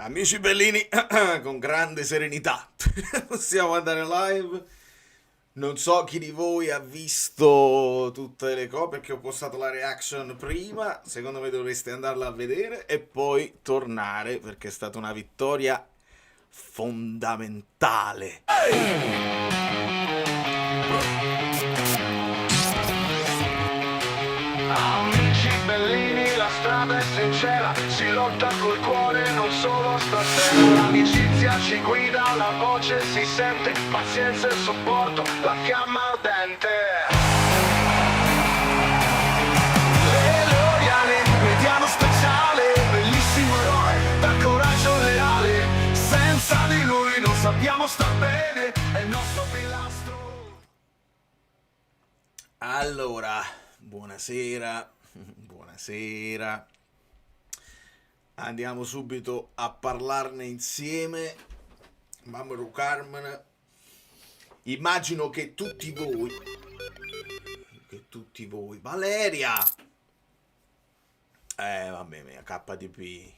Amici bellini, con grande serenità, possiamo andare live. Non so chi di voi ha visto tutte le cose perché ho postato la reaction prima. Secondo me dovreste andarla a vedere e poi tornare perché è stata una vittoria fondamentale. Amici bellini, la strada è sincera, si lotta col cuore, non solo stasera. L'amicizia ci guida, la voce si sente, pazienza e supporto, la fiamma ardente. Le loyali, mediano speciale, bellissimo eroe, dal coraggio leale. Senza di lui non sappiamo star bene, è il nostro pilastro. Allora, buonasera, buonasera. Andiamo subito a parlarne insieme. Mamma Carmen. Immagino che tutti voi, Valeria! Vabbè mia, KDP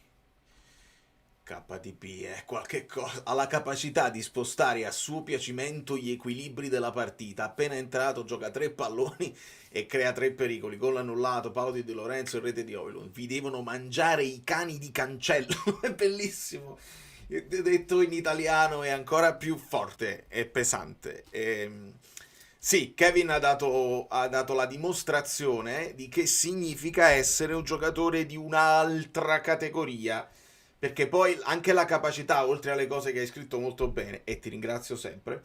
è qualche cosa. Ha la capacità di spostare a suo piacimento gli equilibri della partita. Appena entrato gioca 3 palloni e crea 3 pericoli. Gol annullato, palo di De Lorenzo e rete di Oilon. Vi devono mangiare i cani di cancello. È bellissimo. Detto in italiano è ancora più forte e pesante. Sì, Kevin ha dato la dimostrazione di che significa essere un giocatore di un'altra categoria. Perché poi anche la capacità, oltre alle cose che hai scritto molto bene, e ti ringrazio sempre,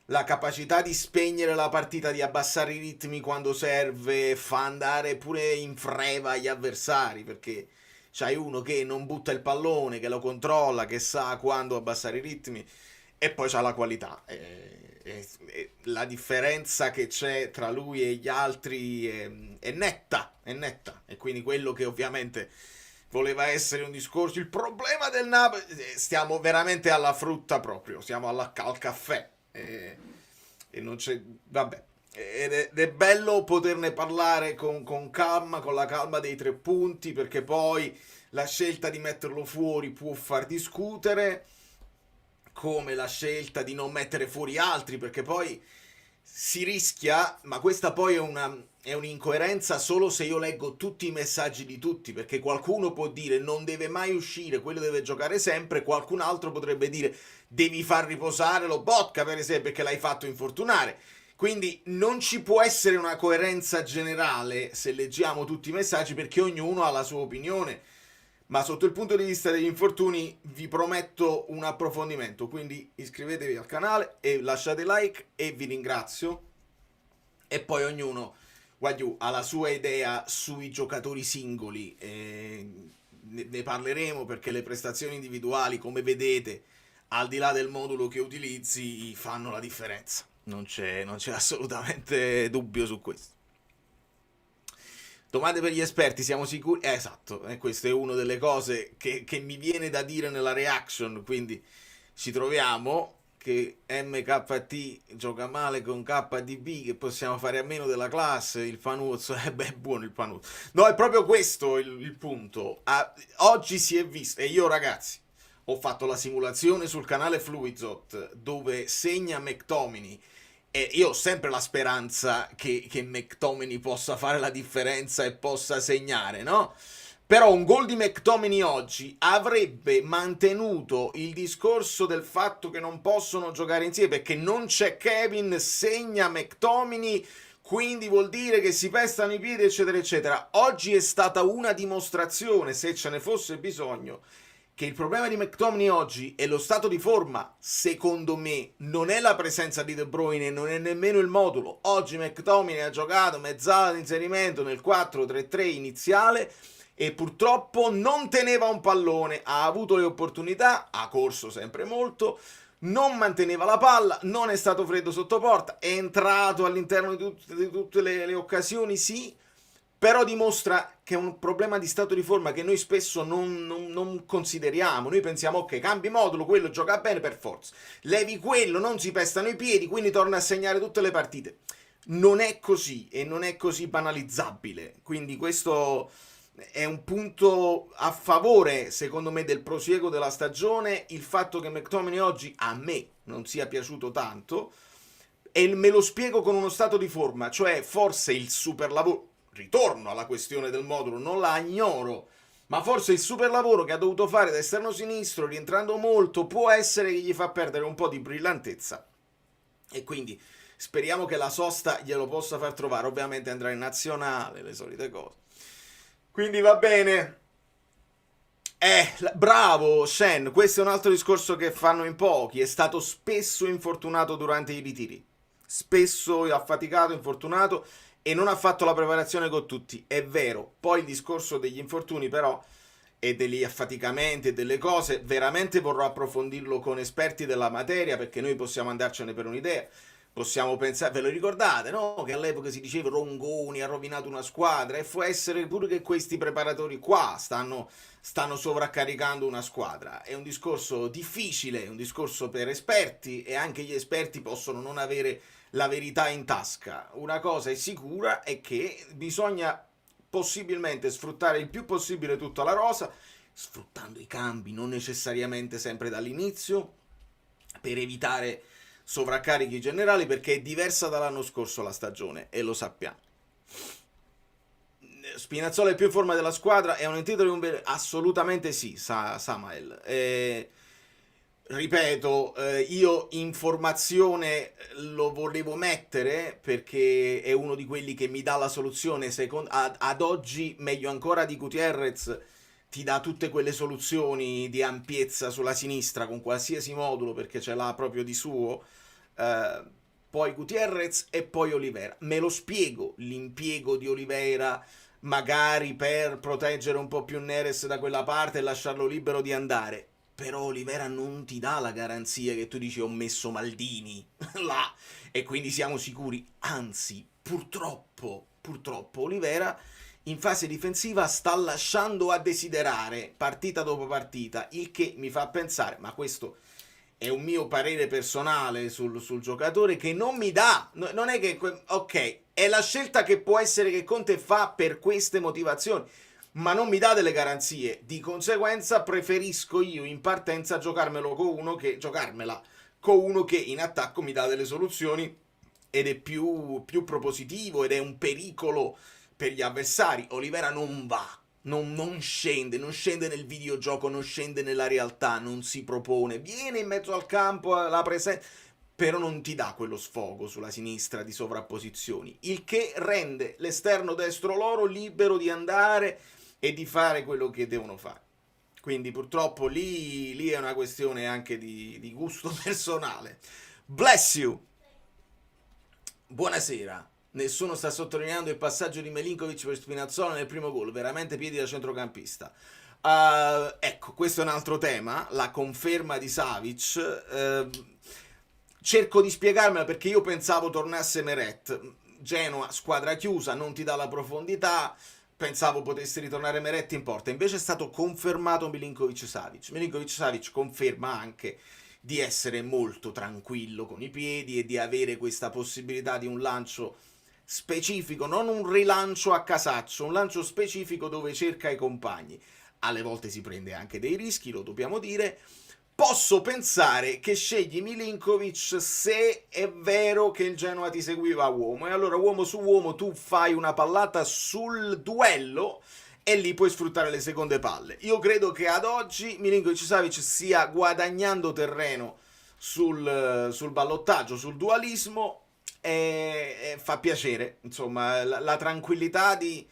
la capacità di spegnere la partita, di abbassare i ritmi quando serve, fa andare pure in freva gli avversari, perché c'hai uno che non butta il pallone, che lo controlla, che sa quando abbassare i ritmi, e poi c'ha la qualità. La differenza che c'è tra lui e gli altri è netta, è netta, e quindi quello che ovviamente voleva essere un discorso. Il problema del Napoli, stiamo veramente alla frutta proprio, siamo al caffè. E non c'è. Vabbè. Ed è bello poterne parlare con calma, con la calma dei 3 punti, perché poi la scelta di metterlo fuori può far discutere, come la scelta di non mettere fuori altri, perché poi si rischia, ma questa poi è un'incoerenza solo se io leggo tutti i messaggi di tutti, perché qualcuno può dire non deve mai uscire, quello deve giocare sempre, qualcun altro potrebbe dire devi far riposare lo Botka per esempio perché l'hai fatto infortunare. Quindi non ci può essere una coerenza generale se leggiamo tutti i messaggi perché ognuno ha la sua opinione. Ma sotto il punto di vista degli infortuni vi prometto un approfondimento, quindi iscrivetevi al canale e lasciate like e vi ringrazio. E poi ognuno guagliù, ha la sua idea sui giocatori singoli, ne parleremo perché le prestazioni individuali, come vedete, al di là del modulo che utilizzi, fanno la differenza. Non c'è assolutamente dubbio su questo. Domande per gli esperti, siamo sicuri? Esatto, questa è una delle cose che mi viene da dire nella reaction, quindi ci troviamo che MKT gioca male con KDB, che possiamo fare a meno della classe, il Panuzzo, beh, è buono il Panuzzo. No, è proprio questo il punto. Oggi si è visto, e io ragazzi, ho fatto la simulazione sul canale Fluidzot, dove segna McTominay, e io ho sempre la speranza che McTominay possa fare la differenza e possa segnare, no? Però un gol di McTominay oggi avrebbe mantenuto il discorso del fatto che non possono giocare insieme perché non c'è Kevin, segna McTominay, quindi vuol dire che si pestano i piedi, eccetera, eccetera. Oggi è stata una dimostrazione, se ce ne fosse bisogno, che il problema di McTominay oggi è lo stato di forma, secondo me, non è la presenza di De Bruyne, non è nemmeno il modulo. Oggi McTominay ha giocato mezz'ala di inserimento nel 4-3-3 iniziale e purtroppo non teneva un pallone, ha avuto le opportunità, ha corso sempre molto, non manteneva la palla, non è stato freddo sotto porta, è entrato all'interno di tutte le occasioni, sì, però dimostra che è un problema di stato di forma che noi spesso non consideriamo. Noi pensiamo, ok, cambi modulo, quello gioca bene per forza, levi quello, non si pestano i piedi, quindi torna a segnare tutte le partite. Non è così e non è così banalizzabile, quindi questo è un punto a favore, secondo me, del prosieguo della stagione il fatto che McTominay oggi a me non sia piaciuto tanto, e me lo spiego con uno stato di forma, cioè forse il super lavoro, ritorno alla questione del modulo, non la ignoro, ma forse il super lavoro che ha dovuto fare da esterno sinistro, rientrando molto, può essere che gli fa perdere un po' di brillantezza, e quindi speriamo che la sosta glielo possa far trovare. Ovviamente andrà in nazionale, le solite cose. Quindi va bene. Bravo Shen, questo è un altro discorso che fanno in pochi. È stato spesso infortunato durante i ritiri. Spesso affaticato, infortunato, e non ha fatto la preparazione con tutti. È vero. Poi il discorso degli infortuni, però, e degli affaticamenti e delle cose, veramente vorrò approfondirlo con esperti della materia, perché noi possiamo andarcene per un'idea. Possiamo pensare, ve lo ricordate, no? Che all'epoca si diceva Rongoni ha rovinato una squadra, e può essere pure che questi preparatori qua stanno sovraccaricando una squadra. È un discorso difficile, è un discorso per esperti, e anche gli esperti possono non avere la verità in tasca. Una cosa è sicura, è che bisogna possibilmente sfruttare il più possibile tutta la rosa, sfruttando i cambi, non necessariamente sempre dall'inizio, per evitare sovraccarichi generali, perché è diversa dall'anno scorso la stagione, e lo sappiamo. Spinazzola è più in forma della squadra, è un titolo di un assolutamente sì, Samael. Ripeto, io informazione lo volevo mettere perché è uno di quelli che mi dà la soluzione ad oggi, meglio ancora di Gutierrez, ti dà tutte quelle soluzioni di ampiezza sulla sinistra con qualsiasi modulo, perché ce l'ha proprio di suo. Poi Gutierrez e poi Oliveira. Me lo spiego l'impiego di Oliveira, magari per proteggere un po' più Neres da quella parte e lasciarlo libero di andare. Però Oliveira non ti dà la garanzia che tu dici ho messo Maldini là e quindi siamo sicuri. Anzi, purtroppo Oliveira in fase difensiva sta lasciando a desiderare partita dopo partita, il che mi fa pensare, ma questo è un mio parere personale sul giocatore, che non mi dà, non è che, ok, è la scelta che può essere che Conte fa per queste motivazioni, ma non mi dà delle garanzie. Di conseguenza preferisco io in partenza giocarmela con uno che in attacco mi dà delle soluzioni ed è più propositivo ed è un pericolo per gli avversari. Oliveira non va, non scende nel videogioco, non scende nella realtà, non si propone, viene in mezzo al campo, la presenza, però non ti dà quello sfogo sulla sinistra di sovrapposizioni, il che rende l'esterno destro loro libero di andare e di fare quello che devono fare. Quindi purtroppo lì è una questione anche di gusto personale. Bless you! Buonasera. Nessuno sta sottolineando il passaggio di Milinkovic per Spinazzola nel primo gol, veramente piedi da centrocampista. Ecco, questo è un altro tema, la conferma di Savic. Cerco di spiegarmela, perché io pensavo tornasse Meret. Genoa, squadra chiusa, non ti dà la profondità, pensavo potesse ritornare Meret in porta, invece è stato confermato Milinkovic-Savic. Milinkovic-Savic conferma anche di essere molto tranquillo con i piedi e di avere questa possibilità di un lancio specifico, non un rilancio a casaccio, un lancio specifico dove cerca i compagni. Alle volte si prende anche dei rischi, lo dobbiamo dire. Posso pensare che scegli Milinkovic se è vero che il Genoa ti seguiva a uomo, e allora uomo su uomo tu fai una pallata sul duello e lì puoi sfruttare le seconde palle. Io credo che ad oggi Milinkovic-Savic stia guadagnando terreno sul ballottaggio, sul dualismo, e fa piacere, insomma, la tranquillità di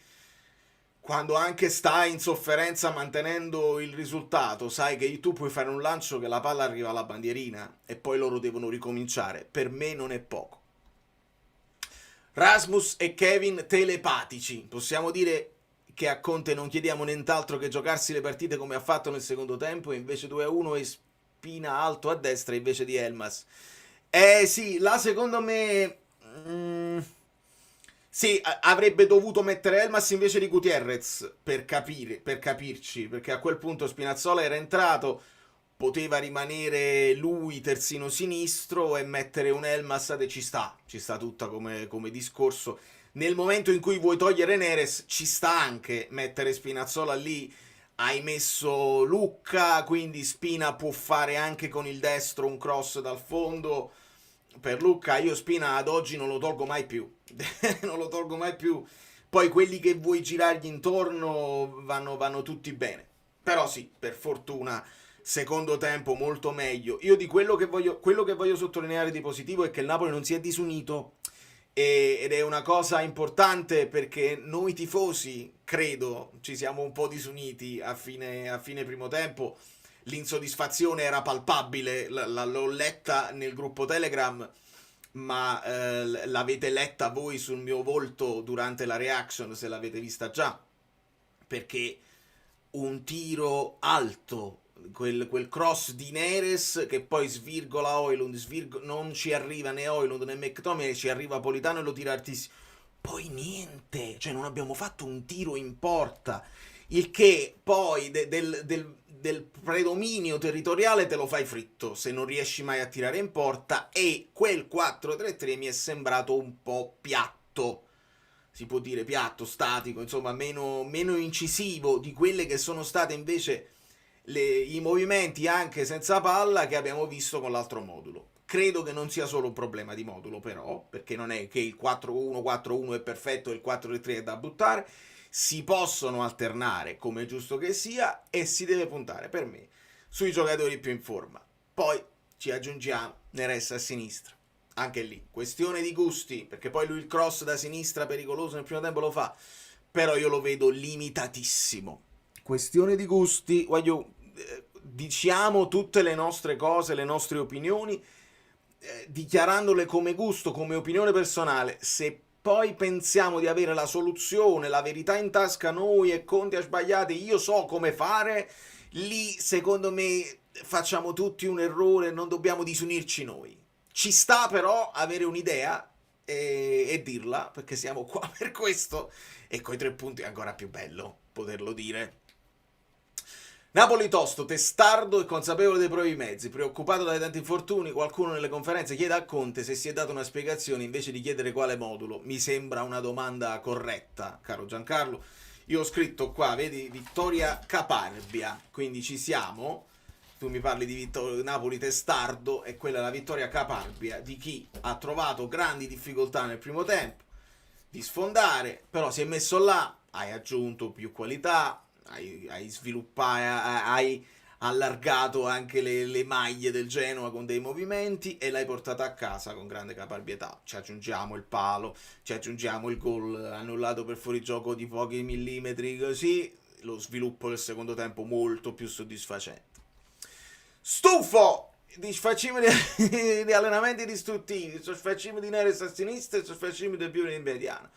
quando anche stai in sofferenza mantenendo il risultato, sai che tu puoi fare un lancio che la palla arriva alla bandierina e poi loro devono ricominciare. Per me non è poco. Rasmus e Kevin telepatici. Possiamo dire che a Conte non chiediamo nient'altro che giocarsi le partite come ha fatto nel secondo tempo, e invece 2-1 e Spina alto a destra invece di Elmas. Sì, là secondo me sì, avrebbe dovuto mettere Elmas invece di Gutierrez per capirci, perché a quel punto Spinazzola era entrato, poteva rimanere lui terzino sinistro e mettere un Elmas, ci sta tutta come discorso. nel momento in cui vuoi togliere Neres ci sta anche mettere Spinazzola lì. Hai messo Lucca, quindi Spina può fare anche con il destro un cross dal fondo per Lucca. Io Spina ad oggi non lo tolgo mai più. Non lo tolgo mai più. Poi quelli che vuoi girargli intorno vanno tutti bene. Però sì, per fortuna, secondo tempo molto meglio. Io di quello che voglio sottolineare di positivo è che il Napoli non si è disunito. Ed è una cosa importante perché noi tifosi, credo, ci siamo un po' disuniti a fine primo tempo. L'insoddisfazione era palpabile, l'ho letta nel gruppo Telegram, ma l'avete letta voi sul mio volto durante la reaction, se l'avete vista già, perché un tiro alto, quel cross di Neres che poi svirgola Højlund, non ci arriva né Højlund né McTominay, ci arriva Politano e lo tira altissimo. Poi niente, cioè non abbiamo fatto un tiro in porta, il che poi del predominio territoriale te lo fai fritto se non riesci mai a tirare in porta, e quel 4-3-3 mi è sembrato un po' piatto, si può dire piatto, statico, insomma meno incisivo di quelle che sono state invece i movimenti anche senza palla che abbiamo visto con l'altro modulo. Credo che non sia solo un problema di modulo, però, perché non è che il 4-1-4-1 è perfetto e il 4-3 è da buttare. Si possono alternare come è giusto che sia e si deve puntare, per me, sui giocatori più in forma. Poi ci aggiungiamo Neres a sinistra. Anche lì, questione di gusti, perché poi lui il cross da sinistra pericoloso nel primo tempo lo fa, però io lo vedo limitatissimo. Questione di gusti, diciamo tutte le nostre cose, le nostre opinioni, dichiarandole come gusto, come opinione personale. Se poi pensiamo di avere la soluzione, la verità in tasca noi e Conte ha sbagliato, io so come fare, lì secondo me facciamo tutti un errore, non dobbiamo disunirci noi. Ci sta però avere un'idea e dirla, perché siamo qua per questo, e coi 3 punti è ancora più bello poterlo dire. Napoli tosto, testardo e consapevole dei propri mezzi, preoccupato dai tanti infortuni. Qualcuno nelle conferenze chiede a Conte se si è data una spiegazione invece di chiedere quale modulo. Mi sembra una domanda corretta, caro Giancarlo. Io ho scritto qua, vedi, Vittoria Caparbia, quindi ci siamo. Tu mi parli di Napoli testardo e quella è la Vittoria Caparbia di chi ha trovato grandi difficoltà nel primo tempo di sfondare, però si è messo là, hai aggiunto più qualità, hai sviluppato, hai allargato anche le maglie del Genoa con dei movimenti e l'hai portata a casa con grande caparbietà. Ci aggiungiamo il palo, ci aggiungiamo il gol annullato per fuorigioco di pochi millimetri, così lo sviluppo del secondo tempo molto più soddisfacente. Stufo di sfacimi di allenamenti distruttivi, sfacimi di Neres a sinistra e sfacimi di più in mediano.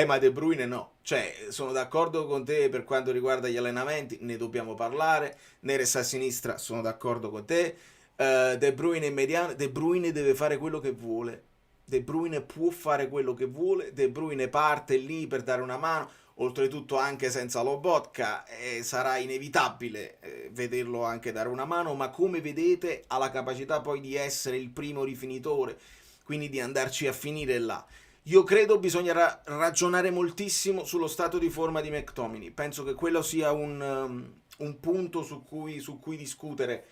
Ma De Bruyne no, cioè sono d'accordo con te per quanto riguarda gli allenamenti, ne dobbiamo parlare. Neres a sinistra, sono d'accordo con te. De Bruyne in mediano, De Bruyne deve fare quello che vuole, De Bruyne può fare quello che vuole, De Bruyne parte lì per dare una mano, oltretutto anche senza Lobotka, sarà inevitabile vederlo anche dare una mano, ma come vedete ha la capacità poi di essere il primo rifinitore, quindi di andarci a finire là. Io credo bisognerà ragionare moltissimo sullo stato di forma di McTominay. Penso che quello sia un punto su cui discutere.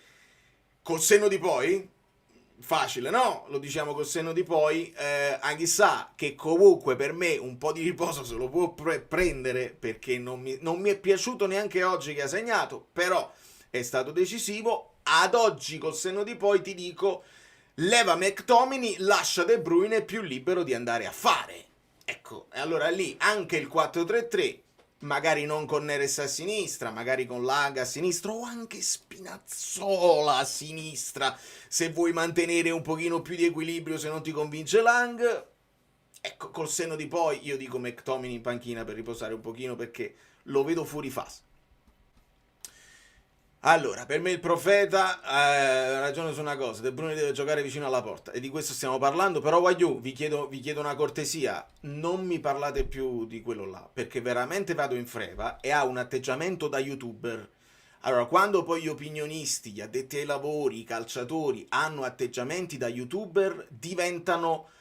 Col senno di poi, facile, no? Lo diciamo col senno di poi. Anche sa che comunque per me un po' di riposo se lo può prendere, perché non mi è piaciuto neanche oggi che ha segnato, però è stato decisivo. Ad oggi col senno di poi ti dico: leva McTominay, lascia De Bruyne più libero di andare a fare. Ecco, e allora lì anche il 4-3-3, magari non con Neres a sinistra, magari con Lang a sinistra o anche Spinazzola a sinistra, se vuoi mantenere un pochino più di equilibrio, se non ti convince Lang. Ecco, col senno di poi io dico McTominay in panchina per riposare un pochino, perché lo vedo fuori fase. Allora, per me il profeta ha ragione su una cosa: De Bruyne deve giocare vicino alla porta, e di questo stiamo parlando. Però vi chiedo una cortesia: non mi parlate più di quello là, perché veramente vado in freva e ha un atteggiamento da youtuber. Allora, quando poi gli opinionisti, gli addetti ai lavori, i calciatori hanno atteggiamenti da youtuber, diventano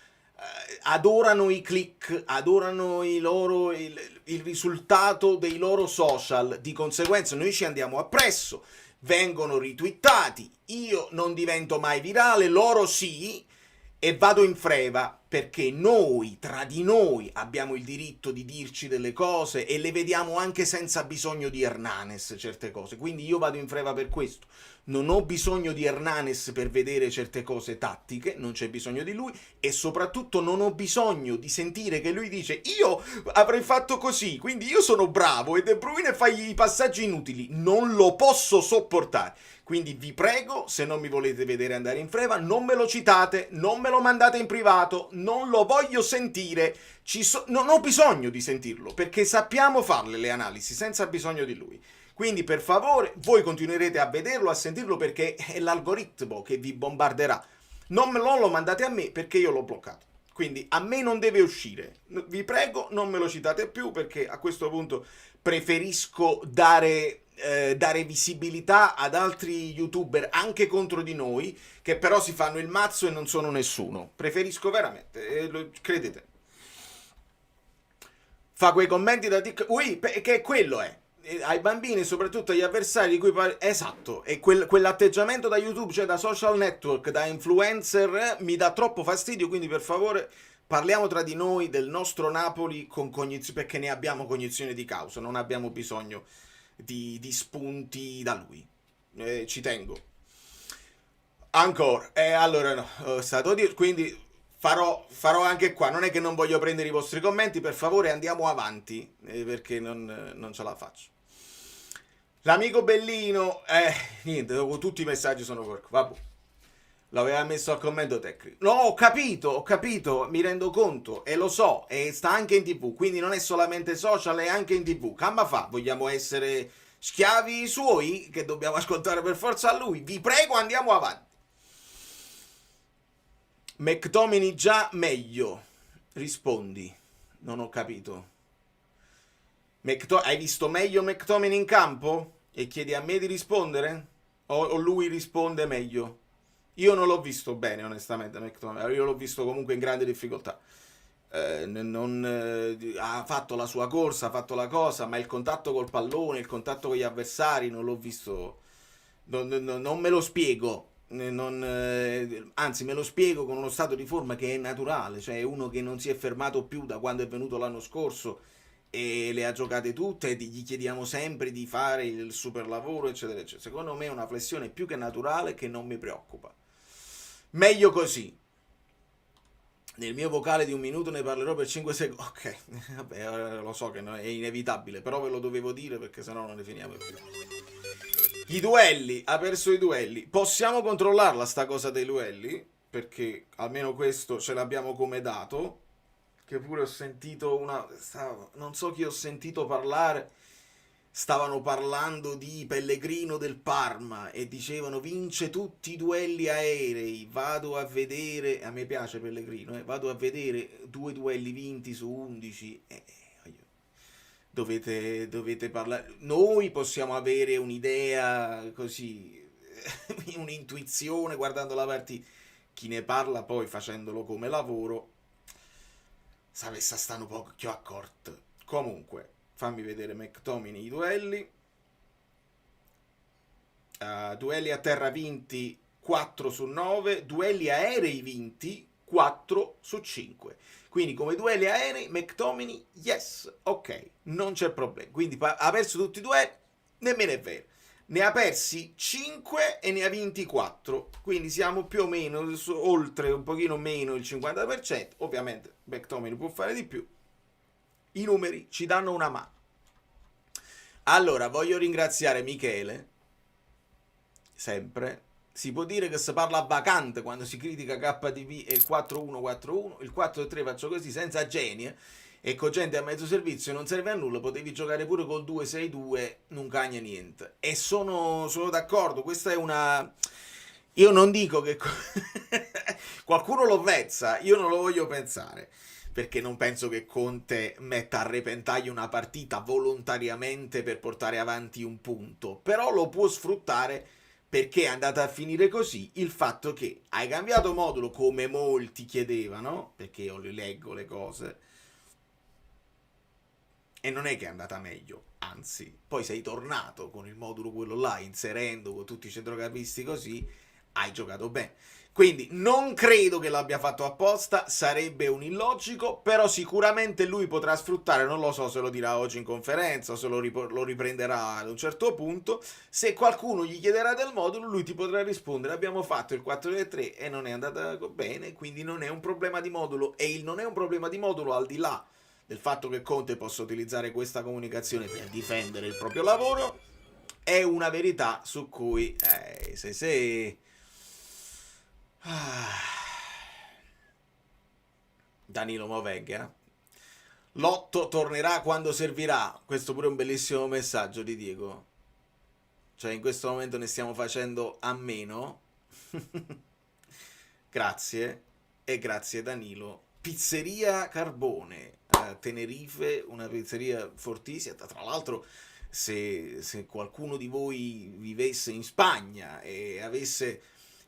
adorano i click, adorano il risultato dei loro social, di conseguenza noi ci andiamo appresso, vengono ritwittati, io non divento mai virale, loro sì, e vado in freva perché noi, tra di noi, abbiamo il diritto di dirci delle cose e le vediamo anche senza bisogno di Hernanes certe cose, quindi io vado in freva per questo. Non ho bisogno di Hernanes per vedere certe cose tattiche, non c'è bisogno di lui, e soprattutto non ho bisogno di sentire che lui dice io avrei fatto così, quindi io sono bravo e De Bruyne fa i passaggi inutili, non lo posso sopportare. Quindi vi prego, se non mi volete vedere andare in freva, non me lo citate, non me lo mandate in privato, non lo voglio sentire, non ho bisogno di sentirlo, perché sappiamo farle le analisi senza bisogno di lui. Quindi per favore, voi continuerete a vederlo, a sentirlo, perché è l'algoritmo che vi bombarderà. Non lo mandate a me perché io l'ho bloccato. Quindi a me non deve uscire. Vi prego, non me lo citate più, perché a questo punto preferisco dare visibilità ad altri youtuber anche contro di noi, che però si fanno il mazzo e non sono nessuno. Preferisco veramente, credete. Fa quei commenti da TikTok, ui, che quello è. Ai bambini, soprattutto agli avversari di cui esatto, e quell'atteggiamento da YouTube, cioè da social network, da influencer, mi dà troppo fastidio, quindi per favore parliamo tra di noi del nostro Napoli con cognizione, perché ne abbiamo cognizione di causa, non abbiamo bisogno di spunti da lui, ci tengo. Ancora, allora no, stato di, quindi farò anche qua, non è che non voglio prendere i vostri commenti, per favore andiamo avanti, perché non ce la faccio. L'amico Bellino, niente, tutti i messaggi sono porco, vabbè. L'aveva messo al commento tecnico. No, ho capito, mi rendo conto e lo so, e sta anche in TV, quindi non è solamente social, è anche in TV. Camba fa, vogliamo essere schiavi suoi, che dobbiamo ascoltare per forza a lui? Vi prego, andiamo avanti. McTominay già meglio. Rispondi. Non ho capito. Hai visto meglio McTominay in campo? E chiedi a me di rispondere? O lui risponde meglio? Io non l'ho visto bene, onestamente, McTominay. Io l'ho visto comunque in grande difficoltà. Ha fatto la sua corsa, ha fatto la cosa, ma il contatto col pallone, il contatto con gli avversari, non l'ho visto. Non me lo spiego. Anzi, me lo spiego con uno stato di forma che è naturale, cioè è uno che non si è fermato più da quando è venuto l'anno scorso e le ha giocate tutte e gli chiediamo sempre di fare il super lavoro, eccetera, eccetera. Secondo me è una flessione più che naturale che non mi preoccupa. Meglio così. Nel mio vocale di 1 minuto ne parlerò per 5 secondi. Ok, vabbè, lo so che è inevitabile, però ve lo dovevo dire perché sennò non ne finiamo più. I duelli, ha perso i duelli. Possiamo controllarla sta cosa dei duelli? Perché almeno questo ce l'abbiamo come dato. Che pure ho sentito non so chi ho sentito parlare. Stavano parlando di Pellegrino del Parma e dicevano vince tutti i duelli aerei. Vado a vedere, a me piace Pellegrino, vado a vedere 2 duelli vinti su 11. Dovete parlare. Noi possiamo avere un'idea così, un'intuizione guardando la partita. Chi ne parla poi facendolo come lavoro, sapesse stanno poco più accorto. Comunque, fammi vedere McTominay i duelli. Duelli a terra vinti 4 su 9, duelli aerei vinti 4 su 5. Quindi come duelli aerei, McTominay, yes, ok, non c'è problema. Quindi ha perso tutti i duelli, nemmeno è vero. Ne ha persi 5 e ne ha vinti 4. Quindi siamo più o meno oltre, un pochino meno il 50%. Ovviamente McTominay può fare di più. I numeri ci danno una mano. Allora, voglio ringraziare Michele, sempre. Si può dire che si parla vacante quando si critica KTV e il 4-1-4-1, il 4-3 faccio così, senza genie, e con gente a mezzo servizio non serve a nulla, potevi giocare pure col 2-6-2, non cagna niente. E sono d'accordo, questa è una... Io non dico che... Qualcuno lo vezza, io non lo voglio pensare, perché non penso che Conte metta a repentaglio una partita volontariamente per portare avanti un punto, però lo può sfruttare Perché è andata a finire così? Il fatto che hai cambiato modulo come molti chiedevano, perché io le leggo le cose, e non è che è andata meglio, anzi, poi sei tornato con il modulo quello là, inserendo con tutti i centrocampisti così, hai giocato bene. Quindi non credo che l'abbia fatto apposta, sarebbe un illogico, però sicuramente lui potrà sfruttare, non lo so se lo dirà oggi in conferenza o se lo riprenderà ad un certo punto, se qualcuno gli chiederà del modulo lui ti potrà rispondere abbiamo fatto il 4-3 e non è andata bene, quindi non è un problema di modulo e il non è un problema di modulo al di là del fatto che Conte possa utilizzare questa comunicazione per difendere il proprio lavoro è una verità su cui se Danilo Movegga l'otto tornerà quando servirà. Questo pure è un bellissimo messaggio di Diego, cioè in questo momento ne stiamo facendo a meno. Grazie e grazie Danilo. Pizzeria Carbone a Tenerife, una pizzeria fortissima. Tra l'altro se qualcuno di voi vivesse in Spagna e avesse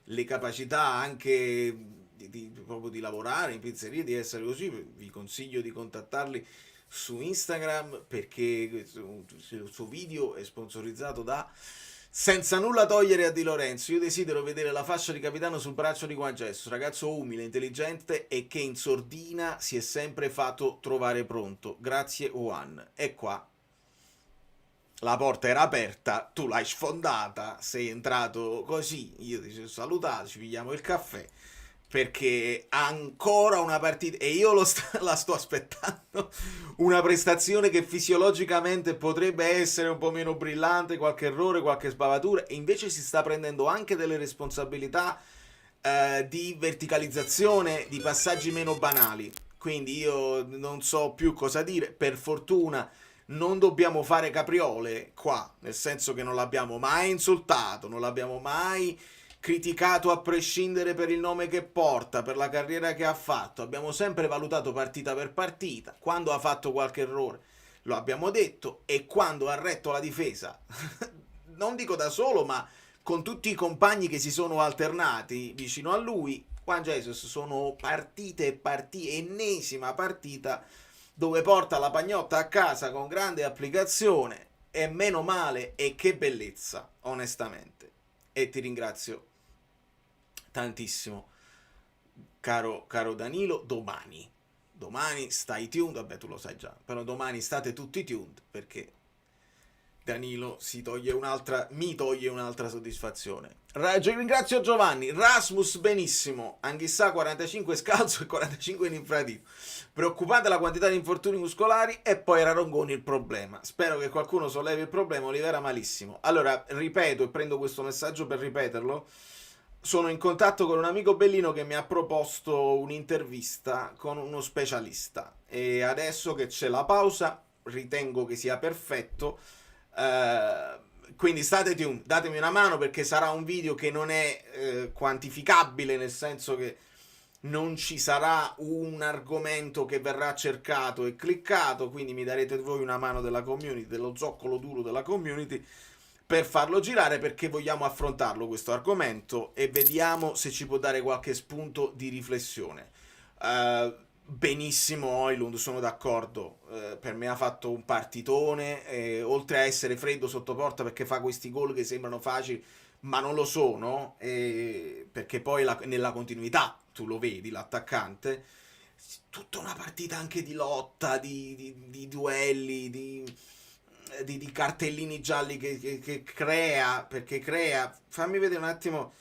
le capacità anche proprio di lavorare in pizzeria, di essere così, vi consiglio di contattarli su Instagram perché il suo video è sponsorizzato da senza nulla togliere a Di Lorenzo. Io desidero vedere la fascia di capitano sul braccio di Juan Jesus, ragazzo umile, intelligente e che in sordina si è sempre fatto trovare pronto. Grazie Juan. E qua la porta era aperta, tu l'hai sfondata, sei entrato così, io ti ho salutato, ci pigliamo il caffè, perché ancora una partita, e io la sto aspettando, una prestazione che fisiologicamente potrebbe essere un po' meno brillante, qualche errore, qualche sbavatura, e invece si sta prendendo anche delle responsabilità di verticalizzazione, di passaggi meno banali, quindi io non so più cosa dire, per fortuna non dobbiamo fare capriole qua, nel senso che non l'abbiamo mai insultato, non l'abbiamo mai criticato a prescindere per il nome che porta, per la carriera che ha fatto, abbiamo sempre valutato partita per partita, quando ha fatto qualche errore lo abbiamo detto e quando ha retto la difesa, non dico da solo ma con tutti i compagni che si sono alternati vicino a lui, Juan Jesus sono partite e partite, ennesima partita dove porta la pagnotta a casa con grande applicazione e meno male e che bellezza, onestamente. E ti ringrazio tantissimo, caro Danilo. Domani stai tuned, vabbè tu lo sai già, però domani state tutti tuned perché Danilo mi toglie un'altra soddisfazione. Ringrazio Giovanni. Rasmus benissimo, Anghissà 45 scalzo e 45 in infradito. Preoccupante la quantità di infortuni muscolari e poi era Rongoni il problema. Spero che qualcuno sollevi il problema, Olivera malissimo. Allora, ripeto e prendo questo messaggio per ripeterlo. Sono in contatto con un amico bellino che mi ha proposto un'intervista con uno specialista e adesso che c'è la pausa ritengo che sia perfetto. Quindi state tuned, datemi una mano perché sarà un video che non è quantificabile, nel senso che non ci sarà un argomento che verrà cercato e cliccato, quindi mi darete voi una mano della community, dello zoccolo duro della community per farlo girare, perché vogliamo affrontarlo questo argomento e vediamo se ci può dare qualche spunto di riflessione. Benissimo Højlund, sono d'accordo, per me ha fatto un partitone, oltre a essere freddo sotto porta perché fa questi gol che sembrano facili ma non lo sono, perché poi nella continuità tu lo vedi l'attaccante, tutta una partita anche di lotta, di duelli, di cartellini gialli che crea, perché crea, fammi vedere un attimo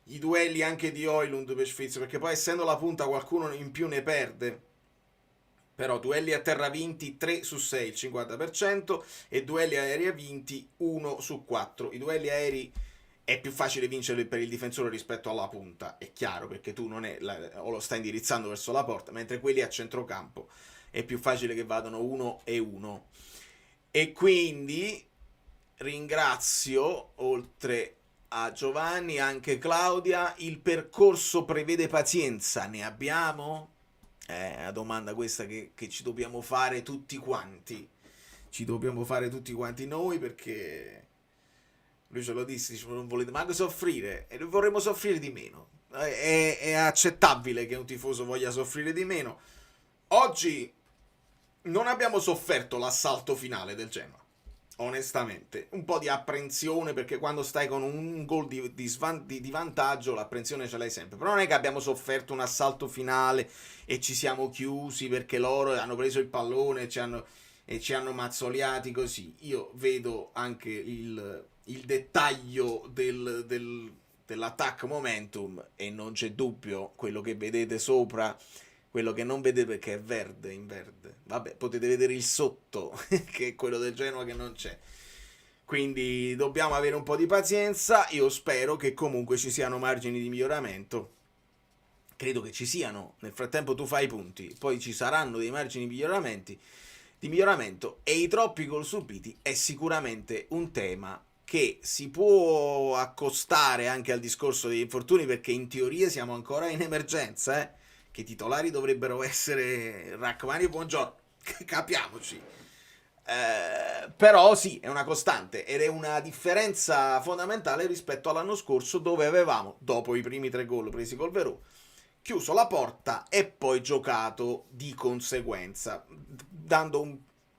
i duelli anche di Højlund per Sfizio, perché poi essendo la punta qualcuno in più ne perde, però duelli a terra vinti 3 su 6, il 50%, e duelli aerei vinti 1 su 4. I duelli aerei è più facile vincerli per il difensore rispetto alla punta, è chiaro, perché tu non è o lo stai indirizzando verso la porta, mentre quelli a centrocampo è più facile che vadano 1 e 1. E quindi ringrazio, oltre a Giovanni, anche Claudia. Il percorso prevede pazienza, ne abbiamo? È una domanda questa che ci dobbiamo fare tutti quanti. Ci dobbiamo fare tutti quanti noi, perché Lui ce lo disse, dice, non volete manco soffrire, e noi vorremmo soffrire di meno. È accettabile che un tifoso voglia soffrire di meno. Oggi non abbiamo sofferto l'assalto finale del Genoa, onestamente. Un po' di apprensione, perché quando stai con un gol di vantaggio l'apprensione ce l'hai sempre. Però non è che abbiamo sofferto un assalto finale e ci siamo chiusi perché loro hanno preso il pallone e ci hanno mazzoliati così. Io vedo anche il dettaglio dell'attack momentum, e non c'è dubbio, quello che vedete sopra, quello che non vedete perché è verde in verde. Vabbè, potete vedere il sotto, che è quello del Genoa che non c'è. Quindi dobbiamo avere un po' di pazienza. Io spero che comunque ci siano margini di miglioramento. Credo che ci siano. Nel frattempo tu fai i punti, poi ci saranno dei margini di miglioramento, e i troppi gol subiti è sicuramente un tema che si può accostare anche al discorso degli infortuni, perché in teoria siamo ancora in emergenza, che i titolari dovrebbero essere Rachmani e Buongiorno, capiamoci. Però sì, è una costante ed è una differenza fondamentale rispetto all'anno scorso, dove avevamo, dopo i primi 3 gol presi col Verona, chiuso la porta e poi giocato di conseguenza,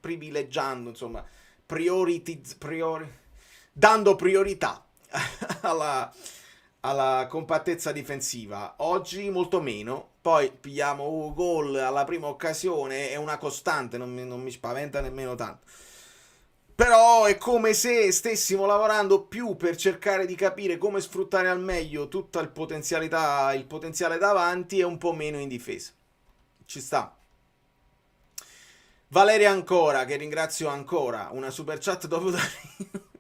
privilegiando, insomma, dando priorità alla compattezza difensiva. Oggi molto meno, poi pigliamo un gol alla prima occasione, è una costante, non mi spaventa nemmeno tanto. Però è come se stessimo lavorando più per cercare di capire come sfruttare al meglio tutta il potenziale davanti, e un po' meno in difesa. Ci sta. Valeria ancora, che ringrazio ancora, una super chat dopo Danilo.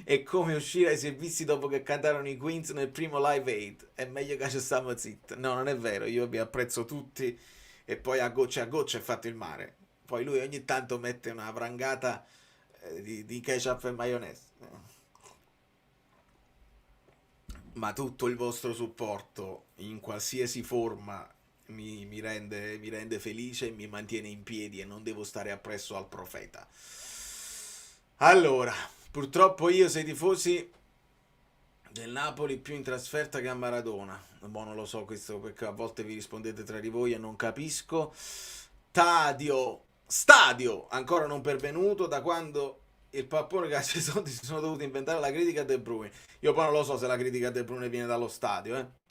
È come uscire ai servizi dopo che cantarono i Queens nel primo Live Aid. È meglio che ci stiamo zitti. No, non è vero, io vi apprezzo tutti, e poi a goccia è fatto il mare. Poi lui ogni tanto mette una vrangata di ketchup e maionese. Ma tutto il vostro supporto in qualsiasi forma mi rende felice e mi mantiene in piedi, e non devo stare appresso al profeta. Allora, purtroppo io, se i tifosi del Napoli più in trasferta che a Maradona, boh, non lo so questo, perché a volte vi rispondete tra di voi e non capisco. Stadio ancora non pervenuto, da quando il pappone calcio i soldi si sono dovuti inventare la critica a De Bruyne. Io poi non lo so se la critica a De Bruyne viene dallo stadio,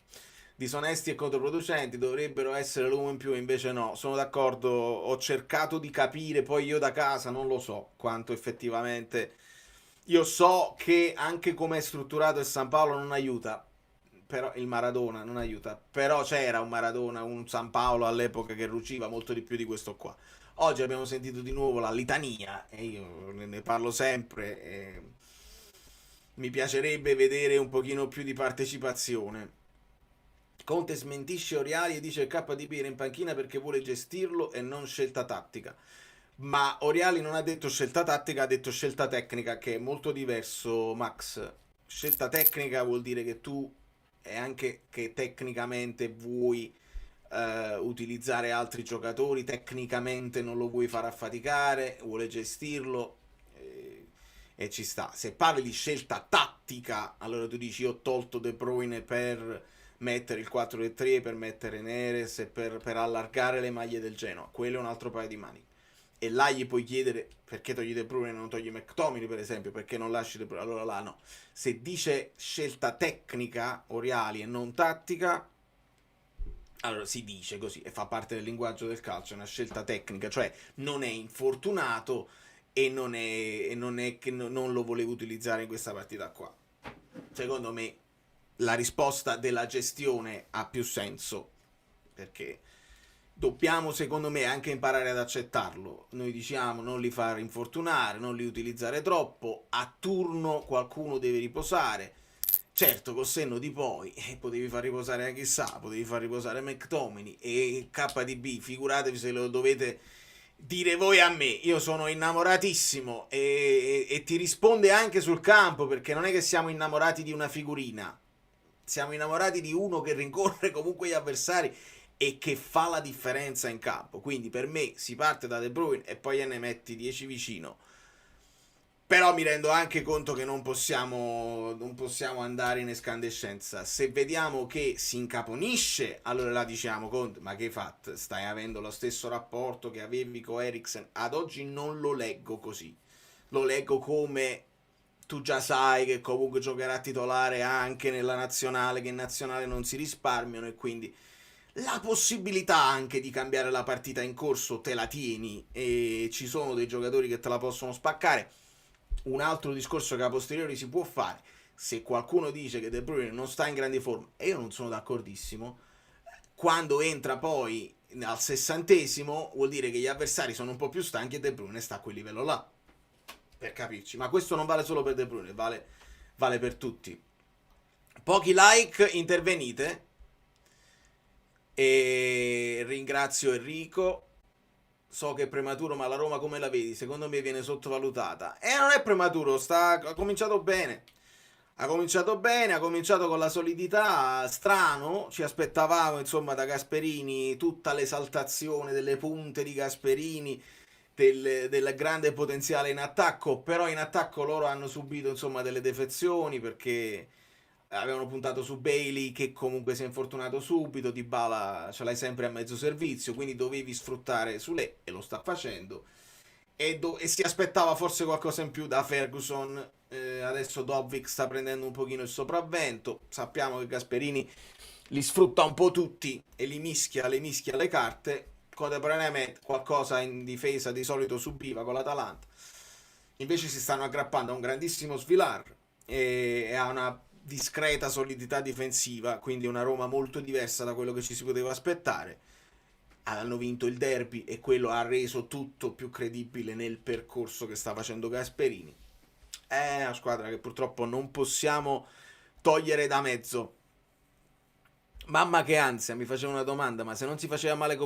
Disonesti e controproducenti, dovrebbero essere l'uomo in più, invece no. Sono d'accordo, ho cercato di capire, poi io da casa non lo so quanto effettivamente. Io so che anche come è strutturato il San Paolo non aiuta, però il Maradona non aiuta, però c'era un Maradona, un San Paolo all'epoca che riusciva molto di più di questo qua. Oggi abbiamo sentito di nuovo la litania, e io ne parlo sempre, e mi piacerebbe vedere un pochino più di partecipazione. Conte smentisce Oriali e dice che KDB era in panchina perché vuole gestirlo e non scelta tattica. Ma Oriali non ha detto scelta tattica, ha detto scelta tecnica, che è molto diverso, Max. Scelta tecnica vuol dire che tu, è anche che tecnicamente vuoi utilizzare altri giocatori, tecnicamente non lo vuoi far affaticare, vuole gestirlo, e ci sta. Se parli di scelta tattica, allora tu dici: io ho tolto De Bruyne per mettere il 4-3, per mettere Neres e per allargare le maglie del Genoa. Quello è un altro paio di mani. E là gli puoi chiedere perché togli De Bruyne e non togli McTominay, per esempio, perché non lasci De Bruyne. Allora là no. Se dice scelta tecnica Oriali e non tattica, allora si dice così, e fa parte del linguaggio del calcio, è una scelta tecnica, cioè non è infortunato e non è che non lo volevo utilizzare in questa partita qua. Secondo me la risposta della gestione ha più senso, perché dobbiamo, secondo me, anche imparare ad accettarlo. Noi diciamo non li far infortunare, non li utilizzare troppo, a turno qualcuno deve riposare. Certo, col senno di poi potevi far riposare anche Sa, potevi far riposare McTominay e KDB, figuratevi se lo dovete dire voi a me. Io sono innamoratissimo, e ti risponde anche sul campo, perché non è che siamo innamorati di una figurina, siamo innamorati di uno che rincorre comunque gli avversari e che fa la differenza in campo. Quindi per me si parte da De Bruyne e poi ne metti 10 vicino. Però mi rendo anche conto che non possiamo andare in escandescenza. Se vediamo che si incaponisce, allora la diciamo: Conte, ma che hai fatto? Stai avendo lo stesso rapporto che avevi con Eriksen? Ad oggi non lo leggo così. Lo leggo come: tu già sai che comunque giocherà titolare anche nella nazionale, che in nazionale non si risparmiano, e quindi la possibilità anche di cambiare la partita in corso te la tieni, e ci sono dei giocatori che te la possono spaccare. Un altro discorso che a posteriori si può fare: se qualcuno dice che De Bruyne non sta in grande forma, e io non sono d'accordissimo, quando entra poi al 60esimo vuol dire che gli avversari sono un po' più stanchi e De Bruyne sta a quel livello là, per capirci. Ma questo non vale solo per De Bruyne, vale per tutti. Pochi like, intervenite. E ringrazio Enrico. So che è prematuro, ma la Roma come la vedi? Secondo me viene sottovalutata. E non è prematuro, ha cominciato bene. Ha cominciato bene, ha cominciato con la solidità. Strano, ci aspettavamo insomma da Gasperini tutta l'esaltazione delle punte di Gasperini, del grande potenziale in attacco. Però in attacco loro hanno subito insomma delle defezioni, perché avevano puntato su Bailey, che comunque si è infortunato subito. Dybala ce l'hai sempre a mezzo servizio, quindi dovevi sfruttare Sule, e lo sta facendo. E si aspettava forse qualcosa in più da Ferguson. Adesso Dobbik sta prendendo un pochino il sopravvento. Sappiamo che Gasperini li sfrutta un po' tutti e le mischia le carte. Contemporaneamente qualcosa in difesa di solito subiva con l'Atalanta. Invece si stanno aggrappando a un grandissimo Svilar e a una discreta solidità difensiva, quindi una Roma molto diversa da quello che ci si poteva aspettare. Hanno vinto il derby e quello ha reso tutto più credibile nel percorso che sta facendo Gasperini. È una squadra che purtroppo non possiamo togliere da mezzo. Mamma che ansia, mi faceva una domanda: ma se non si faceva male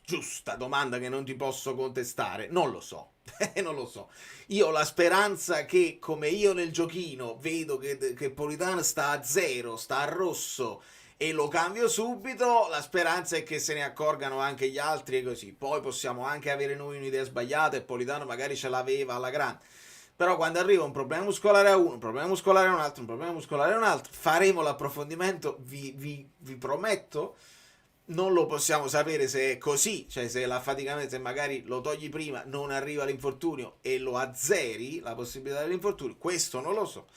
giusta domanda che non ti posso contestare. Non lo so. Non lo so. Io ho la speranza che, come io nel giochino vedo che Politano sta a zero, sta a rosso, e lo cambio subito, la speranza è che se ne accorgano anche gli altri, e così poi possiamo anche avere noi un'idea sbagliata e Politano magari ce l'aveva alla grande. Però quando arriva un problema muscolare a uno, un problema muscolare a un altro, un problema muscolare a un altro, faremo l'approfondimento, vi prometto. Non lo possiamo sapere se è così, cioè se l'affaticamento, se magari lo togli prima, non arriva l'infortunio e lo azzeri la possibilità dell'infortunio, questo non lo so.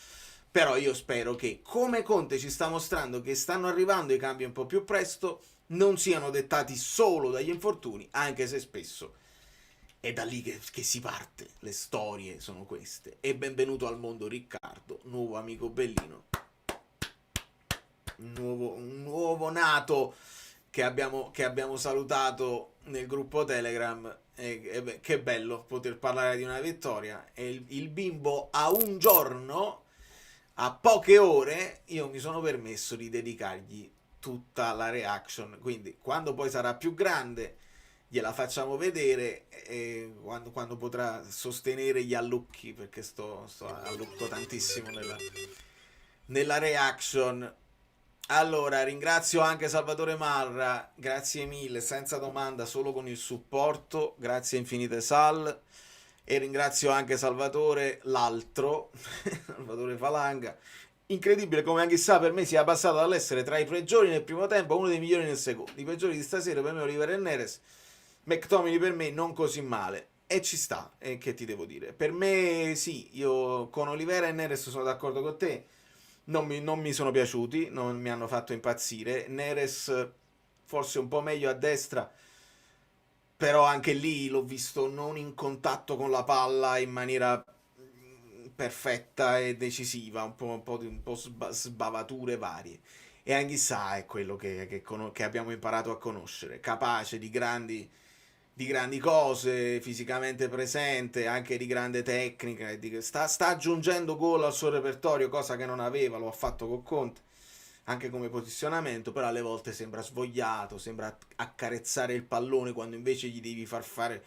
Però io spero che, come Conte ci sta mostrando che stanno arrivando i cambi un po' più presto, non siano dettati solo dagli infortuni, anche se spesso è da lì che si parte. Le storie sono queste. E benvenuto al mondo Riccardo, nuovo amico bellino, un nuovo nato che abbiamo salutato nel gruppo Telegram. Che bello poter parlare di una vittoria. E il bimbo a un giorno, a poche ore, io mi sono permesso di dedicargli tutta la reaction, quindi quando poi sarà più grande gliela facciamo vedere, quando potrà sostenere gli allucchi, perché sto allucco tantissimo nella reaction. Allora, ringrazio anche Salvatore Marra, grazie mille, senza domanda, solo con il supporto, grazie infinite Sal. E ringrazio anche Salvatore, l'altro, Salvatore Falanga. Incredibile come anche sa per me sia passato dall'essere tra i peggiori nel primo tempo a uno dei migliori nel secondo. I peggiori di stasera per me Oliver e Neres, McTominay per me non così male. E ci sta, e che ti devo dire? Per me sì, io con Oliveira e Neres sono d'accordo con te. Non mi sono piaciuti, non mi hanno fatto impazzire. Neres forse un po' meglio a destra, però anche lì l'ho visto non in contatto con la palla in maniera perfetta e decisiva, un po' sbavature varie. E Anghissà è quello che abbiamo imparato a conoscere, capace di grandi cose, fisicamente presente, anche di grande tecnica. Sta aggiungendo gol al suo repertorio, cosa che non aveva, lo ha fatto con Conte, anche come posizionamento. Però alle volte sembra svogliato, sembra accarezzare il pallone, quando invece gli devi far fare,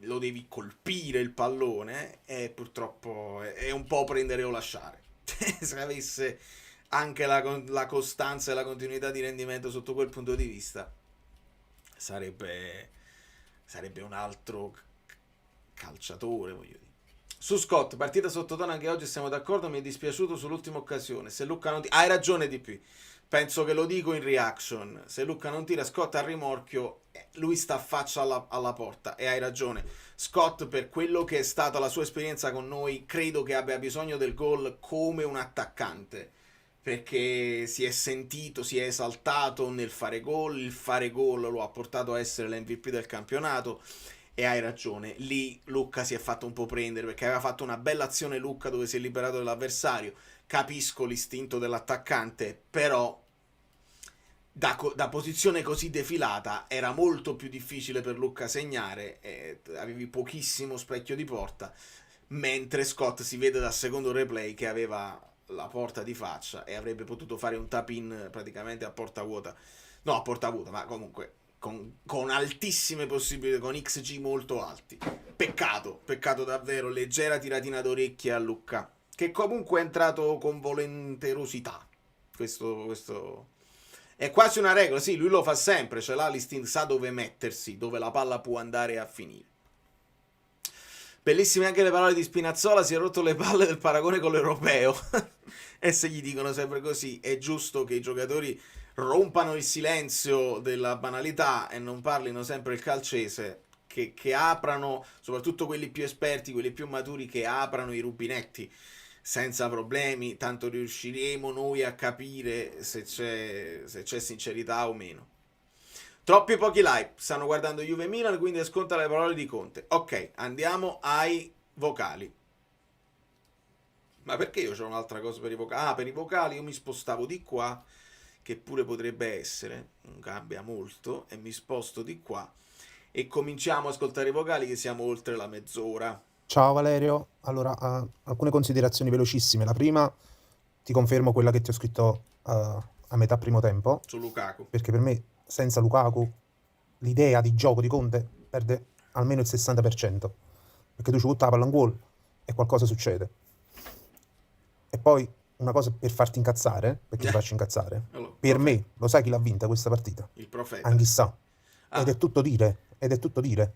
lo devi colpire il pallone, e purtroppo è un po' prendere o lasciare. Se avesse anche la costanza e la continuità di rendimento sotto quel punto di vista, sarebbe un altro calciatore, voglio dire. Su Scott, partita sottotono anche oggi, siamo d'accordo, mi è dispiaciuto sull'ultima occasione. Se Lucca non tira... Hai ragione DP, penso che lo dico in reaction. Se Lucca non tira, Scott al rimorchio, lui sta faccia alla porta. E hai ragione. Scott, per quello che è stata la sua esperienza con noi, credo che abbia bisogno del gol come un attaccante. Perché si è sentito, si è esaltato nel fare gol, il fare gol lo ha portato a essere l'MVP del campionato. E hai ragione, lì Lucca si è fatto un po' prendere perché aveva fatto una bella azione Lucca dove si è liberato dall'avversario. Capisco l'istinto dell'attaccante, però da posizione così defilata era molto più difficile per Lucca segnare, avevi pochissimo specchio di porta, mentre Scott si vede dal secondo replay che aveva la porta di faccia e avrebbe potuto fare un tap-in praticamente a porta vuota. No, a porta vuota, ma comunque con altissime possibilità, con XG molto alti. Peccato davvero, leggera tiratina d'orecchie a Lucca, che comunque è entrato con volenterosità. Questo è quasi una regola, sì, lui lo fa sempre, ce l'ha l'istinto, sa dove mettersi, dove la palla può andare a finire. Bellissime anche le parole di Spinazzola, si è rotto le palle del paragone con l'europeo. E se gli dicono sempre così, è giusto che i giocatori rompano il silenzio della banalità e non parlino sempre il calcese, che aprano, soprattutto quelli più esperti, quelli più maturi, che aprano i rubinetti senza problemi, tanto riusciremo noi a capire se c'è sincerità o meno. Troppi pochi like, stanno guardando Juve Milan, quindi ascolta le parole di Conte. Ok, andiamo ai vocali. Ma perché io c'ho un'altra cosa per i vocali? Ah, per i vocali io mi spostavo di qua, che pure potrebbe essere, non cambia molto, e mi sposto di qua e cominciamo a ascoltare i vocali che siamo oltre la mezz'ora. Ciao Valerio, allora alcune considerazioni velocissime. La prima, ti confermo quella che ti ho scritto a metà primo tempo, Su Lukaku. perché per me senza Lukaku l'idea di gioco di Conte perde almeno il 60%, perché tu ci butti la palla in gol e qualcosa succede. E poi una cosa per farti incazzare, perché ti faccio incazzare, Allora, per me, lo sai chi l'ha vinta questa partita? il profeta. Anghissà. Ah. Ed è tutto dire.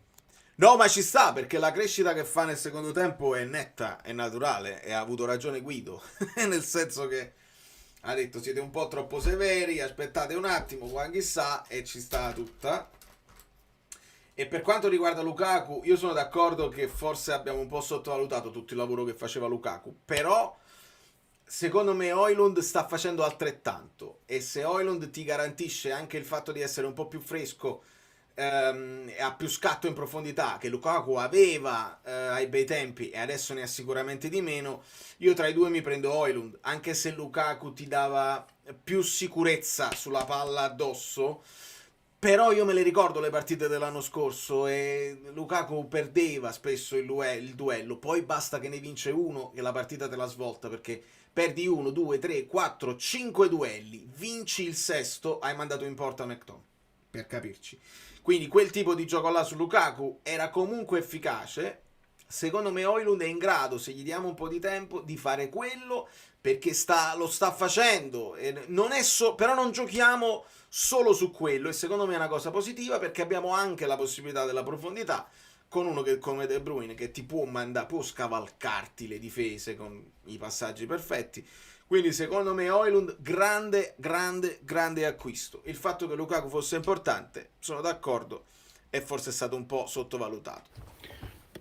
No, ma ci sta, perché la crescita che fa nel secondo tempo è netta, è naturale, e ha avuto ragione Guido, nel senso che ha detto siete un po' troppo severi, aspettate un attimo, qua chissà, e ci sta tutta. E per quanto riguarda Lukaku, io sono d'accordo che forse abbiamo un po' sottovalutato tutto il lavoro che faceva Lukaku, però secondo me Højlund sta facendo altrettanto, e se Højlund ti garantisce anche il fatto di essere un po' più fresco, ha più scatto in profondità che Lukaku aveva ai bei tempi e adesso ne ha sicuramente di meno, io tra i due mi prendo Højlund, anche se Lukaku ti dava più sicurezza sulla palla addosso, però io me le ricordo le partite dell'anno scorso e Lukaku perdeva spesso il duello, poi basta che ne vince uno che la partita te la svolta, perché perdi 1, 2, 3, 4, 5 duelli, vinci il sesto, hai mandato in porta McTominay, per capirci. Quindi quel tipo di gioco là su Lukaku era comunque efficace. Secondo me Højlund è in grado, se gli diamo un po' di tempo, di fare quello, perché lo sta facendo. E non è però non giochiamo solo su quello, e secondo me è una cosa positiva, perché abbiamo anche la possibilità della profondità con uno che come De Bruyne, che ti può scavalcarti le difese con i passaggi perfetti. Quindi secondo me Højlund grande acquisto. Il fatto che Lukaku fosse importante, sono d'accordo, e forse è stato un po' sottovalutato.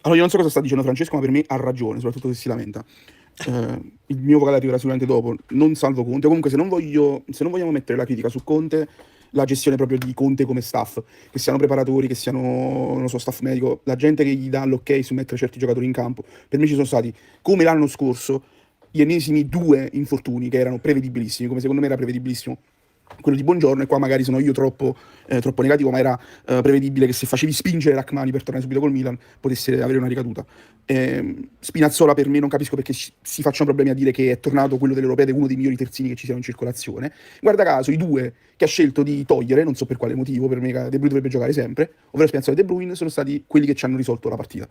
Allora io non so cosa sta dicendo Francesco, ma per me ha ragione, soprattutto se si lamenta. Il mio vocale arriverà sicuramente dopo, non salvo Conte. Comunque se non vogliamo mettere la critica su Conte, la gestione proprio di Conte come staff, che siano preparatori, che siano, non so, staff medico, la gente che gli dà l'ok su mettere certi giocatori in campo, per me ci sono stati, come l'anno scorso, gli ennesimi 2 infortuni che erano prevedibilissimi, come secondo me era prevedibilissimo quello di Buongiorno, e qua magari sono io troppo negativo, ma era prevedibile che se facevi spingere Rachmani per tornare subito col Milan potesse avere una ricaduta. Spinazzola per me non capisco perché si facciano problemi a dire che è tornato quello dell'Europea, uno dei migliori terzini che ci siano in circolazione. Guarda caso i 2 che ha scelto di togliere, non so per quale motivo, per me De Bruyne dovrebbe giocare sempre, ovvero Spinazzola e De Bruyne, sono stati quelli che ci hanno risolto la partita.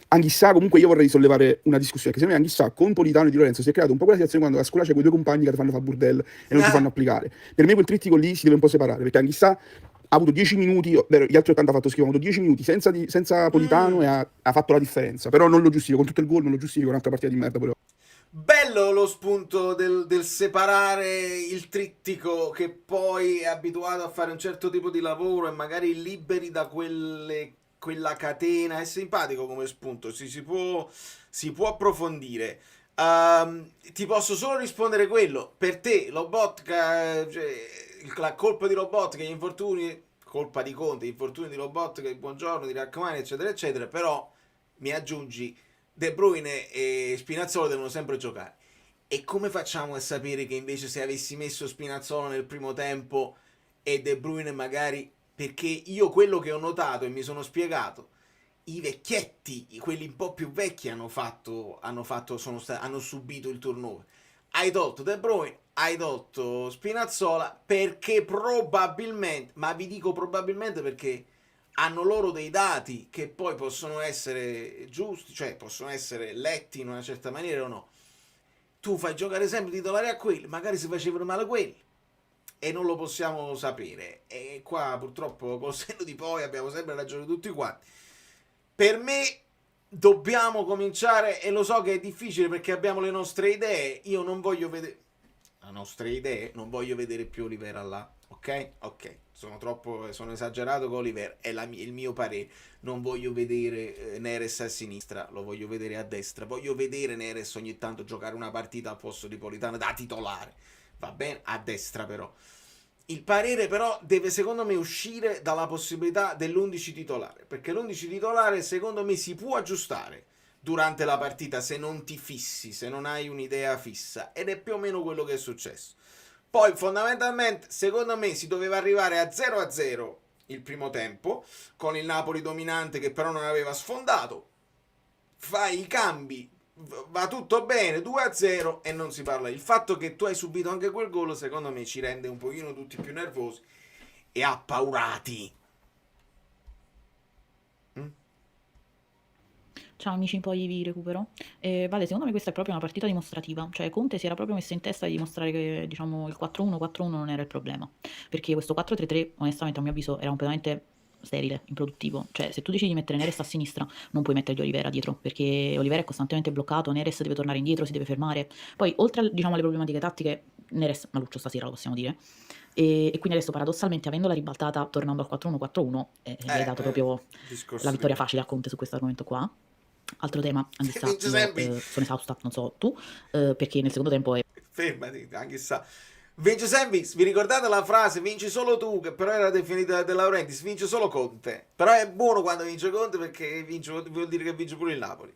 Anghissà, comunque io vorrei sollevare una discussione, che secondo me Anghissà con Politano e Di Lorenzo si è creato un po' quella situazione quando a scuola c'è quei 2 compagni che ti fanno fare burdel e non ti fanno applicare. Per me quel trittico lì si deve un po' separare, perché Anghissà ha avuto 10 minuti, ovvero gli altri 80 ha fatto schifo, ha avuto 10 minuti senza Politano e ha fatto la differenza. Però non lo giustifico, con tutto il gol non lo giustifico, un'altra partita di merda pure. Bello lo spunto del separare il trittico che poi è abituato a fare un certo tipo di lavoro e magari liberi da quella catena. È simpatico come spunto, si può approfondire. Ti posso solo rispondere quello. Per te, Lobotka, cioè, la colpa di Lobotka, gli infortuni, colpa di Conte, gli infortuni di Lobotka, di Buongiorno, di Rachmani, eccetera, eccetera. Però mi aggiungi De Bruyne e Spinazzola devono sempre giocare. E come facciamo a sapere che invece se avessi messo Spinazzola nel primo tempo e De Bruyne magari... Perché io quello che ho notato e mi sono spiegato, i vecchietti, quelli un po' più vecchi hanno subito il turnover. Hai tolto De Bruyne, hai tolto Spinazzola perché probabilmente, ma vi dico probabilmente perché hanno loro dei dati che poi possono essere giusti, cioè possono essere letti in una certa maniera o no. Tu fai giocare sempre titolari a quelli, magari si facevano male quelli e non lo possiamo sapere. E qua purtroppo col senno di poi abbiamo sempre ragione tutti quanti. Per me dobbiamo cominciare, e lo so che è difficile perché abbiamo le nostre idee, io non voglio vedere le nostre idee, non voglio vedere più Olivera là, ok, sono esagerato con Olivera, è il mio parere. Non voglio vedere Neres a sinistra, lo voglio vedere a destra, voglio vedere Neres ogni tanto giocare una partita al posto di Politano da titolare, va bene, a destra. Però il parere però deve secondo me uscire dalla possibilità dell'11 titolare, perché l'11 titolare secondo me si può aggiustare durante la partita se non ti fissi, se non hai un'idea fissa, ed è più o meno quello che è successo. Poi fondamentalmente secondo me si doveva arrivare a 0-0 il primo tempo, con il Napoli dominante che però non aveva sfondato, fai i cambi, va tutto bene, 2-0 e non si parla. Il fatto che tu hai subito anche quel gol secondo me ci rende un pochino tutti più nervosi e appaurati. Ciao amici, poi vi recupero. Vale, secondo me questa è proprio una partita dimostrativa, cioè Conte si era proprio messo in testa di dimostrare che diciamo il 4-1-4-1 non era il problema, perché questo 4-3-3 onestamente a mio avviso era completamente sterile, improduttivo, cioè se tu decidi di mettere Neres a sinistra non puoi mettergli Olivera dietro, perché Olivera è costantemente bloccato, Neres deve tornare indietro, si deve fermare, poi oltre diciamo alle problematiche tattiche, Neres maluccio stasera lo possiamo dire, e quindi adesso paradossalmente avendola ribaltata tornando al 4-1-4-1 gli hai dato proprio la vittoria facile a Conte su questo argomento qua. Altro tema, anche sa, io sono esausta, non so tu, perché nel secondo tempo è... Fermati, anche sa. Vince Sembis, vi ricordate la frase vinci solo tu, che però era definita da De Laurentiis, vince solo Conte. Però è buono quando vince Conte perché vuol dire che vince pure il Napoli.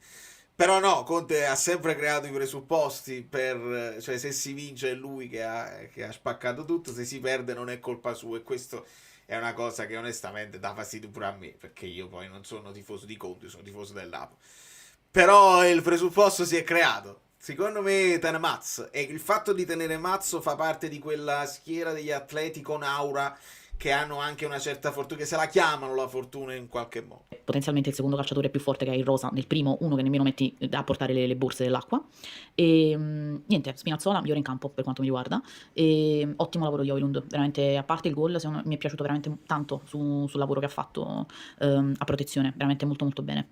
Però no, Conte ha sempre creato i presupposti per, cioè se si vince è lui che ha spaccato tutto, se si perde non è colpa sua, e questo è una cosa che onestamente dà fastidio pure a me, perché io poi non sono tifoso di Conte, sono tifoso del Napoli. Però il presupposto si è creato. Secondo me Mazz, e il fatto di tenere Mazzo fa parte di quella schiera degli atleti con aura che hanno anche una certa fortuna, che se la chiamano la fortuna in qualche modo. Potenzialmente il secondo calciatore più forte che hai in rosa, nel primo uno che nemmeno metti a portare le borse dell'acqua. E niente, Spinazzola migliore in campo per quanto mi riguarda, e ottimo lavoro di Højlund, veramente, a parte il gol mi è piaciuto veramente tanto sul lavoro che ha fatto a protezione, veramente molto molto bene.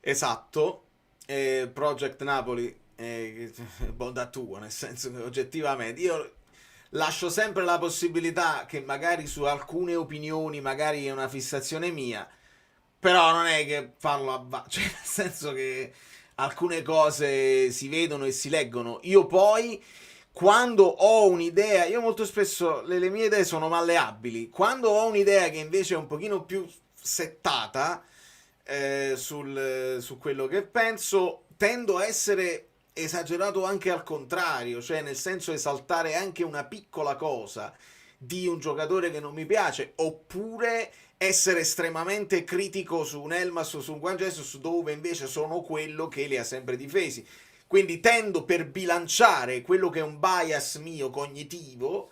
Esatto. Project Napoli bontà tua, nel senso che oggettivamente io lascio sempre la possibilità che magari su alcune opinioni magari è una fissazione mia, però non è che farlo cioè nel senso che alcune cose si vedono e si leggono. Io poi quando ho un'idea, io molto spesso le mie idee sono malleabili, quando ho un'idea che invece è un pochino più settata su quello che penso, tendo a essere esagerato anche al contrario, cioè nel senso esaltare anche una piccola cosa di un giocatore che non mi piace, oppure essere estremamente critico su un Elmas o su un Juan Jesus, dove invece sono quello che li ha sempre difesi. Quindi tendo, per bilanciare quello che è un bias mio cognitivo,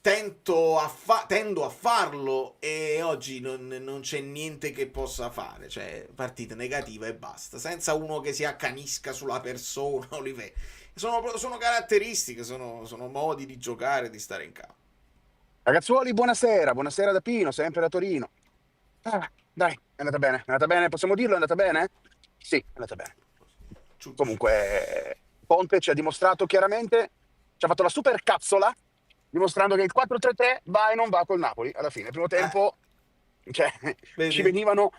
tendo a farlo, e oggi non c'è niente che possa fare, cioè partita negativa e basta, senza uno che si accanisca sulla persona. Sono caratteristiche, sono modi di giocare, di stare in campo. Ragazzuoli, buonasera, buonasera da Pino, sempre da Torino. Dai, è andata bene, possiamo dirlo, è andata bene? Sì, è andata bene. Comunque, Conte ci ha dimostrato chiaramente, ci ha fatto la super cazzola, dimostrando che il 4-3-3 va e non va col Napoli. Alla fine, primo tempo, cioè, Vedi? ci venivano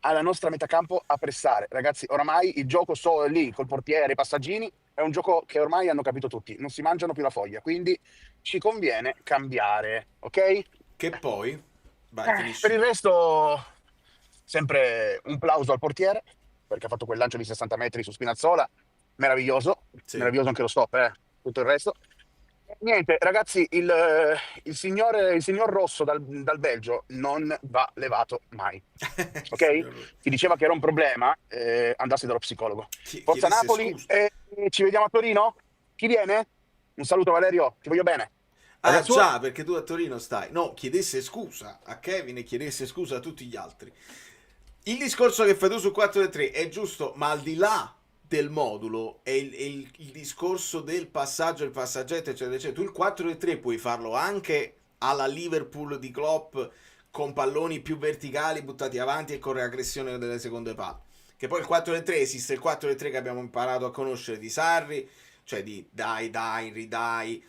alla nostra metacampo a pressare. Ragazzi, oramai il gioco solo lì, col portiere, i passaggini, è un gioco che ormai hanno capito tutti, non si mangiano più la foglia, quindi ci conviene cambiare, ok? Che poi? Vai, Per finisci. il resto, sempre un plauso al portiere, perché ha fatto quel lancio di 60 metri su Spinazzola, meraviglioso, Sì. meraviglioso anche lo stop, tutto il resto. Niente, ragazzi, il signor Rosso dal Belgio non va levato mai, ok? Signor- Ti diceva che era un problema, andassi dallo psicologo. Forza chiedesse Napoli, scusa. ci vediamo a Torino? Chi viene? Un saluto Valerio, ti voglio bene. Ah Ragazzi, già, perché tu a Torino stai. No, chiedesse scusa a Kevin e chiedesse scusa a tutti gli altri. Il discorso che fai tu su 4-3 è giusto, ma al di là del modulo è il discorso del passaggio, il passaggetto, eccetera, eccetera. Tu il 4-3 puoi farlo anche alla Liverpool di Klopp con palloni più verticali buttati avanti e con reaggressione delle seconde palle. Che poi il 4-3 esiste il 4-3 che abbiamo imparato a conoscere di Sarri, cioè di dai, ridai,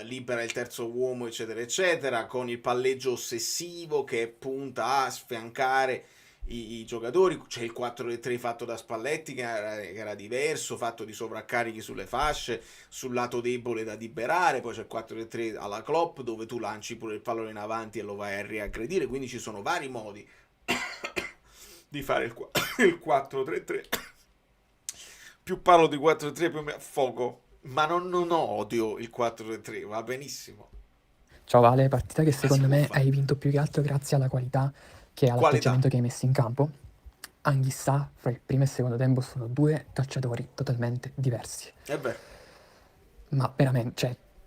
libera il terzo uomo, eccetera, eccetera, con il palleggio ossessivo che punta a sfiancare i giocatori. C'è il 4-3 fatto da Spalletti che era diverso, fatto di sovraccarichi sulle fasce, sul lato debole da liberare. Poi c'è il 4-3 alla Klopp dove tu lanci pure il pallone in avanti e lo vai a riaggredire. Quindi ci sono vari modi di fare il 4-3-3. Più parlo di 4-3 più mi affogo, ma non odio il 4-3, va benissimo. Ciao Vale, partita che Ma si secondo può me fare. hai vinto più che altro grazie alla qualità che Qualità. all'atteggiamento che hai messo in campo. Anghissà, fra il primo e il secondo tempo sono due calciatori totalmente diversi. E beh, Ma veramente,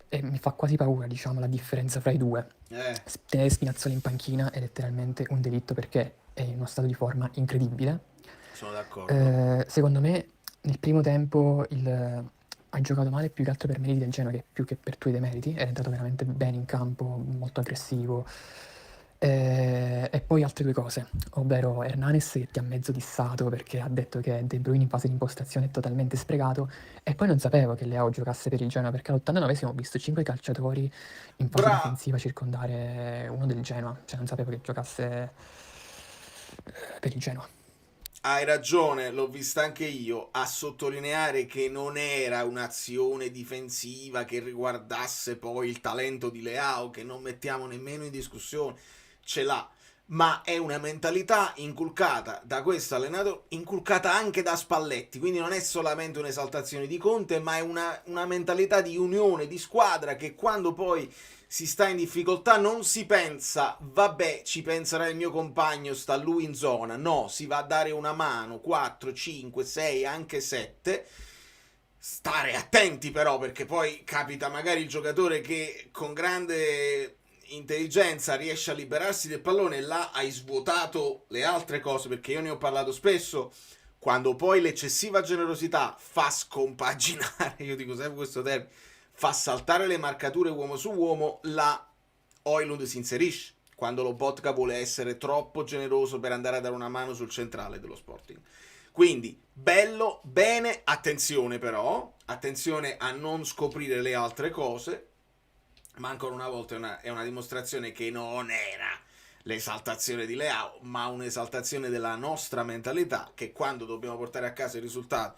cioè, mi fa quasi paura, diciamo, la differenza fra i due. Tenere Spinazzola in panchina è letteralmente un delitto perché è in uno stato di forma incredibile. sono d'accordo. Secondo me, nel primo tempo hai giocato male più che altro per meriti del Genoa che più che per tuoi demeriti. È entrato veramente bene in campo, molto aggressivo. E poi altre due cose, ovvero Hernanes che ti ha mezzo dissato perché ha detto che De Bruyne in fase di impostazione è totalmente sprecato, e poi non sapevo che Leao giocasse per il Genoa perché all'89esimo ho visto 5 calciatori in fase difensiva circondare uno del Genoa, cioè non sapevo che giocasse per il Genoa. Hai ragione, l'ho vista anche io, a sottolineare che non era un'azione difensiva che riguardasse poi il talento di Leao, che non mettiamo nemmeno in discussione, ce l'ha, ma è una mentalità inculcata da questo allenatore, inculcata anche da Spalletti, quindi non è solamente un'esaltazione di Conte, ma è una mentalità di unione, di squadra, che quando poi si sta in difficoltà non si pensa vabbè ci penserà il mio compagno, sta lui in zona, no, si va a dare una mano, 4, 5, 6, anche 7, stare attenti però perché poi capita magari il giocatore che con grande intelligenza riesce a liberarsi del pallone e là hai svuotato le altre cose, perché io ne ho parlato spesso. Quando poi l'eccessiva generosità fa scompaginare, io dico sempre questo termine, fa saltare le marcature uomo su uomo, la Højlund si inserisce. Quando Lobotka vuole essere troppo generoso per andare a dare una mano sul centrale dello Sporting. Quindi, bello, bene, attenzione però, attenzione a non scoprire le altre cose, ma ancora una volta è una dimostrazione che non era l'esaltazione di Leao, ma un'esaltazione della nostra mentalità, che quando dobbiamo portare a casa il risultato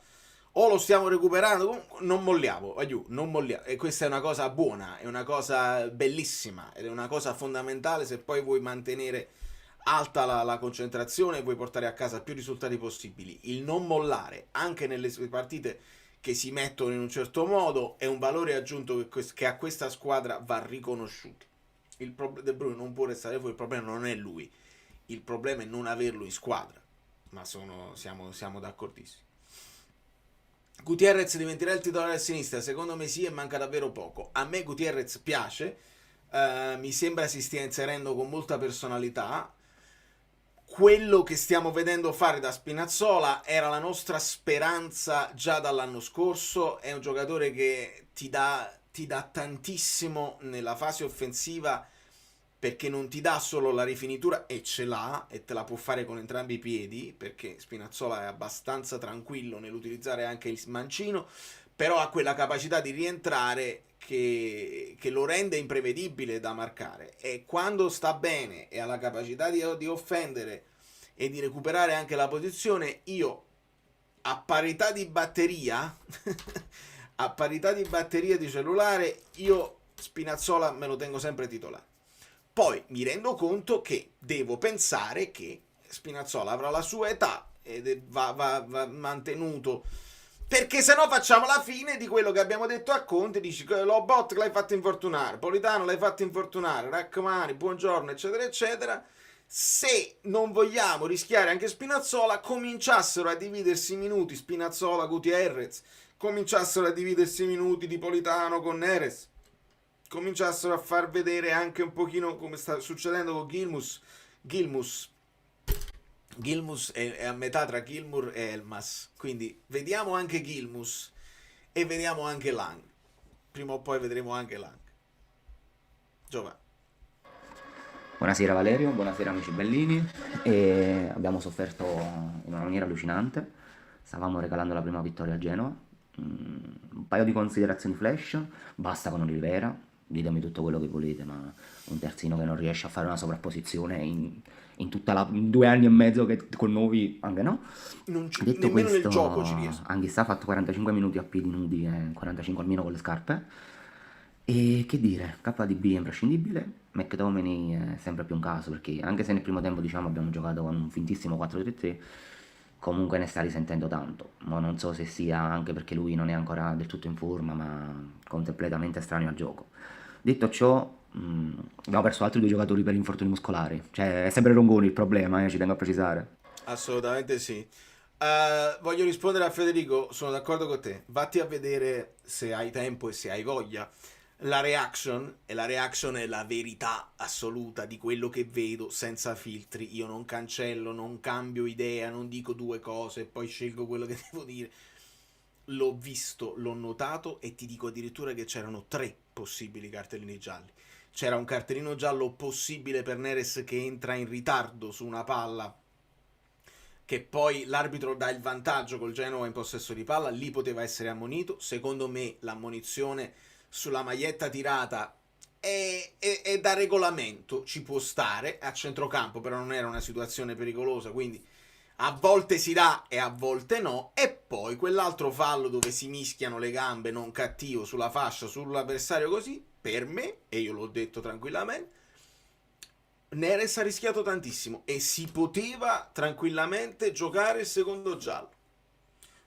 o lo stiamo recuperando, non molliamo, non molliamo. E questa è una cosa buona, è una cosa bellissima ed è una cosa fondamentale se poi vuoi mantenere alta la concentrazione e vuoi portare a casa più risultati possibili. Il non mollare anche nelle partite che si mettono in un certo modo è un valore aggiunto che a questa squadra va riconosciuto. De Bruyne non può restare fuori, il problema non è lui, il problema è non averlo in squadra, ma siamo d'accordissimo. Gutierrez diventerà il titolare a sinistra? Secondo me sì, e manca davvero poco. A me Gutierrez piace, mi sembra si stia inserendo con molta personalità. Quello che stiamo vedendo fare da Spinazzola era la nostra speranza già dall'anno scorso. È un giocatore che ti dà tantissimo nella fase offensiva, perché non ti dà solo la rifinitura, e ce l'ha, e te la può fare con entrambi i piedi, perché Spinazzola è abbastanza tranquillo nell'utilizzare anche il mancino, però ha quella capacità di rientrare che lo rende imprevedibile da marcare, e quando sta bene e ha la capacità di offendere e di recuperare anche la posizione, io a parità di batteria a parità di batteria di cellulare, io Spinazzola me lo tengo sempre titolare. Poi mi rendo conto che devo pensare che Spinazzola avrà la sua età ed va mantenuto, perché sennò facciamo la fine di quello che abbiamo detto a Conte. Dici che Lobot l'hai fatto infortunare, Politano l'hai fatto infortunare, Rachmani, buongiorno, eccetera eccetera. Se non vogliamo rischiare anche Spinazzola, cominciassero a dividersi i minuti Spinazzola, Gutierrez, cominciassero a dividersi i minuti di Politano con Neres, cominciassero a far vedere anche un pochino come sta succedendo con Gilmus è a metà tra Gilmour e Elmas, quindi vediamo anche Gilmus e vediamo anche Lang, prima o poi vedremo anche Lang. Giovanni. Buonasera Valerio, buonasera amici bellini. Abbiamo sofferto in una maniera allucinante, stavamo regalando la prima vittoria a Genova. Un paio di considerazioni flash, basta con Olivera, ditemi tutto quello che volete, ma un terzino che non riesce a fare una sovrapposizione in 2 anni e mezzo che con noi anche no. Detto Nemmeno questo, nel gioco ci riesco. Anghissà ha fatto 45 minuti a piedi nudi e 45 almeno con le scarpe. E che dire, KDB è imprescindibile, McTominay è sempre più un caso, perché anche se nel primo tempo diciamo abbiamo giocato con un fintissimo 4-3-3, comunque ne sta risentendo tanto, ma non so se sia anche perché lui non è ancora del tutto in forma, ma completamente estraneo al gioco. Detto ciò, abbiamo perso altri 2 giocatori per infortuni muscolari, cioè è sempre Rongoni il problema, ci tengo a precisare. Assolutamente sì. Voglio rispondere a Federico, sono d'accordo con te, vatti a vedere se hai tempo e se hai voglia la reaction, e la reaction è la verità assoluta di quello che vedo, senza filtri. Io non cancello, non cambio idea, non dico 2 cose e poi scelgo quello che devo dire. L'ho visto, l'ho notato, e ti dico addirittura che c'erano 3 possibili cartellini gialli. C'era un cartellino giallo possibile per Neres che entra in ritardo su una palla, che poi l'arbitro dà il vantaggio col Genova in possesso di palla, lì poteva essere ammonito. Secondo me l'ammonizione sulla maglietta tirata è da regolamento, ci può stare, a centrocampo però non era una situazione pericolosa, quindi a volte si dà e a volte no. E poi quell'altro fallo dove si mischiano le gambe, non cattivo, sulla fascia, sull'avversario, così, per me, e io l'ho detto tranquillamente, Neres ha rischiato tantissimo e si poteva tranquillamente giocare il secondo giallo.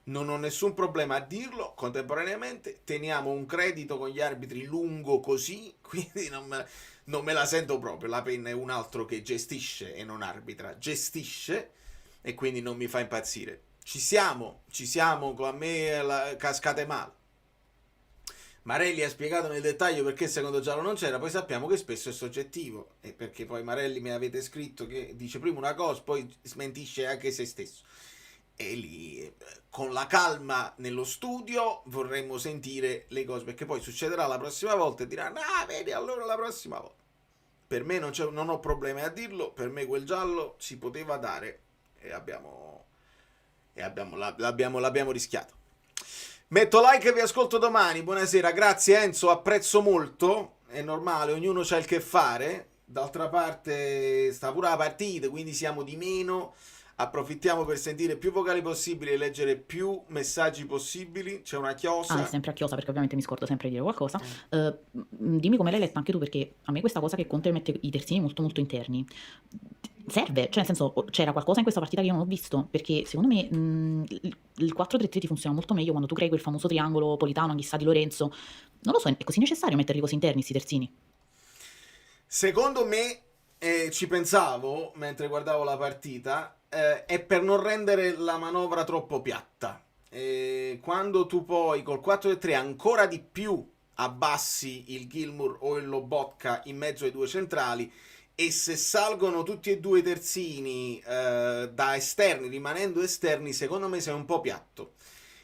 Non ho nessun problema a dirlo. Contemporaneamente teniamo un credito con gli arbitri lungo così, quindi non me la sento proprio. La penna è un altro che gestisce e non arbitra, gestisce, e quindi non mi fa impazzire. Ci siamo, a me cascate male. Marelli ha spiegato nel dettaglio perché il secondo giallo non c'era, poi sappiamo che spesso è soggettivo, e perché poi Marelli mi avete scritto che dice prima una cosa, poi smentisce anche se stesso. E lì, con la calma nello studio, vorremmo sentire le cose, perché poi succederà la prossima volta e diranno: ah, vedi, allora la prossima volta. Per me non ho problemi a dirlo, per me quel giallo si poteva dare e l'abbiamo rischiato. Metto like e vi ascolto domani. Buonasera, grazie Enzo, apprezzo molto, è normale, ognuno c'ha il che fare. D'altra parte sta pure la partita, quindi siamo di meno. Approfittiamo per sentire più vocali possibili e leggere più messaggi possibili. C'è una chiosa. È sempre a chiosa, perché ovviamente mi scordo sempre di dire qualcosa. Dimmi come l'hai letta anche tu, perché a me questa cosa che Conte mette i terzini molto molto interni serve, cioè nel senso, c'era qualcosa in questa partita che io non ho visto, perché secondo me il 4-3-3 ti funziona molto meglio quando tu crei quel famoso triangolo Politano, Anghissà, Di Lorenzo. Non lo so, è così necessario metterli così interni sti terzini? Secondo me, ci pensavo mentre guardavo la partita, è per non rendere la manovra troppo piatta. Quando tu poi col 4-3 ancora di più abbassi il Gilmour o il Lobotka in mezzo ai 2 centrali, e se salgono tutti e 2 i terzini da esterni, rimanendo esterni, secondo me sei un po' piatto.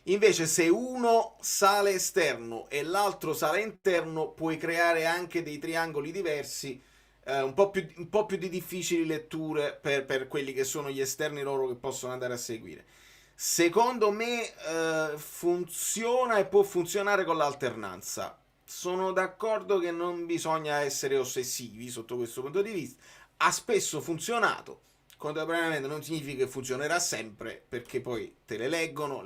Invece se uno sale esterno e l'altro sale interno, puoi creare anche dei triangoli diversi un po' più di difficili letture per quelli che sono gli esterni loro che possono andare a seguire. Secondo me funziona e può funzionare con l'alternanza. Sono d'accordo che non bisogna essere ossessivi sotto questo punto di vista. Ha spesso funzionato. Contemporaneamente non significa che funzionerà sempre, perché poi te le leggono,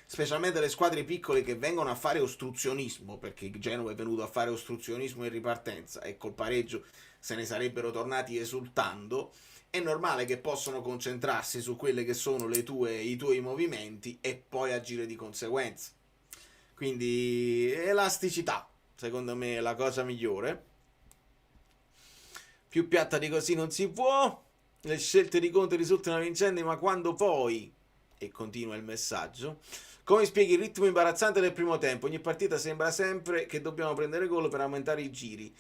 specialmente le squadre piccole che vengono a fare ostruzionismo, perché Genova è venuto a fare ostruzionismo in ripartenza e col pareggio se ne sarebbero tornati esultando. È normale che possono concentrarsi su quelle che sono i tuoi movimenti e poi agire di conseguenza. Quindi elasticità, secondo me, è la cosa migliore. Più piatta di così non si può. Le scelte di Conte risultano vincenti, ma quando poi, e continua il messaggio, come spieghi il ritmo imbarazzante del primo tempo? Ogni partita sembra sempre che dobbiamo prendere gol per aumentare i giri.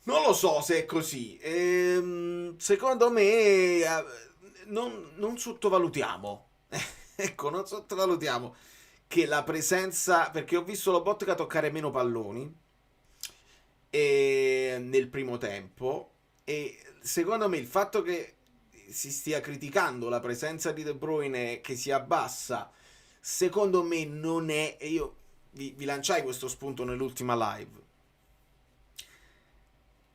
Non lo so se è così. Secondo me non sottovalutiamo. Ecco, non sottovalutiamo che la presenza, perché ho visto Lobotka toccare meno palloni nel primo tempo, e secondo me il fatto che si stia criticando la presenza di De Bruyne che si abbassa, secondo me non è, e io vi lanciai questo spunto nell'ultima live,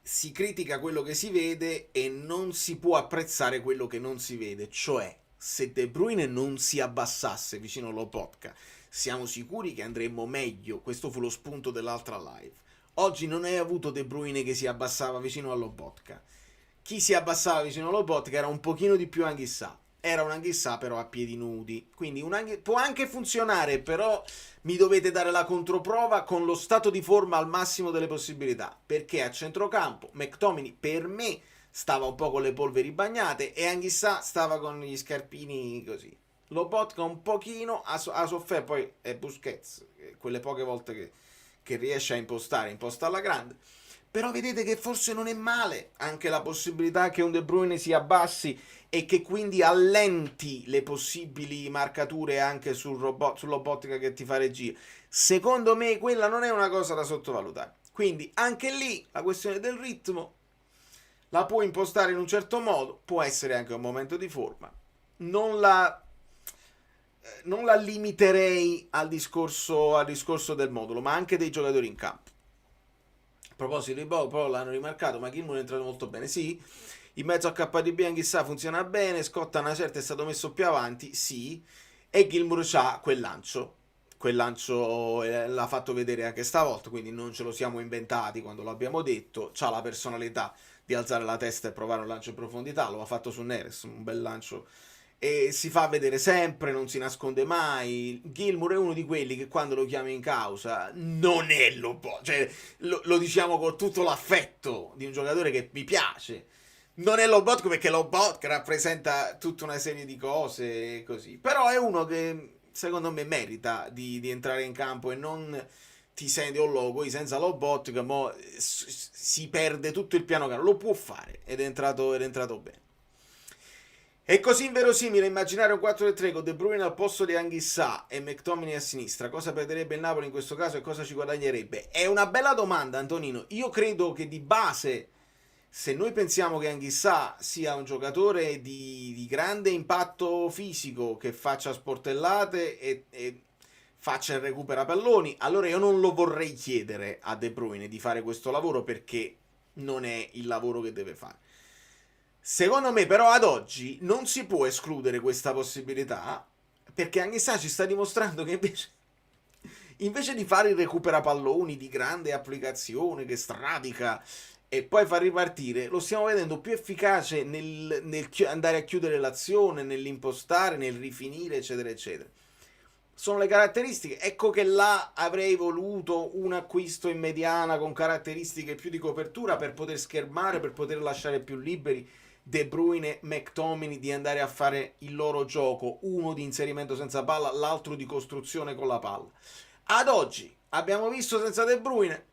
si critica quello che si vede e non si può apprezzare quello che non si vede. Cioè, se De Bruyne non si abbassasse vicino Lobotka, siamo sicuri che andremmo meglio. Questo fu lo spunto dell'altra live. Oggi non hai avuto De Bruyne che si abbassava vicino a Lobotka. Chi si abbassava vicino a Lobotka era un pochino di più Anghissà. Era un Anghissà però a piedi nudi. Quindi può anche funzionare, però mi dovete dare la controprova con lo stato di forma al massimo delle possibilità. Perché a centrocampo McTominay per me stava un po' con le polveri bagnate e Anghissà stava con gli scarpini così. Lobotka un pochino ha sofferto, poi è Busquets, quelle poche volte che riesce a imposta alla grande. Però vedete che forse non è male anche la possibilità che un De Bruyne si abbassi e che quindi allenti le possibili marcature anche su Lobotka che ti fa regia. Secondo me quella non è una cosa da sottovalutare. Quindi anche lì la questione del ritmo la può impostare in un certo modo, può essere anche un momento di forma. Non la limiterei al discorso del modulo, ma anche dei giocatori in campo. A proposito di Bob, però l'hanno rimarcato, ma Gilmour è entrato molto bene, sì. In mezzo a KDB Anghissà funziona bene, Scott a una certa è stato messo più avanti, sì. E Gilmour c'ha quel lancio l'ha fatto vedere anche stavolta, quindi non ce lo siamo inventati quando l'abbiamo detto. C'ha la personalità di alzare la testa e provare un lancio in profondità, lo ha fatto su Neres, un bel lancio. E si fa vedere sempre, non si nasconde mai. Gilmour è uno di quelli che quando lo chiami in causa non è cioè lo diciamo con tutto l'affetto di un giocatore che mi piace. Non è Lobotka perché Lobotka rappresenta tutta una serie di cose così. Però è uno che secondo me merita di entrare in campo e non ti senti un logo senza Lobotka, mo si perde tutto il piano caro. Lo può fare ed è entrato bene. È così inverosimile immaginare un 4-3 con De Bruyne al posto di Anghissà e McTominay a sinistra. Cosa perderebbe il Napoli in questo caso e cosa ci guadagnerebbe? È una bella domanda, Antonino. Io credo che di base, se noi pensiamo che Anghissà sia un giocatore di grande impatto fisico, che faccia sportellate e faccia il recupera palloni, allora io non lo vorrei chiedere a De Bruyne di fare questo lavoro, perché non è il lavoro che deve fare. Secondo me però ad oggi non si può escludere questa possibilità, perché Anghissà ci sta dimostrando che invece di fare il recupera palloni di grande applicazione che stradica e poi fa ripartire, lo stiamo vedendo più efficace nel andare a chiudere l'azione, nell'impostare, nel rifinire, eccetera eccetera. Sono le caratteristiche. Ecco che là avrei voluto un acquisto in mediana con caratteristiche più di copertura per poter schermare, per poter lasciare più liberi De Bruyne, McTominay di andare a fare il loro gioco, uno di inserimento senza palla, l'altro di costruzione con la palla. Ad oggi abbiamo visto senza De Bruyne,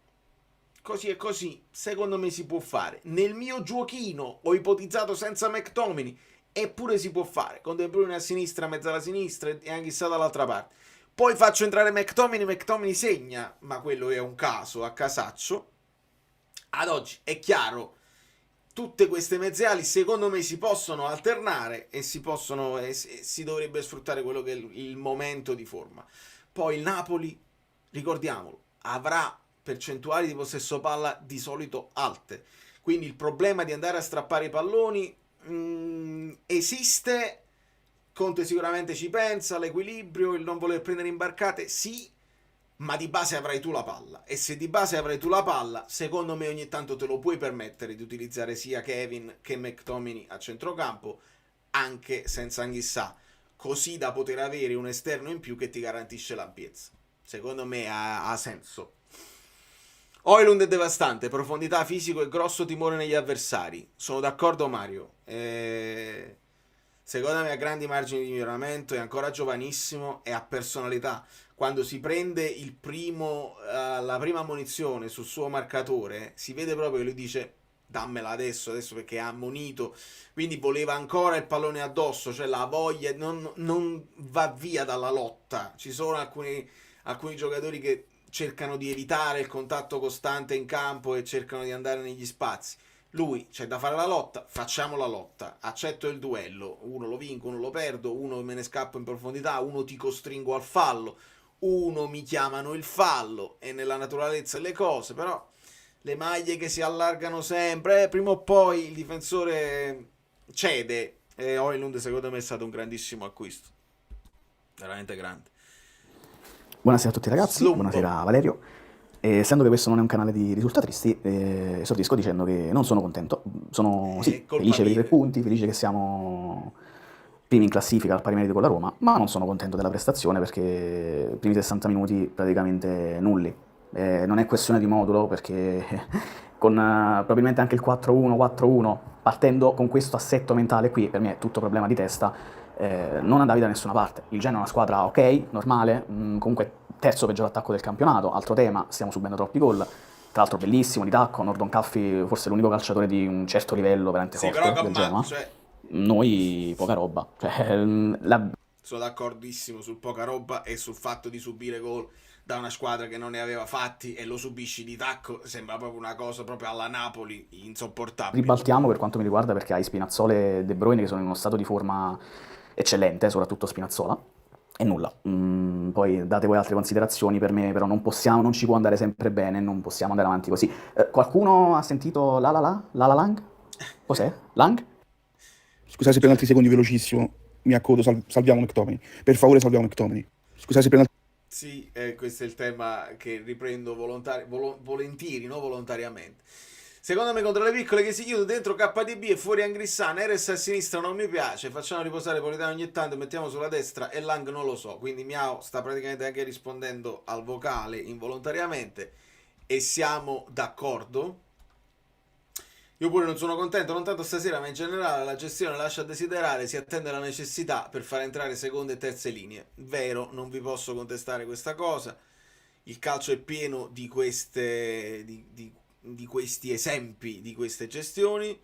così e così, secondo me si può fare. Nel mio giochino ho ipotizzato senza McTominay, eppure si può fare, con De Bruyne a sinistra, mezzo alla sinistra e Anghissà dall'altra parte. Poi faccio entrare McTominay segna, ma quello è un caso a casaccio. Ad oggi è chiaro tutte queste mezze ali secondo me si possono alternare e si dovrebbe sfruttare quello che è il momento di forma. Poi il Napoli, ricordiamolo, avrà percentuali di possesso palla di solito alte, quindi il problema di andare a strappare i palloni esiste. Conte sicuramente ci pensa, l'equilibrio, il non voler prendere imbarcate, sì, ma di base avrai tu la palla, e se di base avrai tu la palla, secondo me ogni tanto te lo puoi permettere di utilizzare sia Kevin che McTominay a centrocampo, anche senza Anghissà, così da poter avere un esterno in più che ti garantisce l'ampiezza. Secondo me ha senso. Højlund è devastante, profondità, fisico e grosso timore negli avversari. Sono d'accordo Mario. Secondo me ha grandi margini di miglioramento, è ancora giovanissimo e ha personalità. Quando si prende la prima munizione sul suo marcatore, si vede proprio che lui dice dammela adesso perché è ammonito, quindi voleva ancora il pallone addosso, cioè la voglia, non va via dalla lotta. Ci sono alcuni giocatori che cercano di evitare il contatto costante in campo e cercano di andare negli spazi. Lui c'è da fare la lotta, facciamo la lotta, accetto il duello, uno lo vinco, uno lo perdo, uno me ne scappo in profondità, uno ti costringo al fallo, uno mi chiamano il fallo, e nella naturalezza delle cose, però le maglie che si allargano sempre, prima o poi il difensore cede, e Højlund secondo me è stato un grandissimo acquisto, veramente grande. Buonasera a tutti ragazzi, Slumbo. buonasera Valerio. Essendo che questo non è un canale di risultatisti, esordisco dicendo che non sono contento, sono sì, colpa felice per i mia. 3 punti, felice che siamo primi in classifica al pari merito con la Roma, ma non sono contento della prestazione perché i primi 60 minuti praticamente nulli. Non è questione di modulo perché con probabilmente anche il 4-1, 4-1, partendo con questo assetto mentale qui, per me è tutto problema di testa, non andavi da nessuna parte. Il Genoa è una squadra ok, normale, comunque terzo peggior attacco del campionato, altro tema, stiamo subendo troppi gol, tra l'altro bellissimo, di tacco, Nordon Caffi forse l'unico calciatore di un certo livello veramente Sì, forte però del Genoa, cioè, noi poca roba, cioè, sono d'accordissimo sul poca roba e sul fatto di subire gol da una squadra che non ne aveva fatti e lo subisci di tacco, sembra proprio una cosa proprio alla Napoli, insopportabile. ribaltiamo per quanto mi riguarda perché hai Spinazzola e De Bruyne che sono in uno stato di forma eccellente, soprattutto Spinazzola, e nulla. Poi date voi altre considerazioni, per me però non ci può andare sempre bene, non possiamo andare avanti così. Qualcuno ha sentito La Lang? Cos'è? Lang? Scusate per altri secondi velocissimo, mi accodo, salviamo McTominay. Per favore salviamo McTominay. Scusate per altri... Sì, questo è il tema che riprendo volentieri, no volontariamente. Secondo me contro le piccole che si chiude dentro KDB e fuori Anghissà, Neres a sinistra non mi piace, facciamo riposare Politano ogni tanto, mettiamo sulla destra e Lang non lo so, quindi Miao sta praticamente anche rispondendo al vocale involontariamente e siamo d'accordo. Io pure non sono contento, non tanto stasera, ma in generale la gestione lascia a desiderare, si attende la necessità per far entrare seconde e terze linee. Vero, non vi posso contestare questa cosa. Il calcio è pieno di questi esempi, di queste gestioni.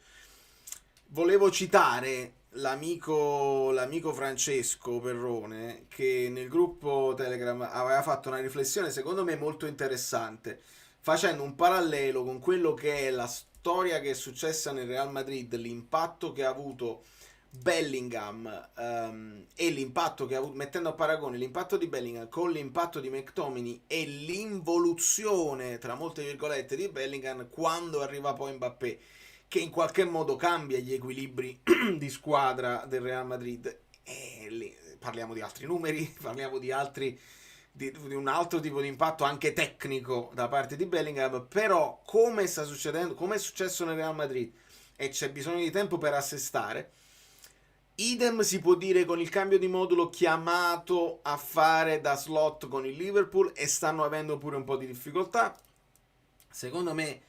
Volevo citare l'amico Francesco Perrone che nel gruppo Telegram aveva fatto una riflessione secondo me molto interessante, facendo un parallelo con quello che è la storia che è successa nel Real Madrid, l'impatto che ha avuto Bellingham e l'impatto che ha avuto, mettendo a paragone l'impatto di Bellingham con l'impatto di McTominay e l'involuzione tra molte virgolette di Bellingham quando arriva poi Mbappé, che in qualche modo cambia gli equilibri di squadra del Real Madrid. E parliamo di altri numeri, parliamo di un altro tipo di impatto anche tecnico da parte di Bellingham, però come sta succedendo, come è successo nel Real Madrid e c'è bisogno di tempo per assestare, idem si può dire con il cambio di modulo chiamato a fare da slot con il Liverpool e stanno avendo pure un po' di difficoltà. Secondo me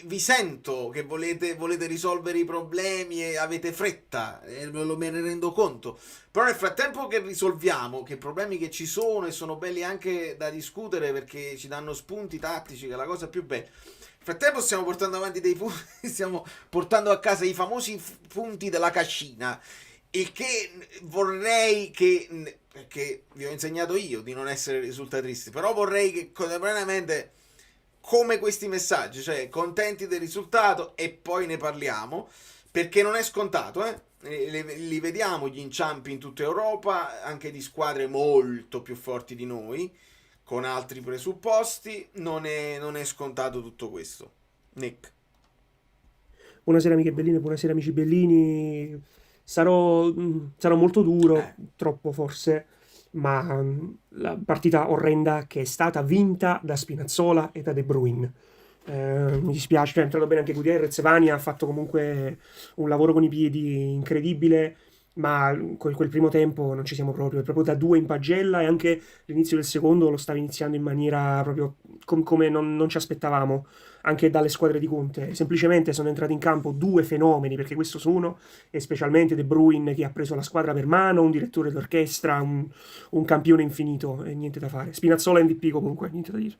vi sento che volete risolvere i problemi e avete fretta, me ne rendo conto, però nel frattempo che risolviamo che problemi che ci sono e sono belli anche da discutere perché ci danno spunti tattici, che è la cosa più bella, nel frattempo stiamo portando avanti dei punti, stiamo portando a casa i famosi punti della cascina, il che vorrei perché vi ho insegnato io di non essere risultatisti, però vorrei che contemporaneamente come questi messaggi, cioè contenti del risultato e poi ne parliamo, perché non è scontato, li vediamo gli inciampi in tutta Europa, anche di squadre molto più forti di noi, con altri presupposti, non è scontato tutto questo. Nick. Buonasera amiche belline, buonasera amici bellini. Sarò molto duro, troppo forse, ma la partita orrenda che è stata vinta da Spinazzola e da De Bruyne. Mi dispiace, cioè, è entrato bene anche Gutierrez, Vania ha fatto comunque un lavoro con i piedi incredibile, ma quel primo tempo non ci siamo proprio da due in pagella, e anche l'inizio del secondo lo stava iniziando in maniera proprio come non ci aspettavamo, anche dalle squadre di Conte. Semplicemente sono entrati in campo due fenomeni, perché questo sono, e specialmente De Bruyne, che ha preso la squadra per mano, un direttore d'orchestra, un campione infinito, e niente da fare. Spinazzola MVP comunque, niente da dire.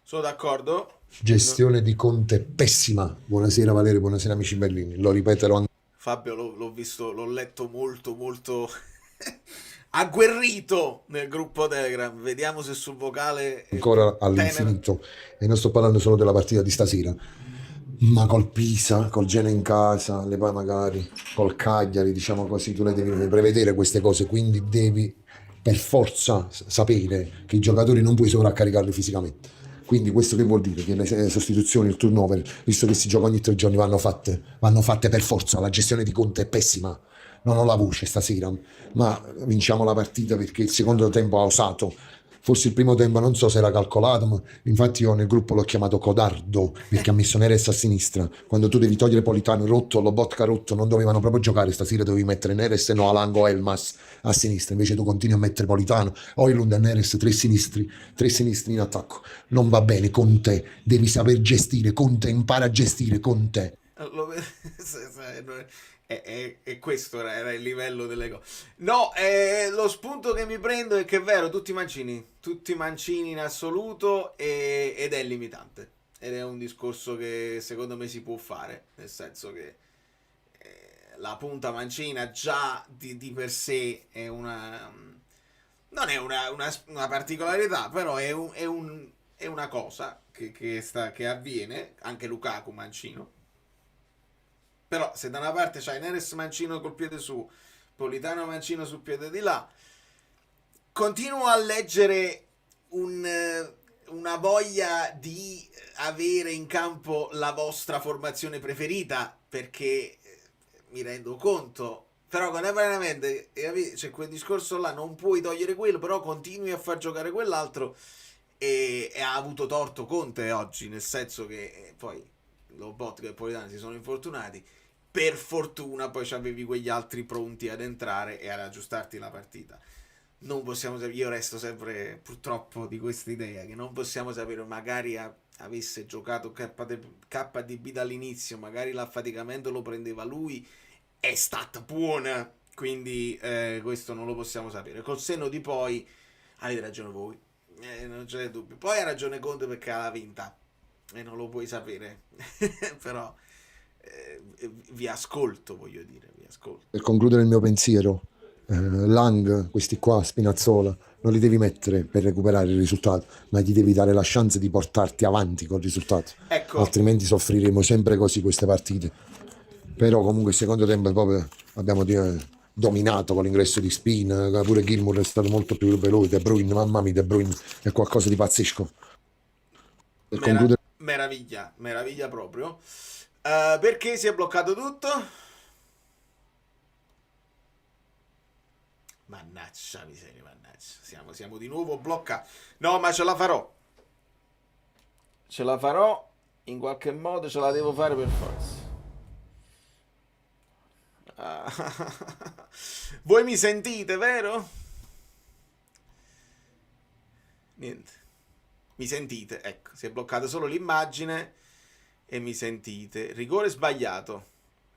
Sono d'accordo. Gestione di Conte pessima. Buonasera Valerio, buonasera amici bellini. Lo ripeterò anche. Fabio, l'ho visto, l'ho letto molto molto agguerrito nel gruppo Telegram. Vediamo se sul vocale Ancora all'infinito. E non sto parlando solo della partita di stasera, ma col Pisa, col Genoa in casa, le poi magari col Cagliari, diciamo così, tu le devi prevedere queste cose, quindi devi per forza sapere che i giocatori non puoi sovraccaricarli fisicamente. Quindi questo che vuol dire? Che le sostituzioni, il turnover, visto che si gioca ogni 3 giorni, vanno fatte per forza. La gestione di Conte è pessima. Non ho la voce stasera, ma vinciamo la partita perché il secondo tempo ha osato. Forse il primo tempo non so se era calcolato, ma infatti io nel gruppo l'ho chiamato codardo perché ha messo Neres a sinistra. Quando tu devi togliere Politano rotto, Lobotka rotto, non dovevano proprio giocare stasera, dovevi mettere Neres e no Alango Elmas a sinistra. Invece tu continui a mettere Politano, Højlund e Neres, tre sinistri in attacco. Non va bene, Conte, devi saper gestire, Conte, impara a gestire, Conte. E questo era il livello delle cose. No, lo spunto che mi prendo è che è vero, tutti mancini in assoluto, ed è limitante. Ed è un discorso che secondo me si può fare, nel senso che la punta mancina già di per sé è non è una particolarità, però è una cosa che avviene. Anche Lukaku mancino. Però se da una parte c'hai Neres mancino col piede su, Politano mancino sul piede di là, continuo a leggere una voglia di avere in campo la vostra formazione preferita, perché mi rendo conto, però contemporaneamente c'è quel discorso là, non puoi togliere quello, però continui a far giocare quell'altro, e ha avuto torto Conte oggi, nel senso che poi Lobotka e Politano si sono infortunati. Per fortuna poi c'avevi quegli altri pronti ad entrare e ad aggiustarti la partita. Non possiamo sapere, io resto sempre purtroppo di questa idea, che non possiamo sapere, magari avesse giocato KDB dall'inizio, magari l'affaticamento lo prendeva lui, è stata buona, quindi questo non lo possiamo sapere. Col senno di poi avete ragione voi, non c'è dubbio. Poi ha ragione Conte perché l'ha vinta e non lo puoi sapere però vi ascolto, voglio dire, vi ascolto. Per concludere il mio pensiero, Lang, questi qua, Spinazzola, non li devi mettere per recuperare il risultato, ma gli devi dare la chance di portarti avanti col risultato. Ecco. Altrimenti soffriremo sempre così queste partite. Però comunque il secondo tempo proprio abbiamo dominato con l'ingresso di Spin, pure Gilmour è stato molto più veloce, De Bruyne, mamma mia, De Bruyne è qualcosa di pazzesco. Per concludere... meraviglia proprio. Perché si è bloccato tutto? Mannaggia miseria, mannaggia. Siamo di nuovo bloccati. No, ma ce la farò. Ce la farò. In qualche modo ce la devo fare per forza. Voi mi sentite, vero? Niente. Mi sentite? Ecco, si è bloccata solo l'immagine e mi sentite. Rigore sbagliato.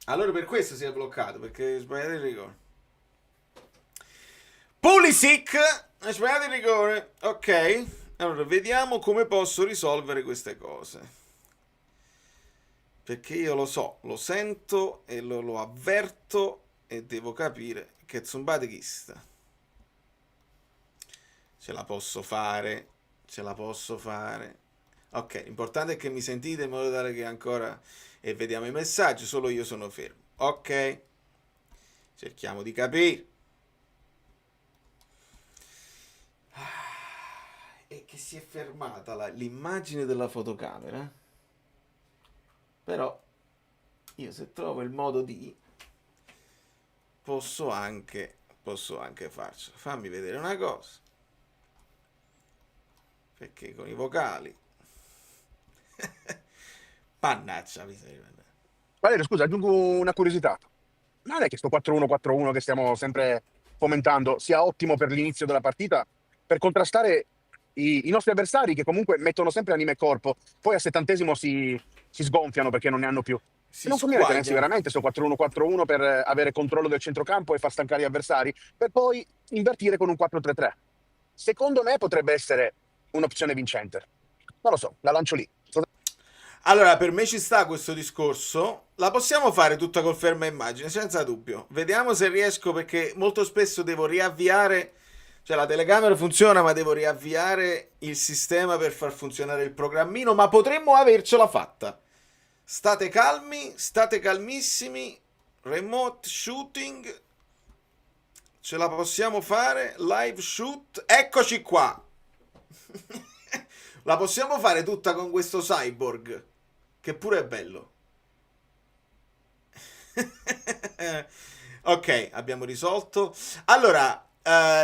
Allora per questo si è bloccato, perché è sbagliato il rigore. Pulisic ha sbagliato il rigore. Ok, allora vediamo come posso risolvere queste cose, perché io lo so, lo sento e lo avverto e devo capire che zumbate chi sta. Ce la posso fare. Ok, l'importante è che mi sentite in modo tale che ancora... E vediamo i messaggi, solo io sono fermo. Ok, cerchiamo di capire. E che si è fermata l'immagine della fotocamera. Però io se trovo il modo di... posso anche farcela. Fammi vedere una cosa. Perché con i vocali... Mannaggia miseria. Valerio, scusa, aggiungo una curiosità. Non è che sto 4-1-4-1 che stiamo sempre fomentando sia ottimo per l'inizio della partita per contrastare i nostri avversari che comunque mettono sempre anima e corpo, poi al 70° si sgonfiano perché non ne hanno più. Si E non conviene tenersi squaglia. veramente sto 4-1-4-1 per avere controllo del centrocampo e far stancare gli avversari, per poi invertire con un 4-3-3. Secondo me potrebbe essere un'opzione vincente. Non lo so, la lancio lì. Allora, per me ci sta questo discorso. La possiamo fare tutta col ferma immagine, senza dubbio. Vediamo se riesco, perché molto spesso devo riavviare. Cioè, la telecamera funziona, ma devo riavviare il sistema per far funzionare il programmino. Ma potremmo avercela fatta. State calmi, state calmissimi. Remote shooting. Ce la possiamo fare. Live shoot. Eccoci qua. La possiamo fare tutta con questo cyborg, che pure è bello. Ok, abbiamo risolto. Allora,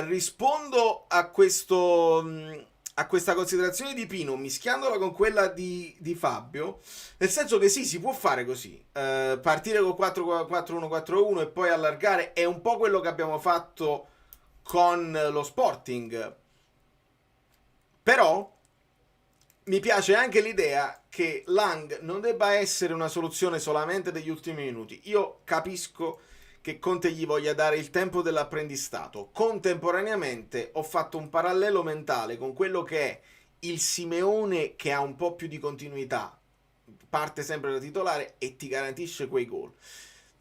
rispondo a questa considerazione di Pino, mischiandola con quella di Fabio, nel senso che sì, si può fare così. Partire con 4-1-4-1 e poi allargare è un po' quello che abbiamo fatto con lo Sporting. Però mi piace anche l'idea che Lang non debba essere una soluzione solamente degli ultimi minuti. Io capisco che Conte gli voglia dare il tempo dell'apprendistato. Contemporaneamente ho fatto un parallelo mentale con quello che è il Simeone, che ha un po' più di continuità, parte sempre da titolare e ti garantisce quei gol.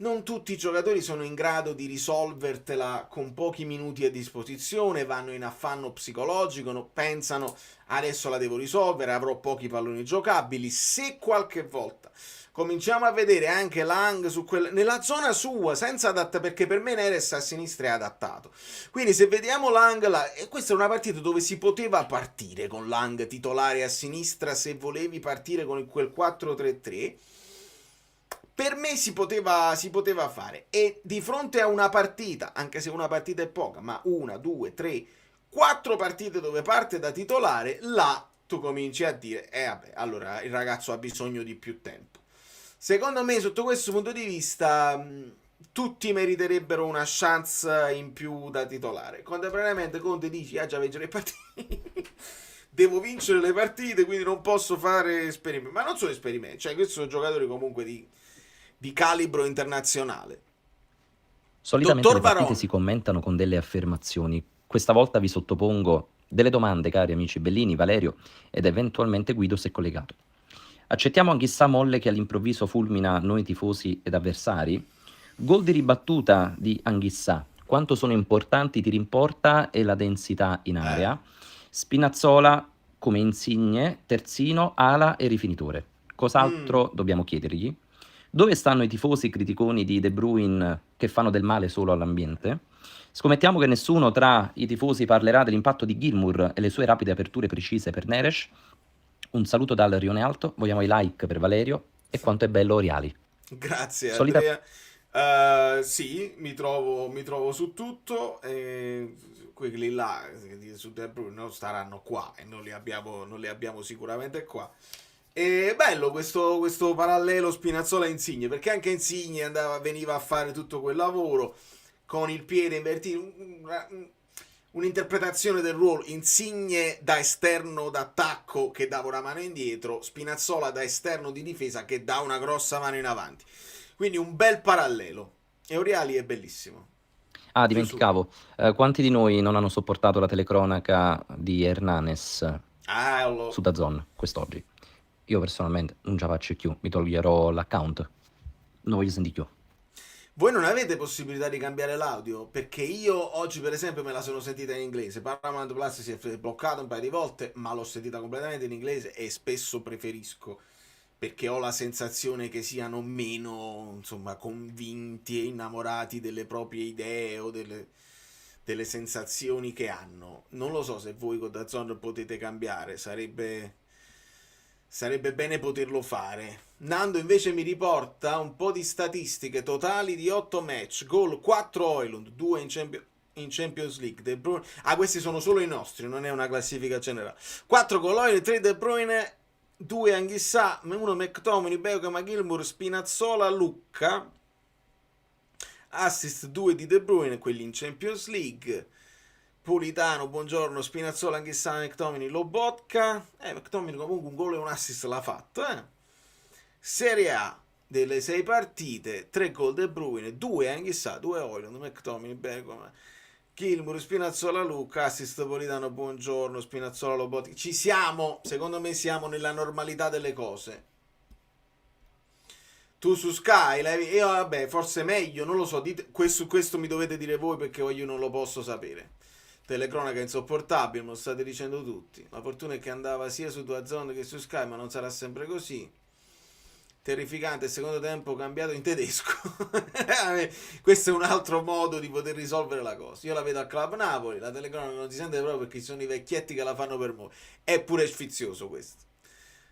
Non tutti i giocatori sono in grado di risolvertela con pochi minuti a disposizione, vanno in affanno psicologico, pensano adesso la devo risolvere, avrò pochi palloni giocabili. Se qualche volta cominciamo a vedere anche Lang nella zona sua, senza adattare, perché per me Neres a sinistra è adattato. Quindi se vediamo Lang, e questa è una partita dove si poteva partire con Lang titolare a sinistra, se volevi partire con quel 4-3-3, per me si poteva fare. E di fronte a una partita, anche se una partita è poca, ma 1, 2, 3, 4 partite dove parte da titolare, là tu cominci a dire vabbè, allora il ragazzo ha bisogno di più tempo. Secondo me, sotto questo punto di vista, tutti meriterebbero una chance in più da titolare. Contemporaneamente Conte dice già vincere le partite, devo vincere le partite, quindi non posso fare esperimenti. Ma non sono esperimenti, cioè questi sono giocatori comunque di calibro internazionale. Solitamente Dottor le partite Varon. si commentano con delle affermazioni. Questa volta vi sottopongo delle domande, cari amici Bellini, Valerio ed eventualmente Guido se collegato. Accettiamo Anghissà molle che all'improvviso fulmina noi tifosi ed avversari? Gol di ribattuta di Anghissà. Quanto sono importanti i tiri in porta e la densità in area? Spinazzola come Insigne, terzino, ala e rifinitore. Cos'altro dobbiamo chiedergli? Dove stanno i tifosi criticoni di De Bruyne che fanno del male solo all'ambiente? Scommettiamo che nessuno tra i tifosi parlerà dell'impatto di Gilmour e le sue rapide aperture precise per Neres. Un saluto dal Rione Alto, vogliamo i like per Valerio e quanto è bello Oriali. Grazie Solita- Andrea. Sì, mi trovo su tutto. Quelli là su De Bruyne non staranno qua e non li abbiamo sicuramente qua. È bello questo parallelo Spinazzola-Insigne, perché anche Insigne veniva a fare tutto quel lavoro con il piede invertito, un'interpretazione del ruolo. Insigne da esterno d'attacco che dava una mano indietro, Spinazzola da esterno di difesa che dà una grossa mano in avanti. Quindi un bel parallelo. E Oriali è bellissimo. Ah, dimenticavo, quanti di noi non hanno sopportato la telecronaca di Hernanes su DAZN quest'oggi? Io personalmente non ce la faccio più, mi toglierò l'account, non voglio sentire più. Voi non avete possibilità di cambiare l'audio? Perché io oggi, per esempio, me la sono sentita in inglese. Paramount Plus si è bloccato un paio di volte, ma l'ho sentita completamente in inglese e spesso preferisco, perché ho la sensazione che siano meno, insomma, convinti e innamorati delle proprie idee o delle sensazioni che hanno. Non lo so se voi con DAZN potete cambiare, sarebbe bene poterlo fare. Nando invece mi riporta un po' di statistiche totali di 8 match, gol 4 Højlund, 2 in Champions League. De Bruyne... questi sono solo i nostri, non è una classifica generale. 4 gol Højlund, 3 De Bruyne, 2 Anghissà, 1 McTominay, Bergkamp, Gilmour, Spinazzola, Lucca. Assist 2 di De Bruyne, quelli in Champions League. Politano, buongiorno, Spinazzola, Anghissà, McTominay, Lobotka. McTominay comunque un gol e un assist l'ha fatto, Serie A, delle 6 partite, 3 gol De Bruyne, 2 Anghissà, 2 Højlund, McTominay, Bergkamp, Gilmour, Spinazzola, Lucca, assist Politano, buongiorno, Spinazzola, Lobotka. Ci siamo, secondo me siamo nella normalità delle cose. Tu su Sky, io vabbè, forse meglio, non lo so, questo mi dovete dire voi perché io non lo posso sapere. Telecronaca insopportabile, me lo state dicendo tutti. La fortuna è che andava sia su DAZN che su Sky, ma non sarà sempre così. Terrificante, il secondo tempo cambiato in tedesco. Questo è un altro modo di poter risolvere la cosa. Io la vedo al Club Napoli, la telecronaca non si sente proprio perché ci sono i vecchietti che la fanno per noi. È pure sfizioso questo.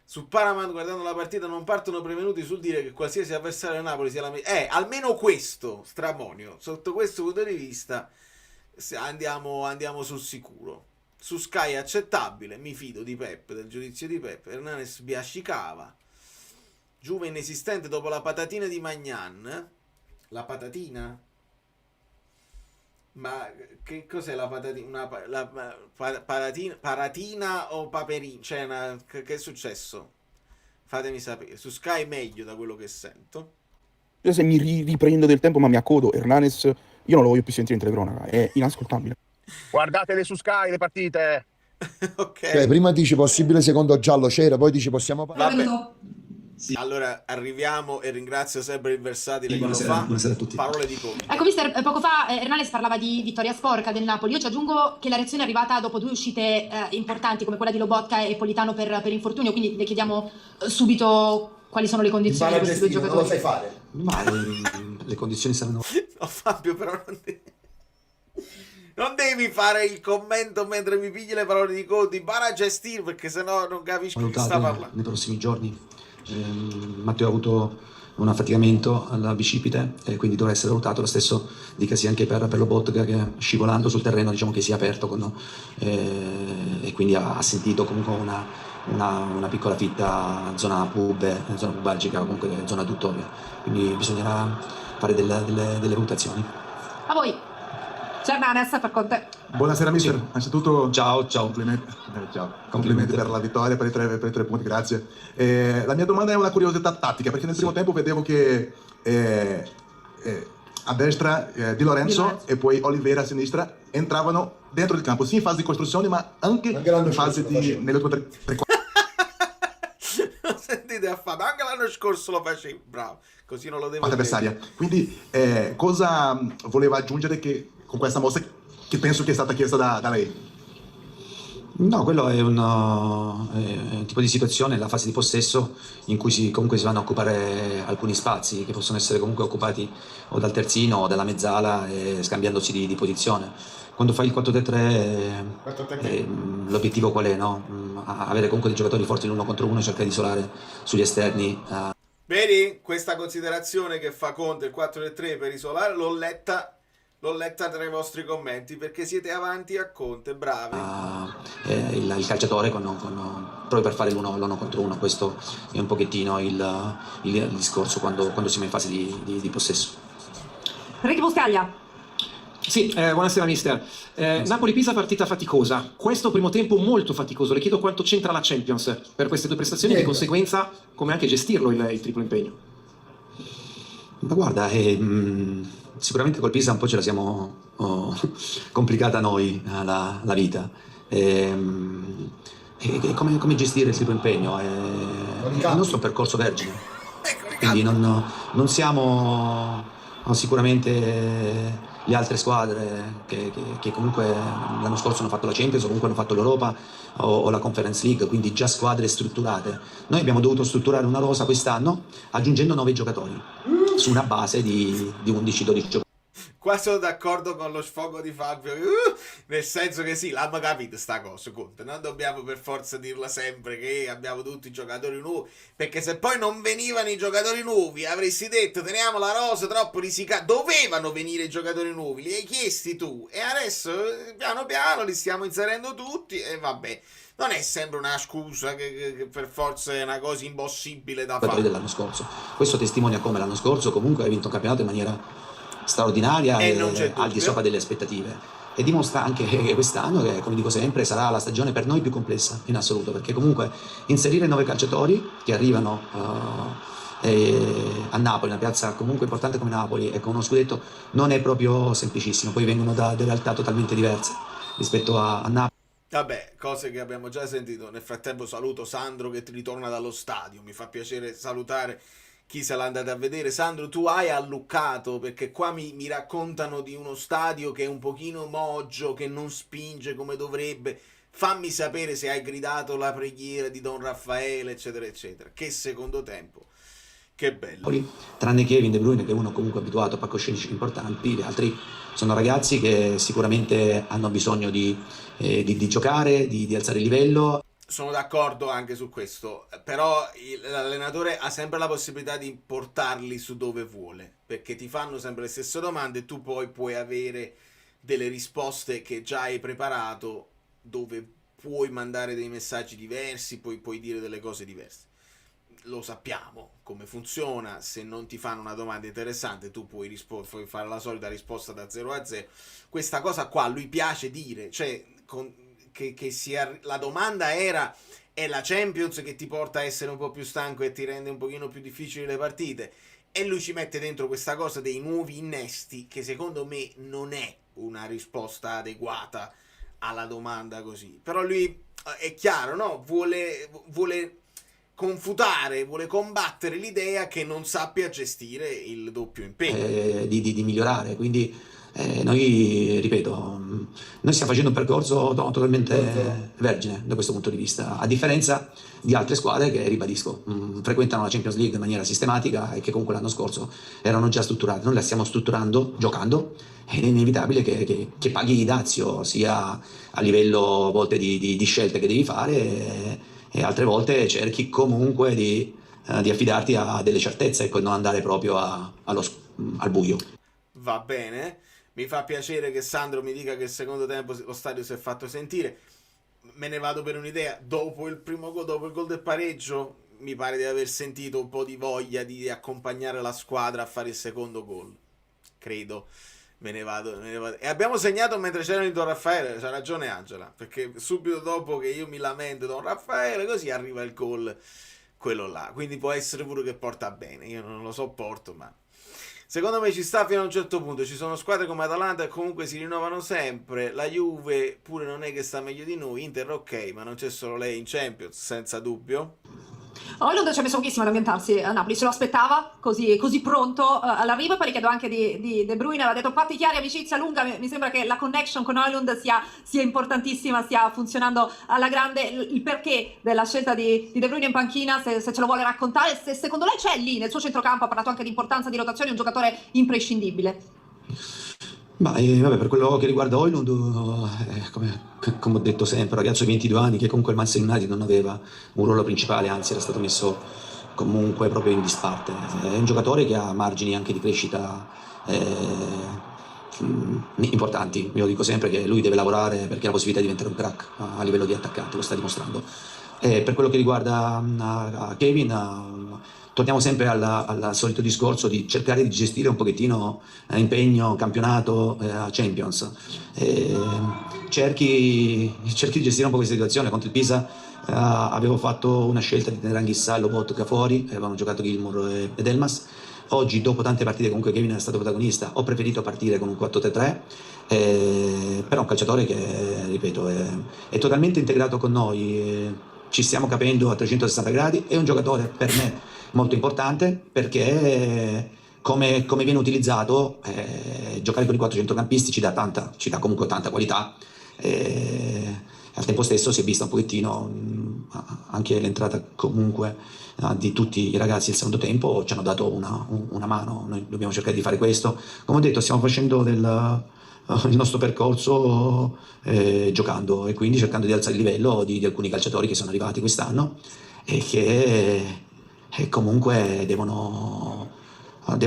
Su Paramount, guardando la partita, non partono prevenuti sul dire che qualsiasi avversario a Napoli sia la almeno questo, Stramonio. Sotto questo punto di vista andiamo sul sicuro. Su Sky è accettabile, mi fido di Pep, del giudizio di Pep. Hernanes biascicava. Juve inesistente dopo la patatina di Magnan. La patatina? Ma che cos'è la patatina? Paratina o paperina? Cioè, che è successo? Fatemi sapere. Su Sky meglio da quello che sento. Se mi riprendo del tempo ma mi accodo, Hernanes, io non lo voglio più sentire in telecronaca, è inascoltabile. Guardatele su Sky le partite. Ok, prima dici possibile secondo giallo c'era, poi dici possiamo Vabbè. Sì. Allora arriviamo e ringrazio sempre il Versatile che lo fa. Buonasera a tutti. Parole di Conte. Ecco, mister, poco fa Hernanes parlava di vittoria sporca del Napoli. Io ci aggiungo che la reazione è arrivata dopo 2 uscite importanti come quella di Lobotka e Politano per infortunio, quindi le chiediamo subito quali sono le condizioni di questi 2 giocatori. Non lo sai fare. Ma le condizioni saranno... No, Fabio, però non devi fare il commento mentre mi pigli le parole di Conte. Impara a gestire, perché sennò non capisco chi sta parlando. Nei prossimi giorni. Matteo ha avuto un affaticamento alla bicipite e quindi dovrà essere valutato. Lo stesso dicasi anche per Lobotka, che scivolando sul terreno diciamo che si è aperto e quindi ha sentito comunque una piccola fitta zona pubalgica, comunque zona adduttoria, quindi bisognerà fare delle valutazioni. A voi. C'è Hernanes per Conte. Buonasera mister, innanzitutto ciao. Complimenti per la vittoria, per i tre punti, grazie. La mia domanda è una curiosità tattica, perché nel primo tempo vedevo che a destra Di Lorenzo e poi Oliveira a sinistra entravano dentro il campo, sì in fase di costruzione ma anche in fase di nell'ultimo tre Sentite a Fabio, anche l'anno scorso lo facevi, bravo, così non lo devo avversaria. Quindi cosa voleva aggiungere con questa mossa che penso che è stata chiesta da lei? No, quello è un tipo di situazione, la fase di possesso in cui comunque si vanno a occupare alcuni spazi che possono essere comunque occupati o dal terzino o dalla mezzala, scambiandosi di posizione. Quando fai il 4-3-3 l'obiettivo qual è? No? Avere comunque dei giocatori forti l'uno contro uno e cercare di isolare sugli esterni. Vedi questa considerazione che fa Conte, il 4-3 per isolare, l'ho letta tra i vostri commenti perché siete avanti a Conte, bravi. Il calciatore proprio per fare l'uno contro uno, questo è un pochettino il discorso quando siamo in fase di possesso. Ricky Buscaglia. Sì, buonasera mister. Napoli-Pisa partita faticosa, questo primo tempo molto faticoso, le chiedo quanto c'entra la Champions per queste 2 prestazioni e di conseguenza come anche gestirlo il triplo impegno. Ma guarda, sicuramente col Pisa un po' ce la siamo complicata noi la vita. Come gestire il triplo impegno? È il nostro percorso vergine. Quindi non siamo sicuramente le altre squadre che comunque l'anno scorso hanno fatto la Champions o comunque hanno fatto l'Europa o la Conference League, quindi già squadre strutturate. Noi abbiamo dovuto strutturare una rosa quest'anno aggiungendo 9 giocatori su una base di 11-12 giocatori. Qua sono d'accordo con lo sfogo di Fabio, nel senso che sì, l'abbiamo capito sta cosa, Conte, non dobbiamo per forza dirla sempre che abbiamo tutti i giocatori nuovi, perché se poi non venivano i giocatori nuovi avresti detto teniamo la rosa troppo risicata, dovevano venire i giocatori nuovi, li hai chiesti tu e adesso piano piano li stiamo inserendo tutti e vabbè. Non è sempre una scusa che per forza è una cosa impossibile da fare. Dell'anno scorso. Questo testimonia come l'anno scorso comunque hai vinto un campionato in maniera straordinaria e al di sopra delle aspettative, e dimostra anche che quest'anno, che come dico sempre sarà la stagione per noi più complessa in assoluto, perché comunque inserire 9 calciatori che arrivano a Napoli, una piazza comunque importante come Napoli e con uno scudetto, non è proprio semplicissimo. Poi vengono da delle realtà totalmente diverse rispetto a Napoli. Vabbè, cose che abbiamo già sentito. Nel frattempo saluto Sandro che ritorna dallo stadio, mi fa piacere salutare chi se l'ha andata a vedere. Sandro, tu hai alluccato, perché qua mi raccontano di uno stadio che è un pochino moggio, che non spinge come dovrebbe. Fammi sapere se hai gridato la preghiera di Don Raffaele, eccetera, eccetera. Che secondo tempo, che bello. Tranne Kevin De Bruyne, che è uno comunque abituato a palcoscenici importanti, gli altri sono ragazzi che sicuramente hanno bisogno di giocare, di alzare il livello. Sono d'accordo anche su questo, però l'allenatore ha sempre la possibilità di portarli su dove vuole, perché ti fanno sempre le stesse domande e tu poi puoi avere delle risposte che già hai preparato, dove puoi mandare dei messaggi diversi, puoi dire delle cose diverse. Lo sappiamo come funziona, se non ti fanno una domanda interessante tu puoi fare la solita risposta da 0 a 0. Questa cosa qua a lui piace dire, cioè la domanda era: è la Champions che ti porta a essere un po' più stanco e ti rende un pochino più difficili le partite? E lui ci mette dentro questa cosa dei nuovi innesti, che secondo me non è una risposta adeguata alla domanda così. Però lui è chiaro, no? Vuole confutare, vuole combattere l'idea che non sappia gestire il doppio impegno. Di migliorare, quindi noi, ripeto, noi stiamo facendo un percorso totalmente vergine da questo punto di vista, a differenza di altre squadre che, ribadisco, frequentano la Champions League in maniera sistematica e che comunque l'anno scorso erano già strutturate. Noi la stiamo strutturando, giocando, ed è inevitabile che paghi i dazio, sia a livello a volte di scelte che devi fare e altre volte cerchi comunque di affidarti a delle certezze e non andare proprio al buio. Va bene. Mi fa piacere che Sandro mi dica che il secondo tempo lo stadio si è fatto sentire. Me ne vado per un'idea. Dopo il primo gol, dopo il gol del pareggio, mi pare di aver sentito un po' di voglia di accompagnare la squadra a fare il secondo gol. Credo. Me ne vado. E abbiamo segnato mentre c'era il Don Raffaele. C'ha ragione Angela, perché subito dopo che io mi lamento Don Raffaele, così arriva il gol, quello là. Quindi può essere pure che porta bene. Io non lo sopporto, ma secondo me ci sta fino a un certo punto. Ci sono squadre come Atalanta che comunque si rinnovano sempre. La Juve pure non è che sta meglio di noi. Inter ok, ma non c'è solo lei in Champions, senza dubbio. Højlund ci ha messo pochissimo ad ambientarsi a Napoli, se lo aspettava così pronto all'arrivo, e poi richiedo anche di De Bruyne, aveva detto fatti chiari, amicizia lunga. Mi sembra che la connection con Højlund sia importantissima, stia funzionando alla grande. Il perché della scelta di De Bruyne in panchina, se ce lo vuole raccontare, se secondo lei c'è lì nel suo centrocampo, ha parlato anche di importanza di rotazioni, un giocatore imprescindibile. Vabbè, per quello che riguarda Højlund, come ho detto sempre, un ragazzo di 22 anni che comunque il Manchester United non aveva un ruolo principale, anzi era stato messo comunque proprio in disparte. È un giocatore che ha margini anche di crescita importanti. Io dico sempre che lui deve lavorare perché ha la possibilità di diventare un crack a livello di attaccante, lo sta dimostrando. Per quello che riguarda Kevin, torniamo sempre al solito discorso di cercare di gestire un pochettino impegno, campionato, Champions. Cerchi di gestire un po' questa situazione. Contro il Pisa avevo fatto una scelta di tenere Anghissà e Lobotka fuori, avevano giocato Gilmour ed Elmas. Oggi, dopo tante partite comunque Kevin è stato protagonista, ho preferito partire con un 4-3-3, però un calciatore che, ripeto, è totalmente integrato con noi, ci stiamo capendo a 360 gradi, è un giocatore per me molto importante perché come viene utilizzato, giocare con i 4 centrocampisti ci dà comunque tanta qualità. Al tempo stesso si è vista un pochettino anche l'entrata comunque di tutti i ragazzi del secondo tempo, ci hanno dato una mano. Noi dobbiamo cercare di fare questo. Come ho detto, stiamo facendo il nostro percorso giocando e quindi cercando di alzare il livello di alcuni calciatori che sono arrivati quest'anno e che comunque devono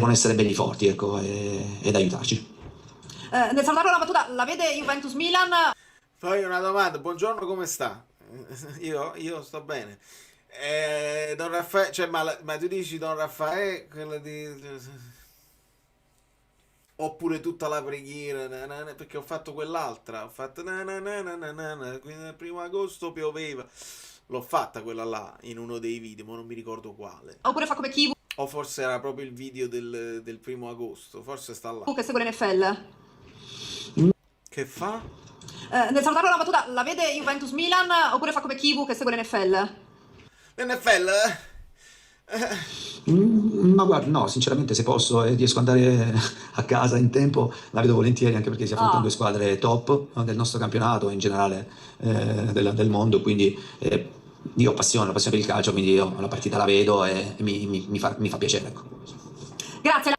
essere belli forti, ecco, ed aiutarci. Nel salutarlo la battuta, la vede Juventus-Milan? Fai una domanda, buongiorno, come sta? Io sto bene. Don Raffaele, cioè, ma tu dici Don Raffaele, quello di... Oppure tutta la preghiera, perché ho fatto quell'altra, ho fatto quindi il 1 agosto pioveva. L'ho fatta quella là, in uno dei video, ma non mi ricordo quale. Oppure fa come Kivu O forse era proprio il video del 1 agosto, forse sta là. che segue l'NFL? Che fa? Nel salutarlo la battuta, la vede Juventus-Milan? Oppure fa come Kivu che segue l'NFL? L'NFL? Ma guarda, no, sinceramente se posso e riesco ad andare a casa in tempo, la vedo volentieri, anche perché si affrontano 2 squadre top del nostro campionato e in generale del mondo, quindi io ho passione per il calcio, quindi io la partita la vedo e mi fa piacere, ecco. Grazie.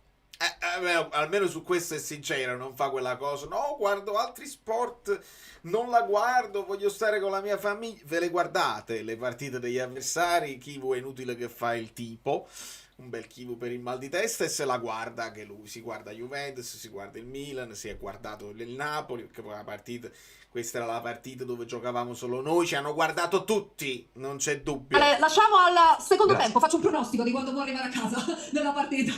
Almeno su questo è sincero, non fa quella cosa. No, guardo altri sport, non la guardo, voglio stare con la mia famiglia. Ve le guardate le partite degli avversari? Kivu è inutile che fa il tipo, un bel Kivu per il mal di testa, e se la guarda anche lui. Si guarda Juventus, si guarda il Milan, si è guardato il Napoli, perché poi la partita, questa era la partita dove giocavamo solo noi, ci hanno guardato tutti, non c'è dubbio. Lasciamo al secondo Grazie. tempo, faccio un pronostico di quando può arrivare a casa nella partita,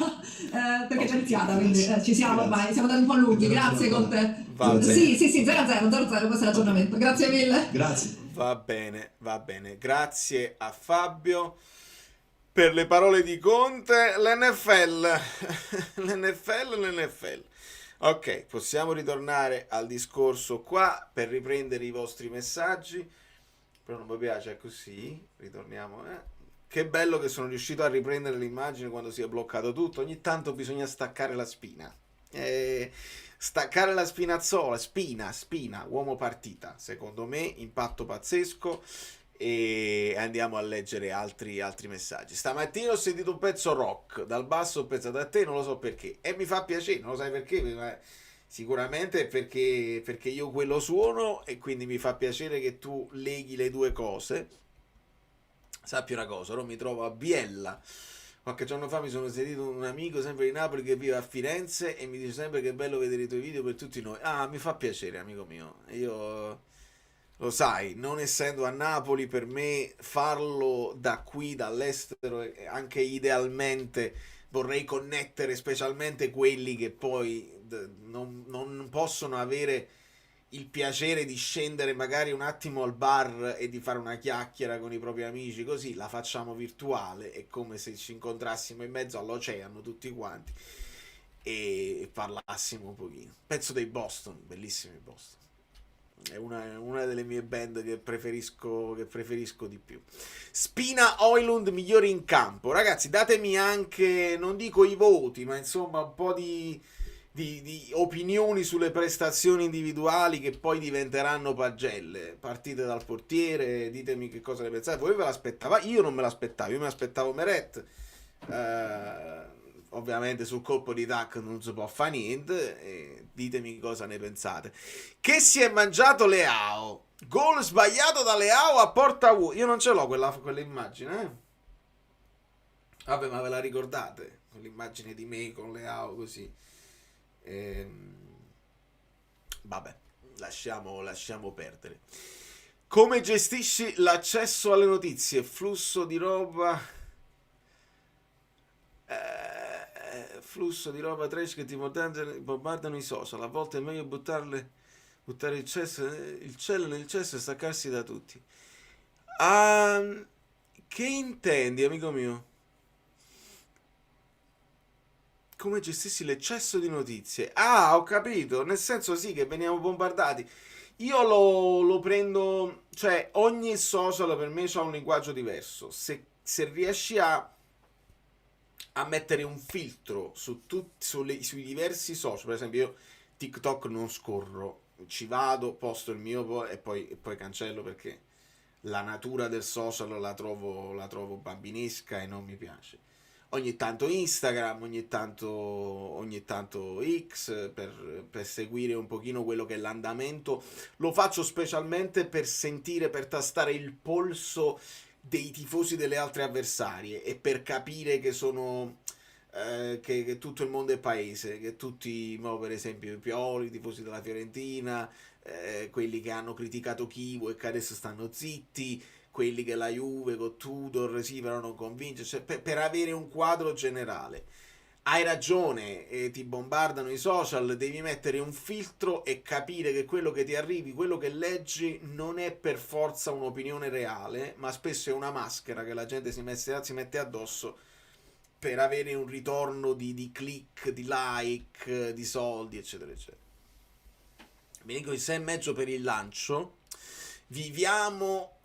perché c'è iniziata, quindi ci siamo ormai, siamo andati un po' lunghi. Grazie Conte. Va bene. Sì, 0-0, questo è l'aggiornamento. Grazie mille. Grazie. Va bene. Grazie a Fabio per le parole di Conte. L'NFL. Ok, possiamo ritornare al discorso qua per riprendere i vostri messaggi. Però non mi piace così. Ritorniamo. Che bello che sono riuscito a riprendere l'immagine quando si è bloccato tutto. Ogni tanto bisogna staccare la spina. Staccare la spinazzola, spina, uomo partita. Secondo me, impatto pazzesco. E andiamo a leggere altri messaggi. Stamattina ho sentito un pezzo rock, dal basso ho pensato a te, non lo so perché, e mi fa piacere, non lo sai perché, ma sicuramente perché io quello suono, e quindi mi fa piacere che tu leghi le due cose. Sappi una cosa, ora mi trovo a Biella. Qualche giorno fa mi sono sentito un amico sempre di Napoli che vive a Firenze e mi dice sempre che è bello vedere i tuoi video per tutti noi. Ah, mi fa piacere, amico mio. Io, lo sai, non essendo a Napoli, per me farlo da qui, dall'estero, anche idealmente vorrei connettere specialmente quelli che poi non possono avere il piacere di scendere magari un attimo al bar e di fare una chiacchiera con i propri amici, così la facciamo virtuale, è come se ci incontrassimo in mezzo all'oceano tutti quanti e parlassimo un pochino. Pezzo dei Boston, bellissimi Boston. È una delle mie band che preferisco di più. Spina Oilund migliori in campo. Ragazzi, datemi anche, non dico i voti, ma insomma un po' di opinioni sulle prestazioni individuali che poi diventeranno pagelle. Partite dal portiere, ditemi che cosa ne pensate. Voi ve l'aspettavate? Io non me l'aspettavo, io me l'aspettavo Meret. Ovviamente sul colpo di tac non si può fare niente. Ditemi cosa ne pensate. Che si è mangiato Leao? Gol sbagliato da Leao a porta vuota. Io non ce l'ho quell'immagine, Vabbè, ma ve la ricordate? Quell'immagine di me con Leao così. Vabbè, lasciamo perdere. Come gestisci l'accesso alle notizie? Flusso di roba trash che ti bombardano i social. A volte è meglio buttare il cielo nel cesso e staccarsi da tutti. Che intendi, amico mio? Come gestissi l'eccesso di notizie? Ah, ho capito, nel senso sì che veniamo bombardati. Io lo prendo, cioè ogni social per me ha un linguaggio diverso. Se riesci a a mettere un filtro sui diversi social. Per esempio, io TikTok non scorro, ci vado, posto il mio e poi cancello, perché la natura del social la trovo bambinesca e non mi piace. Ogni tanto Instagram, ogni tanto X, per seguire un pochino quello che è l'andamento. Lo faccio specialmente per sentire, per tastare il polso dei tifosi delle altre avversarie e per capire che sono che tutto il mondo è paese, che tutti, per esempio i Pioli, i tifosi della Fiorentina, quelli che hanno criticato Chivo e che adesso stanno zitti, quelli che la Juve con Tudor si però non convince, cioè, per avere un quadro generale. Hai ragione, ti bombardano i social, devi mettere un filtro e capire che quello che ti arrivi, quello che leggi, non è per forza un'opinione reale, ma spesso è una maschera che la gente si mette addosso per avere un ritorno di click, di like, di soldi, eccetera, eccetera. Vi dico il 6,5 per il lancio.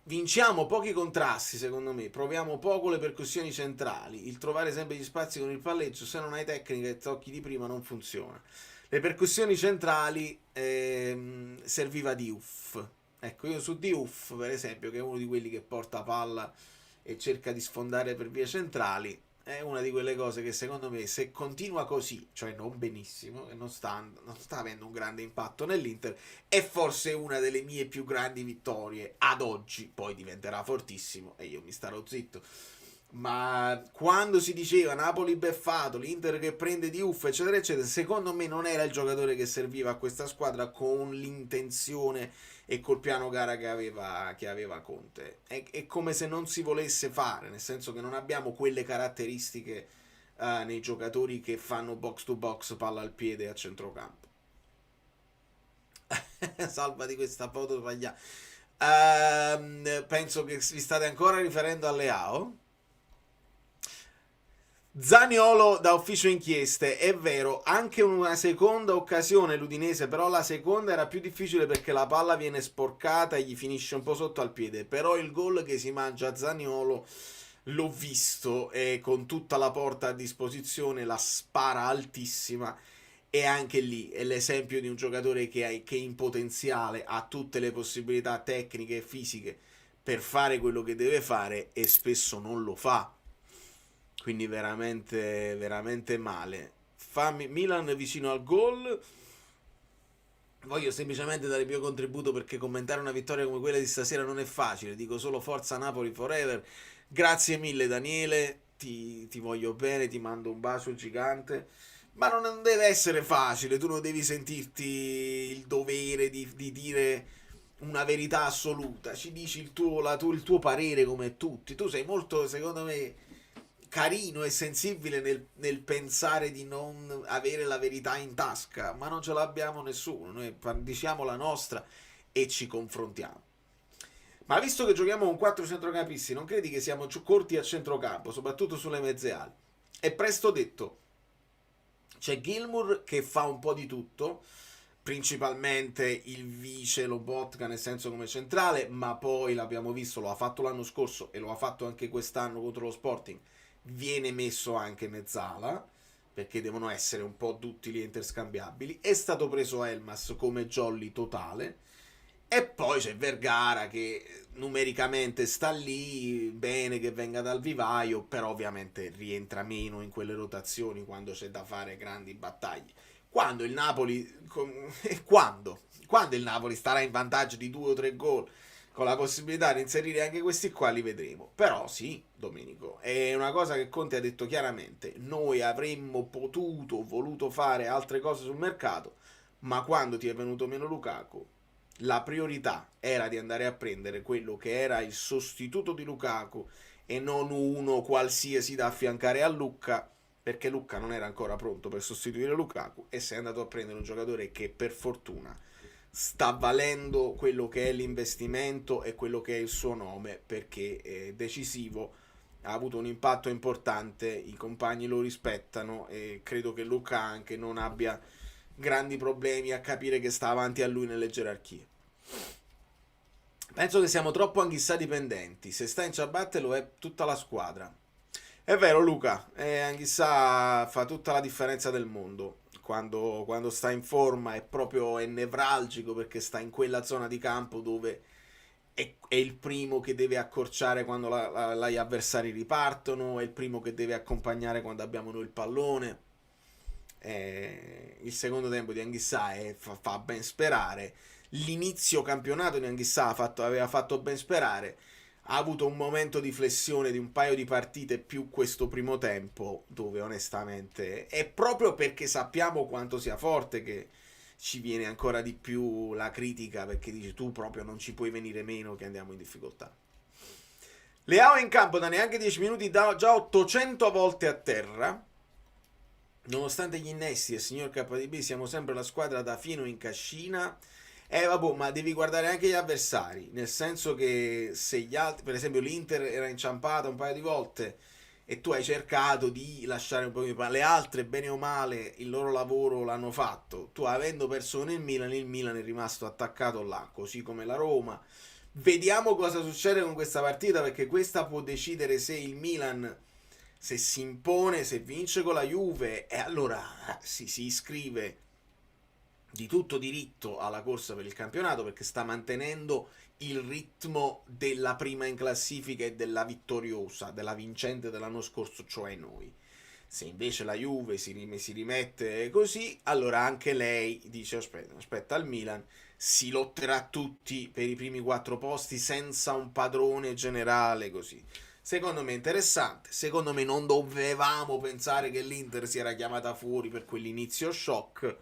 Vinciamo pochi contrasti, secondo me. Proviamo poco le percussioni centrali. Il trovare sempre gli spazi con il palleggio, se non hai tecnica e tocchi di prima, non funziona. Le percussioni centrali serviva Diouf. Ecco, io su Diouf, per esempio, che è uno di quelli che porta palla e cerca di sfondare per vie centrali, è una di quelle cose che secondo me, se continua così, cioè non benissimo, e non sta avendo un grande impatto nell'Inter, è forse una delle mie più grandi vittorie ad oggi. Poi diventerà fortissimo e io mi starò zitto. Ma quando si diceva Napoli beffato, l'Inter che prende Diouf, eccetera, eccetera, secondo me non era il giocatore che serviva a questa squadra con l'intenzione e col piano gara che aveva Conte. È come se non si volesse fare, nel senso che non abbiamo quelle caratteristiche nei giocatori che fanno box to box, palla al piede a centrocampo. Salva di questa foto sbagliata. Penso che vi state ancora riferendo a Leao. Zaniolo da ufficio inchieste, è vero, anche una seconda occasione l'Udinese, però la seconda era più difficile perché la palla viene sporcata e gli finisce un po' sotto al piede, però il gol che si mangia Zaniolo l'ho visto e con tutta la porta a disposizione la spara altissima, e anche lì è l'esempio di un giocatore che in potenziale ha tutte le possibilità tecniche e fisiche per fare quello che deve fare e spesso non lo fa. Quindi veramente, veramente male. Milan vicino al gol. Voglio semplicemente dare il mio contributo, perché commentare una vittoria come quella di stasera non è facile. Dico solo forza Napoli forever. Grazie mille Daniele, ti voglio bene, ti mando un bacio gigante. Ma non deve essere facile, tu non devi sentirti il dovere di dire una verità assoluta. Ci dici il tuo parere come tutti. Tu sei molto, secondo me, carino e sensibile nel pensare di non avere la verità in tasca, ma non ce l'abbiamo nessuno, noi diciamo la nostra e ci confrontiamo. Ma visto che giochiamo con 4 centrocampisti, non credi che siamo corti a centrocampo, soprattutto sulle mezze ali? È presto detto. C'è Gilmour che fa un po' di tutto, principalmente il vice Lobotka, nel senso come centrale, ma poi l'abbiamo visto, lo ha fatto l'anno scorso e lo ha fatto anche quest'anno contro lo Sporting. Viene messo anche Mezzala, perché devono essere un po' duttili e interscambiabili. È stato preso Elmas come jolly totale, e poi c'è Vergara che numericamente sta lì, bene che venga dal vivaio, però ovviamente rientra meno in quelle rotazioni quando c'è da fare grandi battaglie. Quando il Napoli quando il Napoli starà in vantaggio di 2 o 3 gol, con la possibilità di inserire anche questi qua, li vedremo. Però sì, Domenico, è una cosa che Conte ha detto chiaramente: noi avremmo voluto fare altre cose sul mercato, ma quando ti è venuto meno Lukaku, la priorità era di andare a prendere quello che era il sostituto di Lukaku e non uno qualsiasi da affiancare a Lucca, perché Lucca non era ancora pronto per sostituire Lukaku, e sei andato a prendere un giocatore che per fortuna sta valendo quello che è l'investimento e quello che è il suo nome, perché è decisivo, ha avuto un impatto importante, i compagni lo rispettano e credo che Luca anche non abbia grandi problemi a capire che sta avanti a lui nelle gerarchie. Penso che siamo troppo Anghissà dipendenti, se sta in ciabatte lo è tutta la squadra. È vero Luca, Anghissà fa tutta la differenza del mondo. Quando sta in forma è nevralgico perché sta in quella zona di campo dove è il primo che deve accorciare quando gli avversari ripartono, è il primo che deve accompagnare quando abbiamo noi il pallone. Il secondo tempo di Anghissà fa ben sperare. L'inizio campionato di Anghissà aveva fatto ben sperare. Ha avuto un momento di flessione di un paio di partite più questo primo tempo, dove onestamente è proprio perché sappiamo quanto sia forte che ci viene ancora di più la critica, perché dici tu proprio non ci puoi venire meno che andiamo in difficoltà. Leao in campo da neanche 10 minuti, già 800 volte a terra. Nonostante gli innesti del signor KDB siamo sempre la squadra da fieno in cascina. Vabbè, ma devi guardare anche gli avversari, nel senso che se gli altri, per esempio l'Inter era inciampata un paio di volte e tu hai cercato di lasciare un po' di le altre, bene o male, il loro lavoro l'hanno fatto. Tu avendo perso nel Milan, il Milan è rimasto attaccato là, così come la Roma. Vediamo cosa succede con questa partita, perché questa può decidere se il Milan, se si impone, se vince con la Juve, e allora si iscrive di tutto diritto alla corsa per il campionato, perché sta mantenendo il ritmo della prima in classifica e della vittoriosa, della vincente dell'anno scorso, cioè noi. Se invece la Juve si rimette così, allora anche lei dice aspetta al Milan, si lotterà tutti per i primi 4 posti senza un padrone generale così. Secondo me è interessante, secondo me non dovevamo pensare che l'Inter si era chiamata fuori per quell'inizio shock,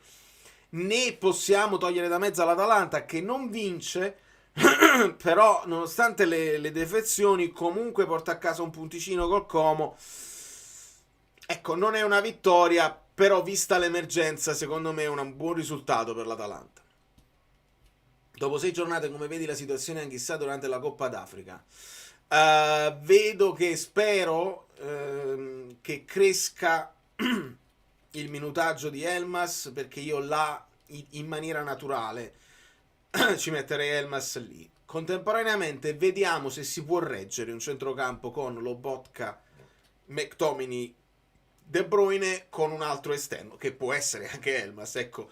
né possiamo togliere da mezzo l'Atalanta che non vince, però nonostante le defezioni comunque porta a casa un punticino col Como. Ecco, non è una vittoria, però vista l'emergenza secondo me è un buon risultato per l'Atalanta. Dopo 6 giornate, come vedi la situazione Anghissà durante la Coppa d'Africa? Vedo che spero che cresca il minutaggio di Elmas, perché io là in maniera naturale ci metterei Elmas lì. Contemporaneamente vediamo se si può reggere un centrocampo con Lobotka, McTominay, De Bruyne con un altro esterno che può essere anche Elmas. Ecco,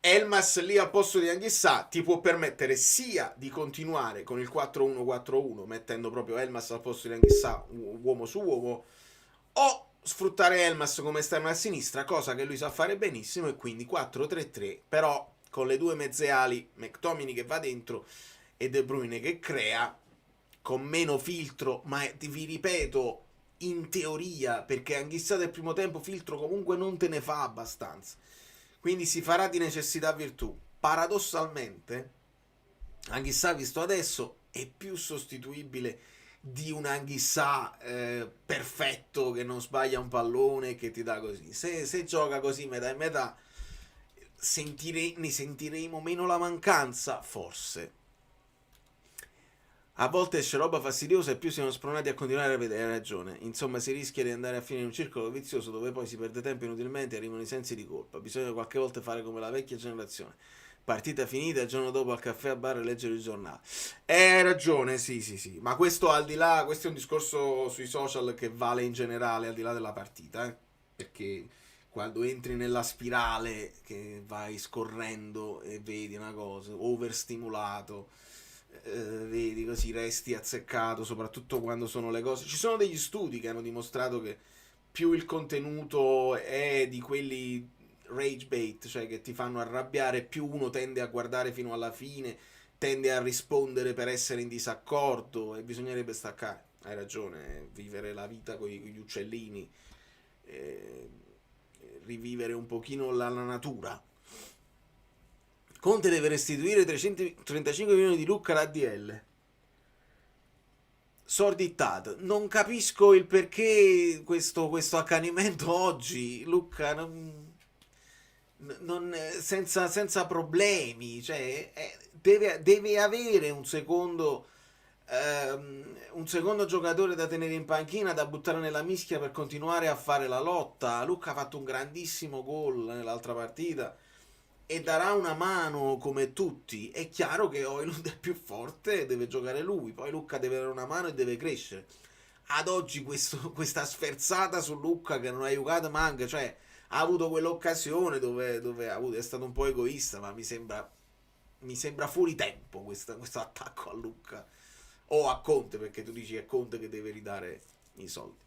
Elmas lì al posto di Anghissà ti può permettere sia di continuare con il 4-1-4-1 mettendo proprio Elmas al posto di Anghissà uomo su uomo, o sfruttare Elmas come esterno a sinistra, cosa che lui sa fare benissimo, e quindi 4-3-3, però con le due mezze ali, McTominay che va dentro e De Bruyne che crea, con meno filtro, ma vi ripeto, in teoria, perché Anghissà del primo tempo filtro comunque non te ne fa abbastanza, quindi si farà di necessità virtù. Paradossalmente Anghissà visto adesso è più sostituibile di un Anghissà perfetto che non sbaglia un pallone, che ti dà così. Se gioca così metà e metà, ne sentiremo meno la mancanza, forse. A volte esce roba fastidiosa e più siamo spronati a continuare a vedere. Hai ragione. Insomma, si rischia di andare a finire in un circolo vizioso dove poi si perde tempo inutilmente e arrivano i sensi di colpa. Bisogna qualche volta fare come la vecchia generazione. Partita finita, il giorno dopo al caffè a bar e leggere il giornale. Hai ragione, sì. Ma questo al di là, questo è un discorso sui social che vale in generale, al di là della partita, perché quando entri nella spirale che vai scorrendo e vedi una cosa, overstimolato, vedi così, resti azzeccato, soprattutto quando sono le cose. Ci sono degli studi che hanno dimostrato che più il contenuto è di quelli rage bait, cioè che ti fanno arrabbiare, più uno tende a guardare fino alla fine, tende a rispondere per essere in disaccordo, e bisognerebbe staccare. Hai ragione, vivere la vita con gli uccellini, rivivere un pochino la natura. Conte deve restituire 335 milioni di Lucca all'ADL. Sordittato. Non capisco il perché questo accanimento oggi. Lucca senza problemi, cioè deve avere un secondo giocatore da tenere in panchina, da buttare nella mischia per continuare a fare la lotta. Lucca ha fatto un grandissimo gol nell'altra partita e darà una mano come tutti. È chiaro che Højlund è più forte e deve giocare lui, poi Lucca deve dare una mano e deve crescere. ad oggi questa sferzata su Lucca che non ha aiutato manca, cioè ha avuto quell'occasione dove è stato un po' egoista, ma mi sembra fuori tempo questo attacco a Lucca o a Conte, perché tu dici è Conte che deve ridare i soldi.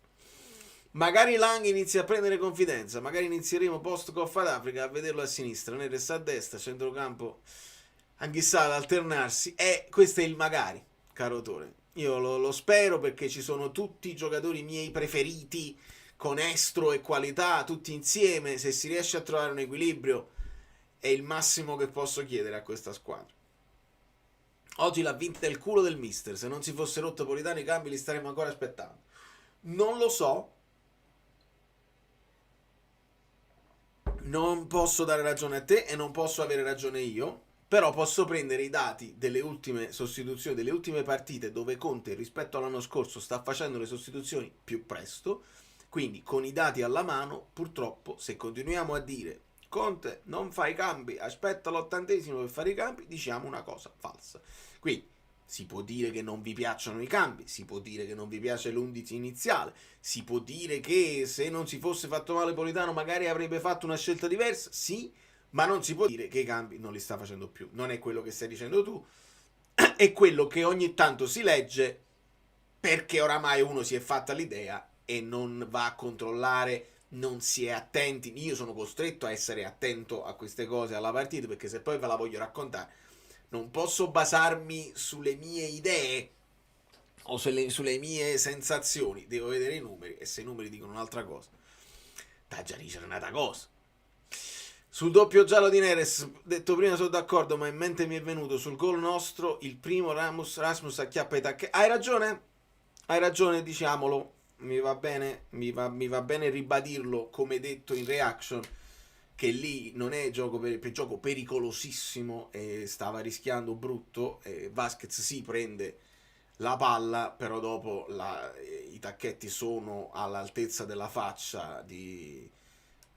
Magari Lang inizia a prendere confidenza, magari inizieremo post Coppa d'Africa a vederlo a sinistra, Neres a destra, centrocampo Anghissà ad alternarsi, e questo è il magari, caro Tore. Io lo spero, perché ci sono tutti i giocatori miei preferiti con estro e qualità tutti insieme. Se si riesce a trovare un equilibrio è il massimo che posso chiedere a questa squadra. Oggi l'ha vinta il culo del mister, se non si fosse rotto Politano i cambi li staremmo ancora aspettando. Non lo so, non posso dare ragione a te e non posso avere ragione io, però posso prendere i dati delle ultime sostituzioni, delle ultime partite dove Conte rispetto all'anno scorso sta facendo le sostituzioni più presto. Quindi con i dati alla mano, purtroppo, se continuiamo a dire Conte non fa i cambi, aspetta l'80° per fare i cambi, diciamo una cosa falsa. Quindi si può dire che non vi piacciono i cambi, si può dire che non vi piace l'11 iniziale, si può dire che se non si fosse fatto male Politano magari avrebbe fatto una scelta diversa, sì, ma non si può dire che i cambi non li sta facendo più. Non è quello che stai dicendo tu, è quello che ogni tanto si legge, perché oramai uno si è fatta l'idea e non va a controllare, non si è attenti. Io sono costretto a essere attento a queste cose alla partita, perché se poi ve la voglio raccontare non posso basarmi sulle mie idee o sulle mie sensazioni, devo vedere i numeri, e se i numeri dicono un'altra cosa, già dice un'altra cosa. Sul doppio giallo di Neres, detto prima, sono d'accordo, ma in mente mi è venuto sul gol nostro il primo Rasmus acchiappa i tacchi. Hai ragione, diciamolo. Mi va bene ribadirlo, come detto in reaction, che lì non è gioco pericolosissimo e stava rischiando brutto. Vasquez si prende la palla, però dopo i tacchetti sono all'altezza della faccia di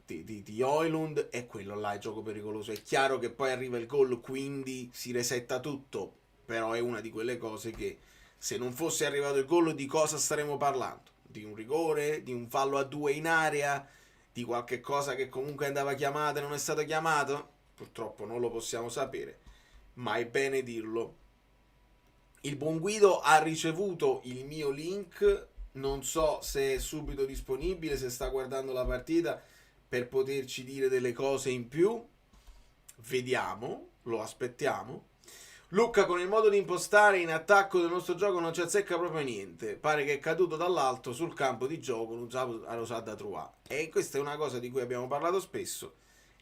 Højlund, e quello là è gioco pericoloso. È chiaro che poi arriva il gol, quindi si resetta tutto, però è una di quelle cose che, se non fosse arrivato il gol, di cosa staremmo parlando? Di un rigore, di un fallo a 2 in area, di qualche cosa che comunque andava chiamata e non è stato chiamato? Purtroppo non lo possiamo sapere, ma è bene dirlo. Il buon Guido ha ricevuto il mio link, non so se è subito disponibile, se sta guardando la partita per poterci dire delle cose in più. Vediamo, lo aspettiamo. Lucca con il modo di impostare in attacco del nostro gioco non ci azzecca proprio niente, pare che è caduto dall'alto sul campo di gioco, non sa a rosare da trovare. E questa è una cosa di cui abbiamo parlato spesso.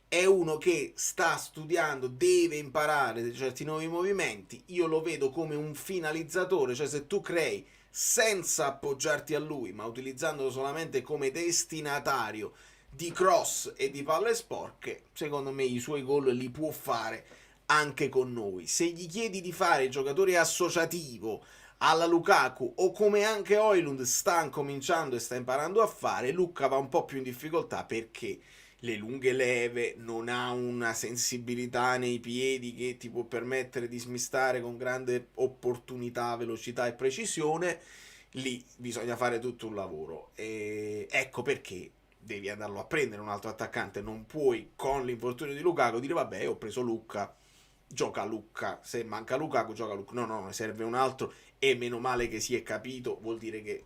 È uno che sta studiando, deve imparare certi nuovi movimenti. Io lo vedo come un finalizzatore, cioè se tu crei senza appoggiarti a lui, ma utilizzandolo solamente come destinatario di cross e di palle sporche, secondo me i suoi gol li può fare anche con noi. Se gli chiedi di fare il giocatore associativo alla Lukaku, o come anche Højlund sta cominciando e sta imparando a fare, Lucca va un po' più in difficoltà, perché le lunghe leve, non ha una sensibilità nei piedi che ti può permettere di smistare con grande opportunità, velocità e precisione. Lì bisogna fare tutto un lavoro, e ecco perché devi andarlo a prendere un altro attaccante. Non puoi, con l'infortunio di Lukaku, dire vabbè, ho preso Lucca, gioca Lucca, se manca Lukaku gioca Lucca. No, ne serve un altro, e meno male che si è capito, vuol dire che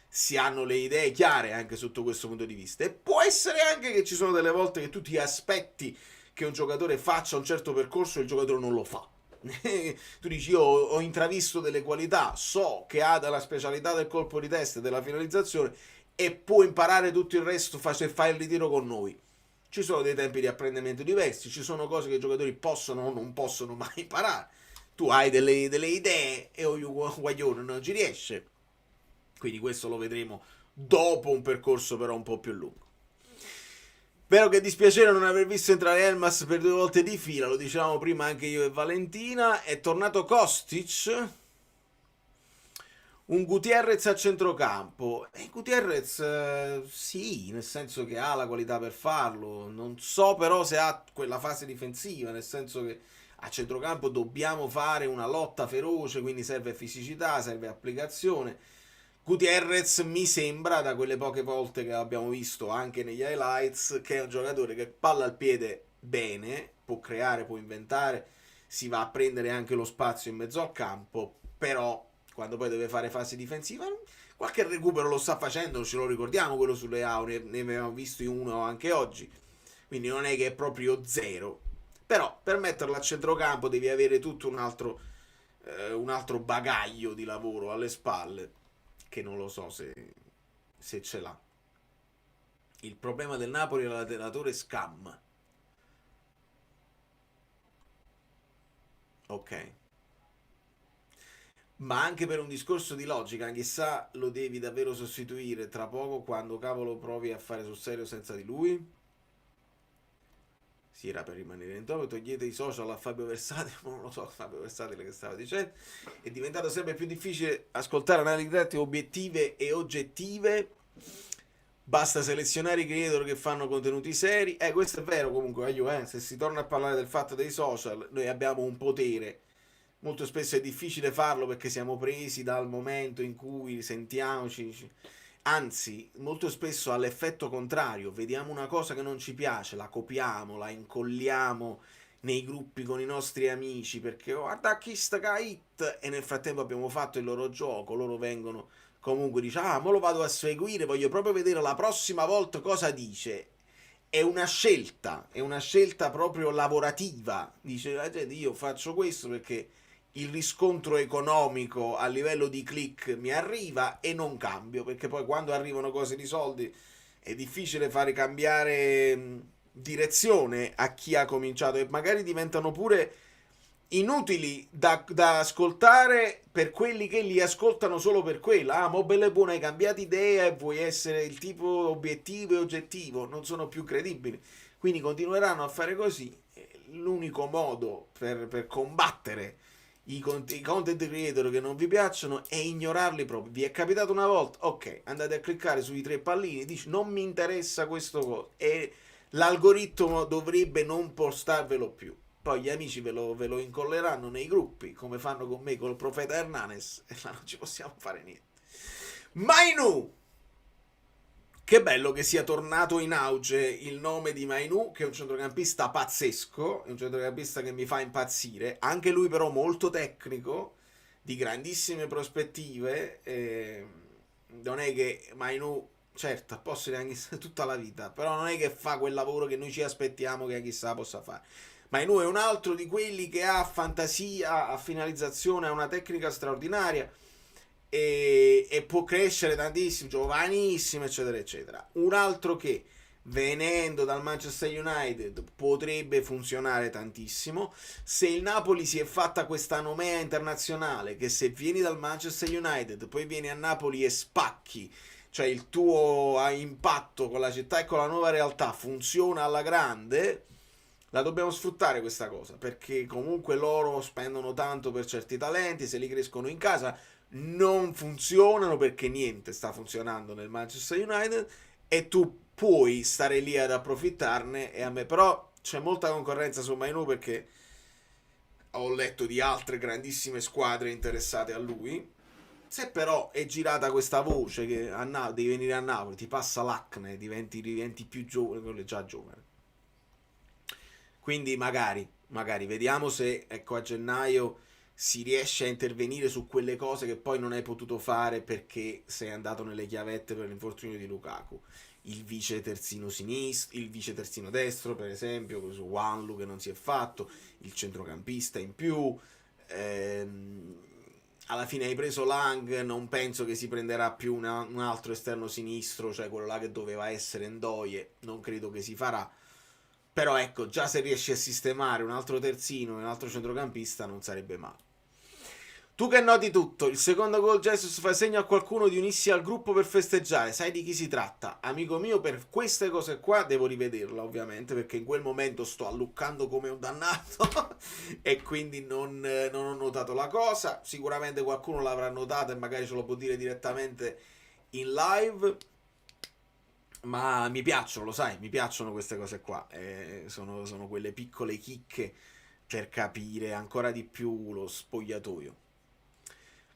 si hanno le idee chiare anche sotto questo punto di vista. E può essere anche che ci sono delle volte che tu ti aspetti che un giocatore faccia un certo percorso e il giocatore non lo fa. Tu dici io ho intravisto delle qualità, so che ha della specialità del colpo di testa e della finalizzazione, e può imparare tutto il resto se fa il ritiro con noi. Ci sono dei tempi di apprendimento diversi, ci sono cose che i giocatori possono o non possono mai imparare. Tu hai delle idee e Guaglione non ci riesce. Quindi questo lo vedremo dopo un percorso però un po' più lungo. Vero che è dispiacere non aver visto entrare Elmas per 2 volte di fila, lo dicevamo prima anche io e Valentina. È tornato Kostic, un Gutierrez a centrocampo. E Gutierrez sì, nel senso che ha la qualità per farlo. Non so però se ha quella fase difensiva, nel senso che a centrocampo dobbiamo fare una lotta feroce, quindi serve fisicità, serve applicazione. Gutierrez mi sembra, da quelle poche volte che abbiamo visto anche negli highlights, che è un giocatore che palla al piede bene, può creare, può inventare, si va a prendere anche lo spazio in mezzo al campo, però quando poi deve fare fase difensiva qualche recupero lo sta facendo, ce lo ricordiamo quello sulle AU, ne avevamo visto uno anche oggi, quindi non è che è proprio zero, però per metterlo a centrocampo devi avere tutto un altro bagaglio di lavoro alle spalle, che non lo so se ce l'ha. Il problema del Napoli è l'allenatore Scam. Ok. Ma anche per un discorso di logica, chissà, lo devi davvero sostituire tra poco, quando cavolo provi a fare sul serio senza di lui? Sì, era per rimanere in tono. Togliete i social a Fabio Versatile, non lo so Fabio Versatile che stava dicendo. È diventato sempre più difficile ascoltare analisi obiettive e oggettive. Basta selezionare i creator che fanno contenuti seri. Questo è vero comunque, se si torna a parlare del fatto dei social, noi abbiamo un potere. Molto spesso è difficile farlo perché siamo presi dal momento in cui sentiamoci. Anzi, molto spesso all'effetto contrario, vediamo una cosa che non ci piace, la copiamo, la incolliamo nei gruppi con i nostri amici perché guarda chi sta hit, e nel frattempo abbiamo fatto il loro gioco, loro vengono comunque, dice mo lo vado a seguire, voglio proprio vedere la prossima volta cosa dice. È una scelta proprio lavorativa, dice la gente, io faccio questo perché il riscontro economico a livello di click mi arriva e non cambio, perché poi quando arrivano cose di soldi è difficile fare cambiare direzione a chi ha cominciato, e magari diventano pure inutili da ascoltare per quelli che li ascoltano solo per quella. Mo bella e buona, hai cambiato idea e vuoi essere il tipo obiettivo e oggettivo, non sono più credibili, quindi continueranno a fare così. L'unico modo per combattere i content creator che non vi piacciono è ignorarli proprio. Vi è capitato una volta? Ok, andate a cliccare sui 3 pallini, dici non mi interessa questo coso, e l'algoritmo dovrebbe non postarvelo più. Poi gli amici ve lo incolleranno nei gruppi, come fanno con me col profeta Hernanes, e là non ci possiamo fare niente. Mainu! Che bello che sia tornato in auge il nome di Mainu, che è un centrocampista pazzesco, è un centrocampista che mi fa impazzire, anche lui però molto tecnico, di grandissime prospettive. Non è che Mainu, certo, può essere anche tutta la vita, però non è che fa quel lavoro che noi ci aspettiamo che chissà possa fare. Mainu è un altro di quelli che ha fantasia, ha finalizzazione, ha una tecnica straordinaria, e può crescere tantissimo, giovanissimo, eccetera eccetera. Un altro che venendo dal Manchester United potrebbe funzionare tantissimo. Se il Napoli si è fatta questa nomea internazionale, che se vieni dal Manchester United poi vieni a Napoli e spacchi, cioè il tuo impatto con la città e con la nuova realtà funziona alla grande, la dobbiamo sfruttare questa cosa, perché comunque loro spendono tanto per certi talenti, se li crescono in casa non funzionano perché niente sta funzionando nel Manchester United, e tu puoi stare lì ad approfittarne. E a me però c'è molta concorrenza su Mainu, perché ho letto di altre grandissime squadre interessate a lui. Se però è girata questa voce che devi venire a Napoli, ti passa l'acne, diventi più giovane, quello è già giovane. Quindi magari vediamo se a gennaio si riesce a intervenire su quelle cose che poi non hai potuto fare perché sei andato nelle chiavette per l'infortunio di Lukaku. Il vice terzino sinistro, il vice terzino destro, per esempio, su Wanlu che non si è fatto, il centrocampista in più. Alla fine hai preso Lang, non penso che si prenderà più un altro esterno sinistro, cioè quello là che doveva essere Ndoye, non credo che si farà. Però ecco, già se riesci a sistemare un altro terzino e un altro centrocampista non sarebbe male. Tu che noti tutto, il secondo gol Jesus fa segno a qualcuno di unirsi al gruppo per festeggiare, sai di chi si tratta? Amico mio, per queste cose qua devo rivederla ovviamente, perché in quel momento sto alluccando come un dannato e quindi non ho notato la cosa. Sicuramente qualcuno l'avrà notata e magari ce lo può dire direttamente in live. Ma mi piacciono, lo sai, mi piacciono queste cose qua, sono quelle piccole chicche per capire ancora di più lo spogliatoio.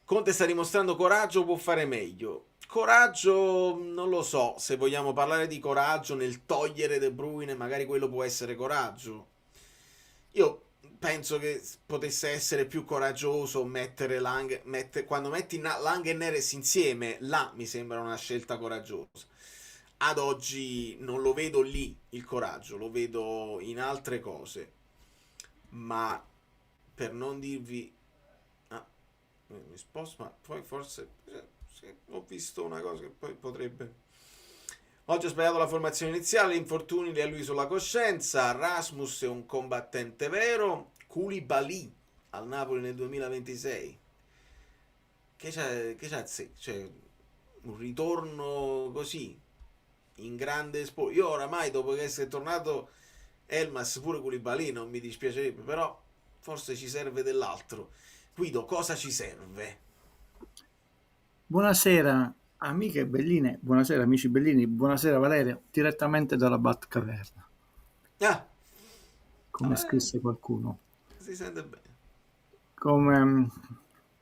Conte sta dimostrando coraggio, può fare meglio. Coraggio, non lo so, se vogliamo parlare di coraggio nel togliere De Bruyne, magari quello può essere coraggio. Io penso che potesse essere più coraggioso mettere quando metti Lang e Neres insieme, là mi sembra una scelta coraggiosa. Ad oggi non lo vedo lì il coraggio, lo vedo in altre cose. Ma per non dirvi... Ah, mi sposto, ma poi forse... Sì, ho visto una cosa che poi potrebbe... Oggi ho sbagliato la formazione iniziale, infortuni li ha lui sulla coscienza, Rasmus è un combattente vero, Koulibaly al Napoli nel 2026. Che c'ha cioè, un ritorno così, in grande io oramai dopo che essere tornato Elmas pure Koulibaly non mi dispiacerebbe, però forse ci serve dell'altro. Guido, cosa ci serve? Buonasera amiche belline, buonasera amici bellini, buonasera Valerio, direttamente dalla Batcaverna, Ah, come scrisse qualcuno. si sente bene.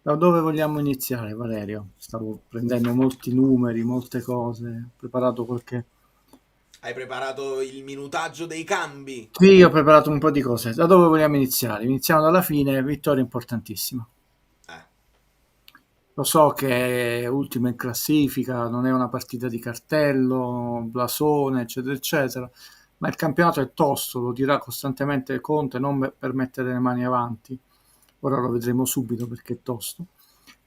Da dove vogliamo iniziare, Valerio? Stavo prendendo molti numeri, molte cose, ho preparato qualche... Hai preparato il minutaggio dei cambi? Sì, ho preparato un po' di cose. Da dove vogliamo iniziare? Iniziamo dalla fine, vittoria importantissima. Lo so che è ultima in classifica, non è una partita di cartello, blasone, eccetera, eccetera, ma il campionato è tosto, lo dirà costantemente Conte, non per mettere le mani avanti. Ora lo vedremo subito perché è tosto.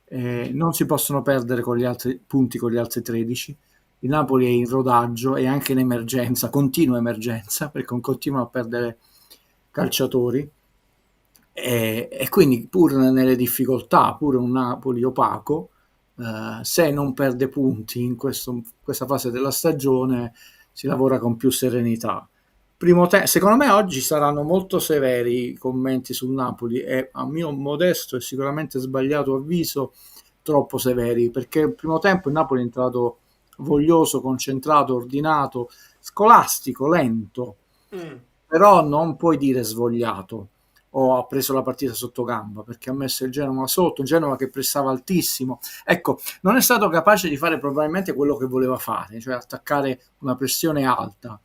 Non si possono perdere con gli altri punti con gli altri 13. Il Napoli è in rodaggio e anche in emergenza, continua emergenza, perché continuano a perdere calciatori. E quindi pur nelle difficoltà, pure un Napoli opaco, se non perde punti in questa fase della stagione si lavora con più serenità. Secondo me oggi saranno molto severi i commenti sul Napoli e a mio modesto e sicuramente sbagliato avviso troppo severi, perché il primo tempo il Napoli è entrato voglioso, concentrato, ordinato, scolastico, lento, però non puoi dire svogliato o ha preso la partita sotto gamba, perché ha messo il Genoa sotto, un Genoa che pressava altissimo. Ecco, non è stato capace di fare probabilmente quello che voleva fare, cioè attaccare una pressione alta.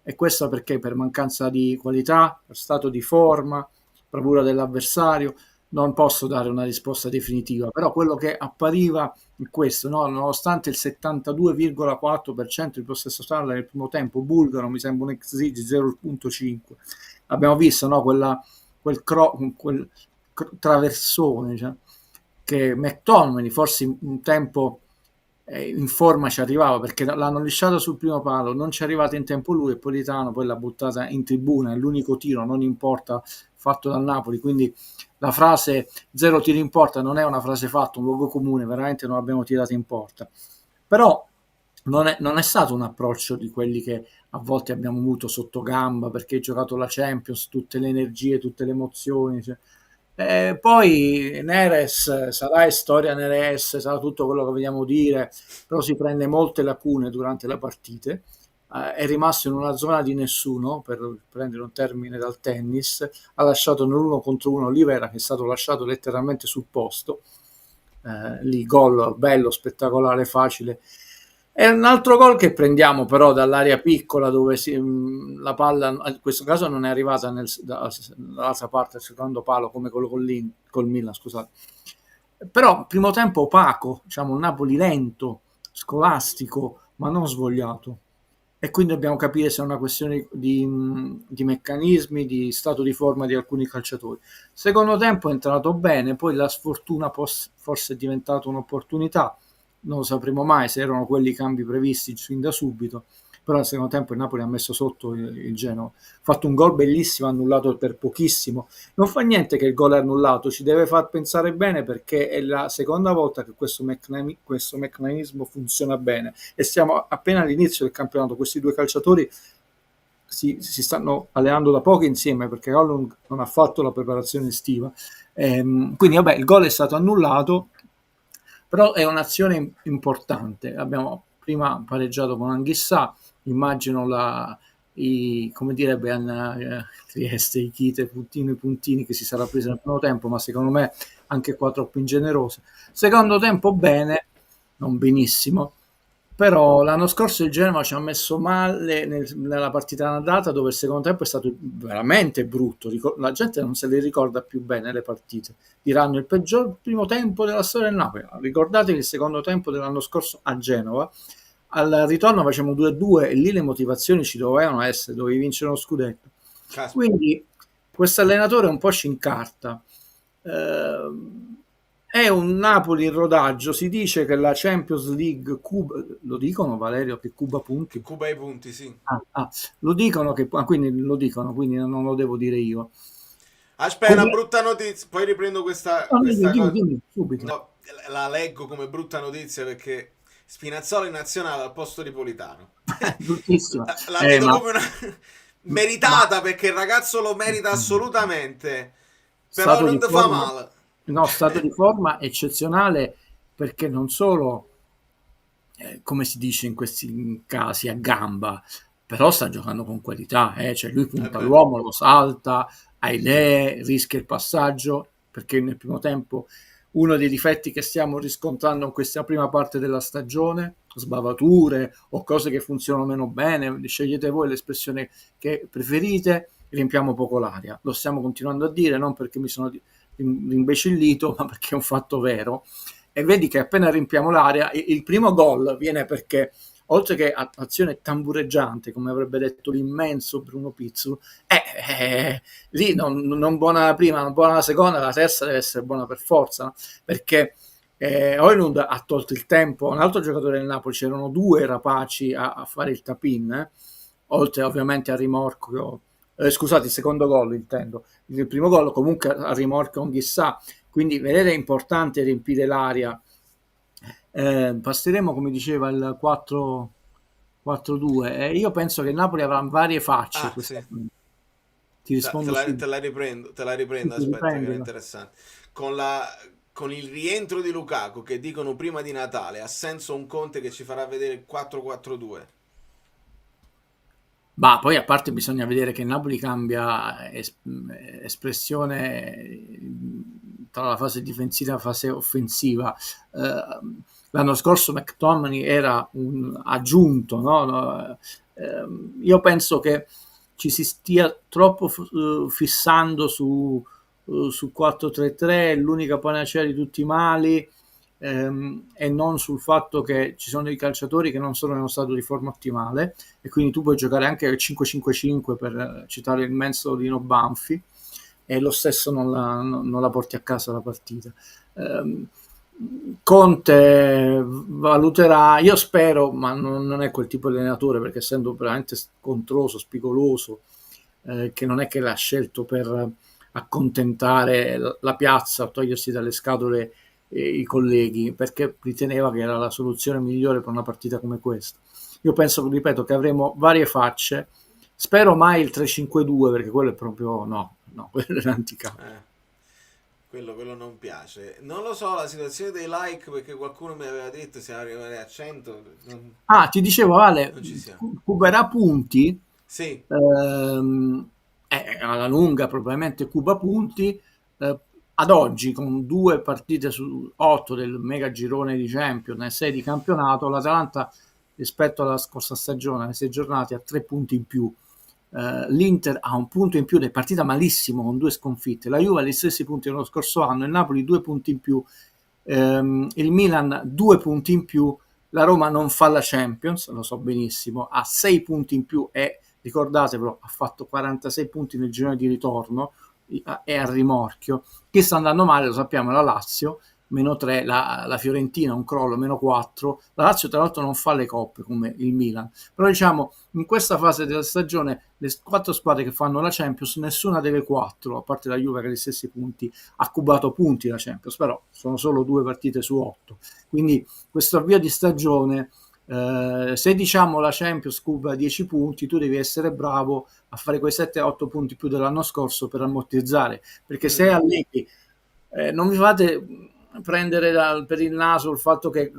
E questo perché? Per mancanza di qualità, per stato di forma, bravura dell'avversario. Non posso dare una risposta definitiva, però quello che appariva è questo, no? Nonostante il 72,4% di possesso totale nel primo tempo bulgaro, mi sembra un XG di 0,5. Abbiamo visto, no? Quel traversone, cioè, che McTominay forse un tempo in forma ci arrivava, perché l'hanno lisciato sul primo palo, non ci è arrivato in tempo lui e Politano poi l'ha buttata in tribuna, è l'unico tiro, non importa, fatto dal Napoli. Quindi la frase 0 tiri in porta non è una frase fatta, un luogo comune, veramente non abbiamo tirato in porta, però non è stato un approccio di quelli che a volte abbiamo avuto sotto gamba perché hai giocato la Champions, tutte le energie, tutte le emozioni, cioè. Poi Neres sarà storia Neres, sarà tutto quello che vogliamo dire, però si prende molte lacune durante la partita, è rimasto in una zona di nessuno, per prendere un termine dal tennis, ha lasciato nell'1 contro 1 Olivera, che è stato lasciato letteralmente sul posto, lì gol bello, spettacolare, facile. È un altro gol che prendiamo però dall'area piccola, dove la palla in questo caso non è arrivata dall'altra parte del secondo palo come quello col Milan, scusate. Però primo tempo opaco, diciamo un Napoli lento, scolastico, ma non svogliato. E quindi dobbiamo capire se è una questione di meccanismi, di stato di forma di alcuni calciatori. Secondo tempo è entrato bene, poi la sfortuna forse è diventata un'opportunità. Non lo sapremo mai se erano quelli i cambi previsti fin da subito, però al secondo tempo il Napoli ha messo sotto il Genoa, ha fatto un gol bellissimo, annullato per pochissimo. Non fa niente che il gol è annullato, ci deve far pensare bene, perché è la seconda volta che questo meccanismo funziona bene e siamo appena all'inizio del campionato. Questi due calciatori si stanno allenando da poco insieme, perché Hollund non ha fatto la preparazione estiva, quindi vabbè, il gol è stato annullato, però è un'azione importante. Abbiamo prima pareggiato con Anghissà, immagino come direbbe Anna Trieste, i chite, puntini che si sarà preso nel primo tempo, ma secondo me anche qua troppo ingenerose. Secondo tempo bene, non benissimo, però l'anno scorso il Genoa ci ha messo male nella partita andata, dove il secondo tempo è stato veramente brutto. La gente non se le ricorda più bene le partite, diranno il peggior primo tempo della storia del Napoli. Ricordatevi il secondo tempo dell'anno scorso a Genova, al ritorno facciamo 2-2 e lì le motivazioni ci dovevano essere, dovevi vincere uno scudetto. Caspita. Quindi questo allenatore un po' ci incarta. È un Napoli in rodaggio. Si dice che la Champions League cuba, lo dicono Valerio che cuba punti? Cuba i punti, sì. Lo dicono quindi lo dicono, quindi non lo devo dire io. Aspetta, una brutta notizia, poi riprendo questa cosa. Dimmi, subito. No, la leggo come brutta notizia perché Spinazzola in nazionale al posto di Politano. Bruttissima. La vedo come una meritata, perché il ragazzo lo merita assolutamente, però non ti fa male. No, stato di forma eccezionale, perché non solo, come si dice in questi casi, a gamba, però sta giocando con qualità, cioè lui punta l'uomo, lo salta, ha idee, rischia il passaggio, perché nel primo tempo uno dei difetti che stiamo riscontrando in questa prima parte della stagione, sbavature o cose che funzionano meno bene, scegliete voi l'espressione che preferite, riempiamo poco l'aria. Lo stiamo continuando a dire, non perché mi sono imbecillito, ma perché è un fatto vero. E vedi che appena riempiamo l'aria, il primo gol viene perché, oltre che azione tambureggiante, come avrebbe detto l'immenso Bruno Pizzolo, lì non buona la prima, non buona la seconda, la terza deve essere buona per forza, no? Perché Højlund ha tolto il tempo a un altro giocatore del Napoli, c'erano due rapaci a fare il tap-in, oltre ovviamente a rimorchio. Scusate, il secondo gol intendo. Il primo gol comunque a rimorchio Anghissà, quindi vedete è importante riempire l'aria. Passeremo, come diceva, il 4-2. Io penso che il Napoli avrà varie facce. Sì. Ti rispondo te la riprendo, aspetta, che è interessante. Con il rientro di Lukaku, che dicono prima di Natale, ha senso un Conte che ci farà vedere il 4-4-2? Ma poi a parte bisogna vedere che Napoli cambia espressione tra la fase difensiva e la fase offensiva. L'anno scorso McTominay era un aggiunto, no? Io penso che ci si stia troppo fissando su 4-3-3, l'unica panacea di tutti i mali, e non sul fatto che ci sono dei calciatori che non sono in uno stato di forma ottimale, e quindi tu puoi giocare anche al 5-5-5, per citare il immenso Dino Banfi, e lo stesso non la porti a casa la partita. Conte valuterà, io spero, ma non è quel tipo di allenatore, perché essendo veramente scontroso, spigoloso, che non è che l'ha scelto per accontentare la piazza o togliersi dalle scatole i colleghi, perché riteneva che era la soluzione migliore per una partita come questa. Io penso, ripeto, che avremo varie facce. Spero mai il 3-5-2, perché quello è proprio no, quello è l'anticapo. Quello non piace. Non lo so, la situazione dei like, perché qualcuno mi aveva detto se arrivare a 100. Ti dicevo, Vale, cuberà punti. Sì. Alla lunga probabilmente cuba punti. Ad oggi, con 2 partite su 8 del mega girone di Champions e 6 di campionato, l'Atalanta rispetto alla scorsa stagione, alle 6 giornate, ha 3 punti in più. L'Inter ha 1 punto in più, è partita malissimo con 2 sconfitte. La Juve ha gli stessi punti dello scorso anno, il Napoli 2 punti in più, il Milan 2 punti in più, la Roma non fa la Champions, lo so benissimo, ha 6 punti in più e, ricordatevelo, ha fatto 46 punti nel girone di ritorno, è a rimorchio. Chi sta andando male lo sappiamo, è la Lazio, -3, la Fiorentina un crollo, -4, la Lazio tra l'altro non fa le coppe come il Milan, però diciamo in questa fase della stagione le 4 squadre che fanno la Champions, nessuna delle 4, a parte la Juve che ha gli stessi punti, ha cubato punti la Champions, però sono solo 2 partite su 8, quindi questo avvio di stagione, se diciamo la Champions cuba 10 punti, tu devi essere bravo a fare quei 7-8 punti più dell'anno scorso per ammortizzare, perché se Allegri non vi fate prendere per il naso il fatto che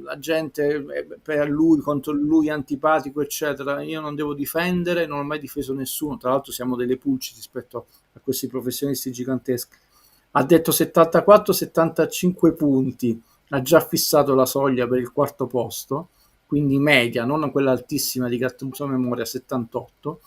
la gente è per lui, contro lui è antipatico, eccetera. Io non devo difendere, non ho mai difeso nessuno, tra l'altro siamo delle pulci rispetto a questi professionisti giganteschi. Ha detto 74-75 punti, ha già fissato la soglia per il quarto posto, quindi media, non quella altissima di Gattuso Memoria, 78.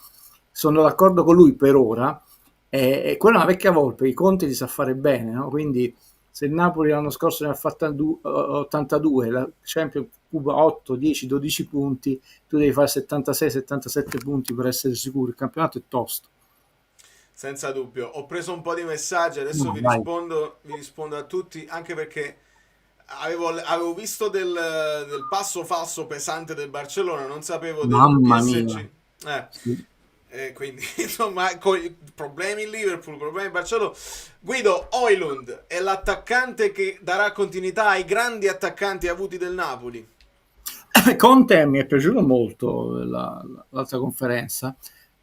Sono d'accordo con lui per ora, e quella è una vecchia volpe, i conti li sa fare bene, no? Quindi se il Napoli l'anno scorso ne ha fatto 82, la Champions Cuba 8, 10, 12 punti, tu devi fare 76-77 punti per essere sicuro, il campionato è tosto. Senza dubbio. Ho preso un po' di messaggi, adesso No, vi vai. rispondo a tutti, anche perché avevo visto del passo falso pesante del Barcellona, non sapevo del Mamma PSG. mia. Sì. Quindi, insomma, con i problemi in Liverpool, problemi in Barcellona. Guido, Højlund è l'attaccante che darà continuità ai grandi attaccanti avuti del Napoli. Conte mi è piaciuto molto l'altra conferenza,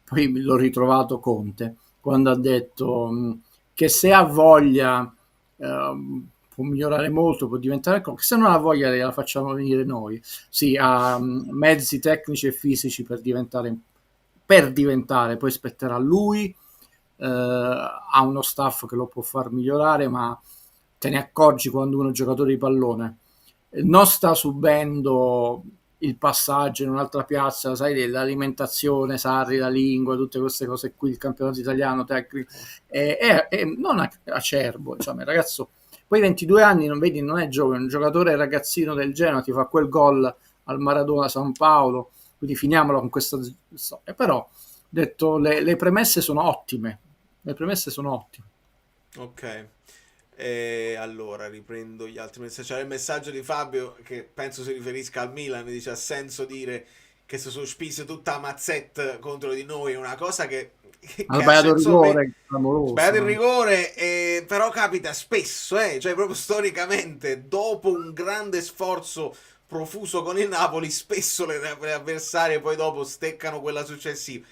poi l'ho ritrovato Conte quando ha detto che se ha voglia può migliorare molto, può diventare se non ha voglia la facciamo venire noi. Sì, ha mezzi tecnici e fisici per diventare, poi spetterà a lui, ha uno staff che lo può far migliorare, ma te ne accorgi quando uno è giocatore di pallone non sta subendo il passaggio in un'altra piazza, sai, l'alimentazione, Sarri, la lingua, tutte queste cose qui, il campionato italiano tecnico, è non acerbo, insomma, il ragazzo, poi 22 anni, non vedi, non è giovane, un giocatore ragazzino del Genoa ti fa quel gol al Maradona San Paolo, quindi finiamola con questa storia. Però, detto, le premesse sono ottime, Ok. Allora riprendo gli altri messaggi. C'era il messaggio di Fabio che penso si riferisca al Milan, dice: ha senso dire che se sono spese tutta la mazzetta contro di noi, è una cosa che ha ha sbagliato il senso rigore, clamoroso, sbagliato il rigore, però capita spesso, cioè proprio storicamente, dopo un grande sforzo profuso con il Napoli, spesso le avversarie poi dopo steccano quella successiva.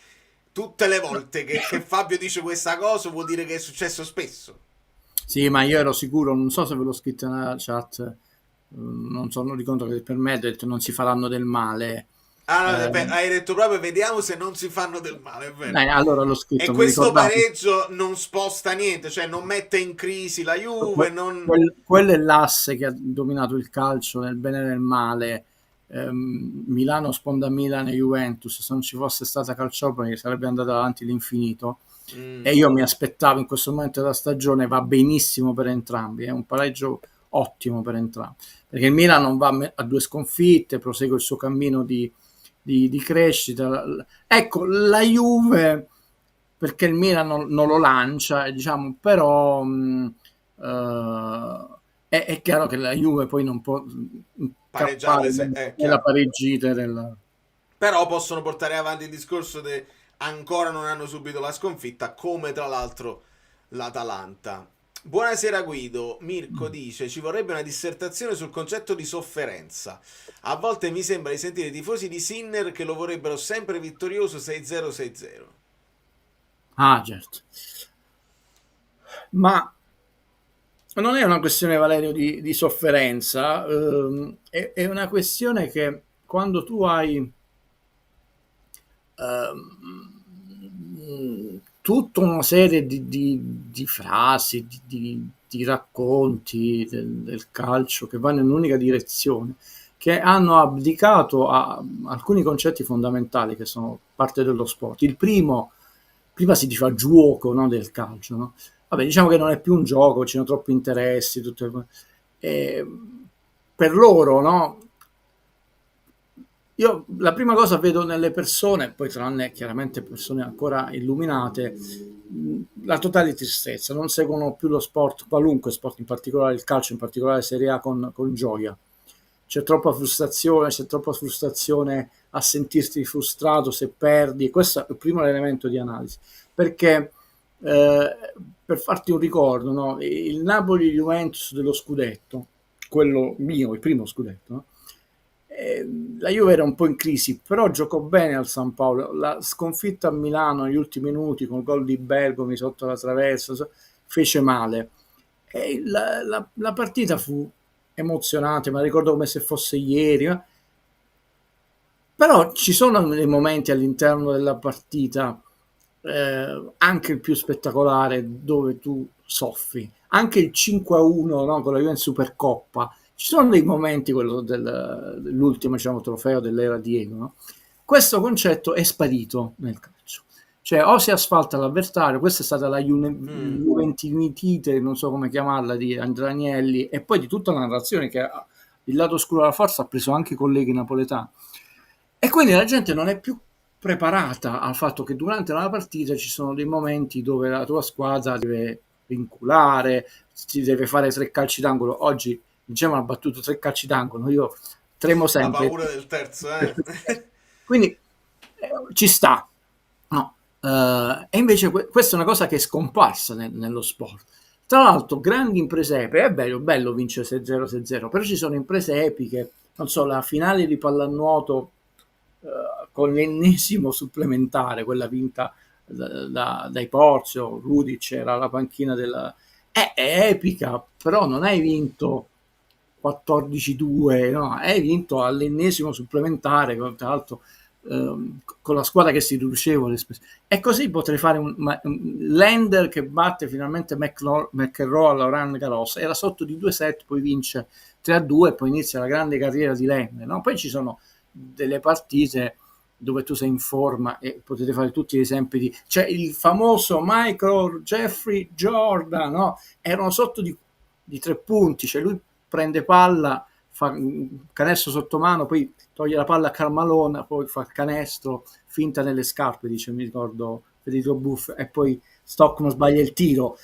Tutte le volte che Fabio dice questa cosa vuol dire che è successo spesso. Sì, ma io ero sicuro, non so se ve l'ho scritto nella chat, non sono ricordo che per me ha detto non si faranno del male. Ah, no, hai detto proprio vediamo se non si fanno del male, è vero. Allora l'ho scritto. E mi questo ricordavo. pareggio non sposta niente, cioè non mette in crisi la Juve, non... Quello è l'asse che ha dominato il calcio nel bene e nel male. Milano sponda Milan e Juventus, se non ci fosse stata Calciopoli sarebbe andata avanti l'infinito. E io mi aspettavo in questo momento della stagione, va benissimo per entrambi, è un pareggio ottimo per entrambi, perché il Milan non va a 2 sconfitte, prosegue il suo cammino di crescita. Ecco, la Juve, perché il Milan non lo lancia, diciamo, però è chiaro che la Juve poi non può pareggiare nella pareggita del... Però possono portare avanti il discorso che ancora non hanno subito la sconfitta, come tra l'altro l'Atalanta. Buonasera Guido, Mirko dice: ci vorrebbe una dissertazione sul concetto di sofferenza. A volte mi sembra di sentire i tifosi di Sinner che lo vorrebbero sempre vittorioso 6-0, 6-0. Ah, certo. Ma non è una questione, Valerio, di sofferenza, è una questione che quando tu hai tutta una serie di frasi, di racconti del calcio che vanno in un'unica direzione, che hanno abdicato a alcuni concetti fondamentali che sono parte dello sport. Il prima si diceva gioco, no, del calcio, no? Vabbè, diciamo che non è più un gioco, ci sono troppi interessi, per loro, no? Io la prima cosa vedo nelle persone, poi tranne chiaramente persone ancora illuminate, la totale tristezza, non seguono più lo sport, qualunque sport, in particolare il calcio, in particolare Serie A, con gioia. C'è troppa frustrazione a sentirti frustrato se perdi. Questo è il primo elemento di analisi, perché per farti un ricordo, no? Il Napoli-Juventus dello scudetto, quello mio, il primo scudetto, no? La Juve era un po' in crisi, però giocò bene al San Paolo. La sconfitta a Milano negli ultimi minuti con il gol di Bergomi sotto la traversa fece male. E la partita fu emozionante, ma ricordo come se fosse ieri. Però ci sono dei momenti all'interno della partita, anche il più spettacolare, dove tu soffri. Anche il 5-1, no, con la Juve in Supercoppa. Ci sono dei momenti, quello dell'ultimo, diciamo, trofeo dell'era Diego, no? Questo concetto è sparito nel calcio. Cioè, o si asfalta l'avversario, questa è stata la Juventinitite, non so come chiamarla, di Andrea Agnelli, e poi di tutta la narrazione che il lato oscuro della forza ha preso anche i colleghi napoletani. E quindi la gente non è più preparata al fatto che durante la partita ci sono dei momenti dove la tua squadra deve vinculare, si deve fare 3 calci d'angolo. Oggi diciamo ha battuto 3 calci d'angolo, io tremo La sempre. paura del terzo, Quindi ci sta, no? E invece questa è una cosa che è scomparsa nello sport. Tra l'altro, grandi imprese epiche, è bello vincere 6-0, 6-0, però ci sono imprese epiche, non so, la finale di pallanuoto con l'ennesimo supplementare, quella vinta dai Porzio, Rudic era alla panchina è epica, però non hai vinto 14-2, no, hai vinto all'ennesimo supplementare, tra l'altro con la squadra che si riduceva le spese. E così potrei fare un Lender che batte finalmente McEnroe alla Roland Garros, era sotto di 2 set, poi vince 3-2 e poi inizia la grande carriera di Lender, no? Poi ci sono delle partite dove tu sei in forma e potete fare tutti gli esempi cioè il famoso Michael Jeffrey Jordan, no? Erano sotto di 3 punti, cioè lui prende palla, fa canestro sotto mano, poi toglie la palla a Carmalona, poi fa il canestro, finta nelle scarpe, dice, mi ricordo, Federico Buff, e poi Stockman sbaglia il tiro.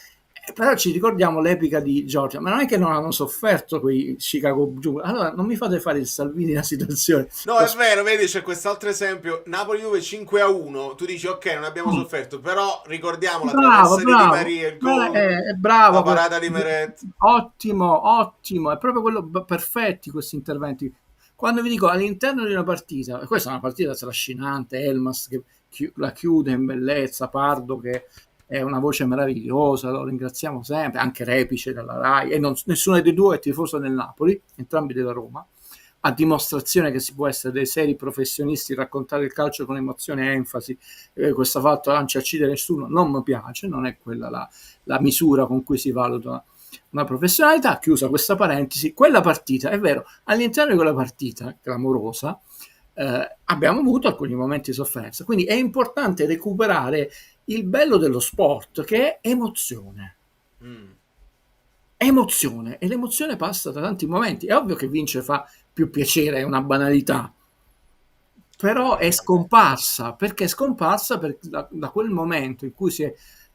Però ci ricordiamo l'epica di Georgia, ma non è che non hanno sofferto quei Chicago Bulls. Allora non mi fate fare il Salvini la situazione. No, è vero, vedi, c'è quest'altro esempio, Napoli-Juve 5-1, tu dici ok, non abbiamo sofferto, però ricordiamo la traversa di Di Maria, il gol, bravo, la parata di Meret. Ottimo, è proprio quello, perfetti questi interventi. Quando vi dico all'interno di una partita, questa è una partita trascinante, Elmas che la chiude in bellezza, Pardo che è una voce meravigliosa, lo ringraziamo sempre, anche Repice della Rai, e nessuno dei due è tifoso del Napoli, entrambi della Roma, a dimostrazione che si può essere dei seri professionisti, raccontare il calcio con emozione e enfasi. Questo fatto non ci accide nessuno, non mi piace, non è quella la misura con cui si valuta una professionalità. Chiusa questa parentesi, quella partita, è vero, all'interno di quella partita clamorosa abbiamo avuto alcuni momenti di sofferenza, quindi è importante recuperare il bello dello sport, che è emozione. Emozione, e l'emozione passa da tanti momenti. È ovvio che vincere fa più piacere, è una banalità, però è scomparsa. Perché è scomparsa? Perché da quel momento in cui si è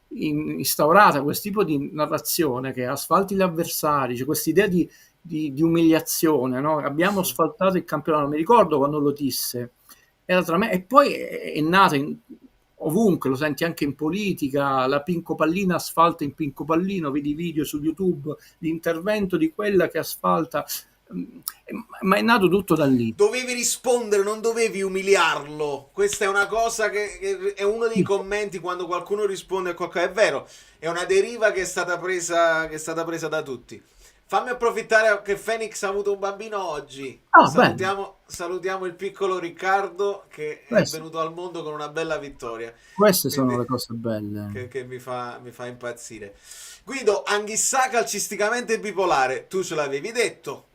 instaurata questo tipo di narrazione che asfalti gli avversari, c'è questa idea di umiliazione, no? Abbiamo asfaltato il campionato, mi ricordo quando lo disse, era tra me, e poi è nata ovunque, lo senti anche in politica, la Pinco Pallina asfalta in Pinco Pallino, vedi video su YouTube, l'intervento di quella che asfalta, ma è nato tutto da lì. Dovevi rispondere, non dovevi umiliarlo. Questa è una cosa che è uno dei commenti quando qualcuno risponde a qualcosa. È vero, è una deriva che è stata presa da tutti. Fammi approfittare che Phoenix ha avuto un bambino oggi. Salutiamo il piccolo Riccardo che è venuto al mondo con una bella vittoria. Queste sono le cose belle che mi fa impazzire. Guido, Anghissà calcisticamente bipolare, tu ce l'avevi detto.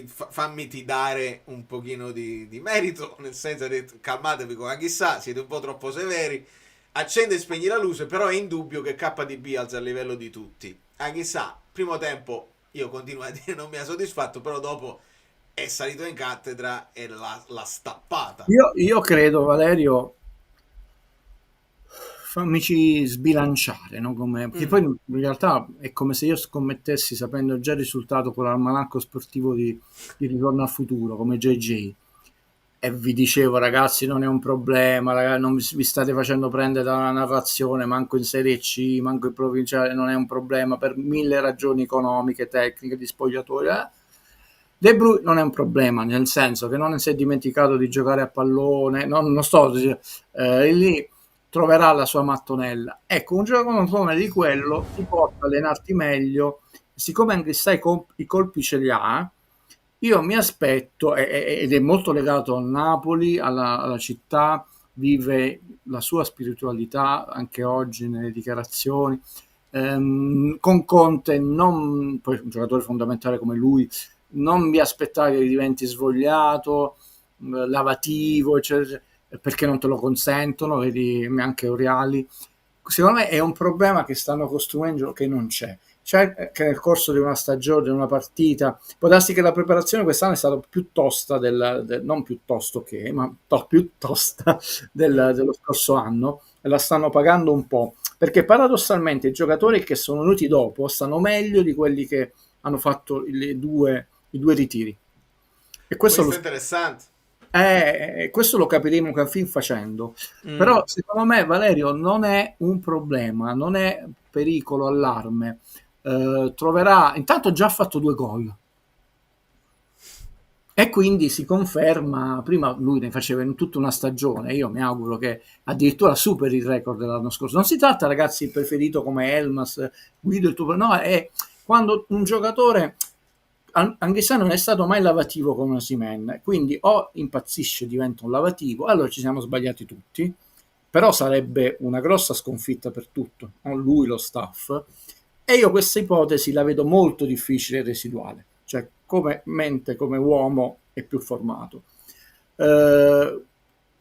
Fammi dare un pochino di merito, nel senso che calmatevi con Anghissà, siete un po' troppo severi. Accende e spegni la luce, però è indubbio che KDB alza il livello di tutti. Anghissà, primo tempo, io continuo a dire non mi ha soddisfatto, però dopo è salito in cattedra e l'ha stappata. Io credo, Valerio, fammici sbilanciare, no? Perché poi in realtà è come se io scommettessi sapendo già il risultato con l'almanacco sportivo di Ritorno al Futuro, come JJ, e vi dicevo ragazzi non è un problema, ragazzi, non vi state facendo prendere da una narrazione, manco in Serie C, manco in provinciale, non è un problema per 1000 ragioni economiche, tecniche, di spogliatori. De Bruyne non è un problema, nel senso che non si è dimenticato di giocare a pallone, non sto lì. troverà la sua mattonella. Ecco, un giocatore di quello ti porta a allenarti meglio, siccome anche sai i colpi ce li ha. Io mi aspetto, ed è molto legato al Napoli, alla città, vive la sua spiritualità anche oggi nelle dichiarazioni. Con Conte, poi un giocatore fondamentale come lui, non mi aspettare che diventi svogliato, lavativo, eccetera, perché non te lo consentono, vedi anche Oriali. Secondo me è un problema che stanno costruendo che non c'è. Cioè che nel corso di una stagione, di una partita, può darsi che la preparazione quest'anno è stata più tosta non piuttosto che, ma più tosta dello scorso anno, e la stanno pagando un po', perché paradossalmente i giocatori che sono venuti dopo stanno meglio di quelli che hanno fatto i due ritiri. E questo è interessante. Questo lo capiremo che fin facendo. Però secondo me, Valerio, non è un problema, non è pericolo, allarme. Troverà, intanto già ha fatto 2 gol e quindi si conferma. Prima lui ne faceva in tutta una stagione, io mi auguro che addirittura superi il record dell'anno scorso. Non si tratta, ragazzi, il preferito come Elmas, Guido il tuo, no, è quando un giocatore, anche se non è stato mai lavativo come Osimhen, quindi o impazzisce, diventa un lavativo, allora ci siamo sbagliati tutti, però sarebbe una grossa sconfitta per tutto, non lui, lo staff. E io questa ipotesi la vedo molto difficile e residuale, cioè come mente, come uomo è più formato.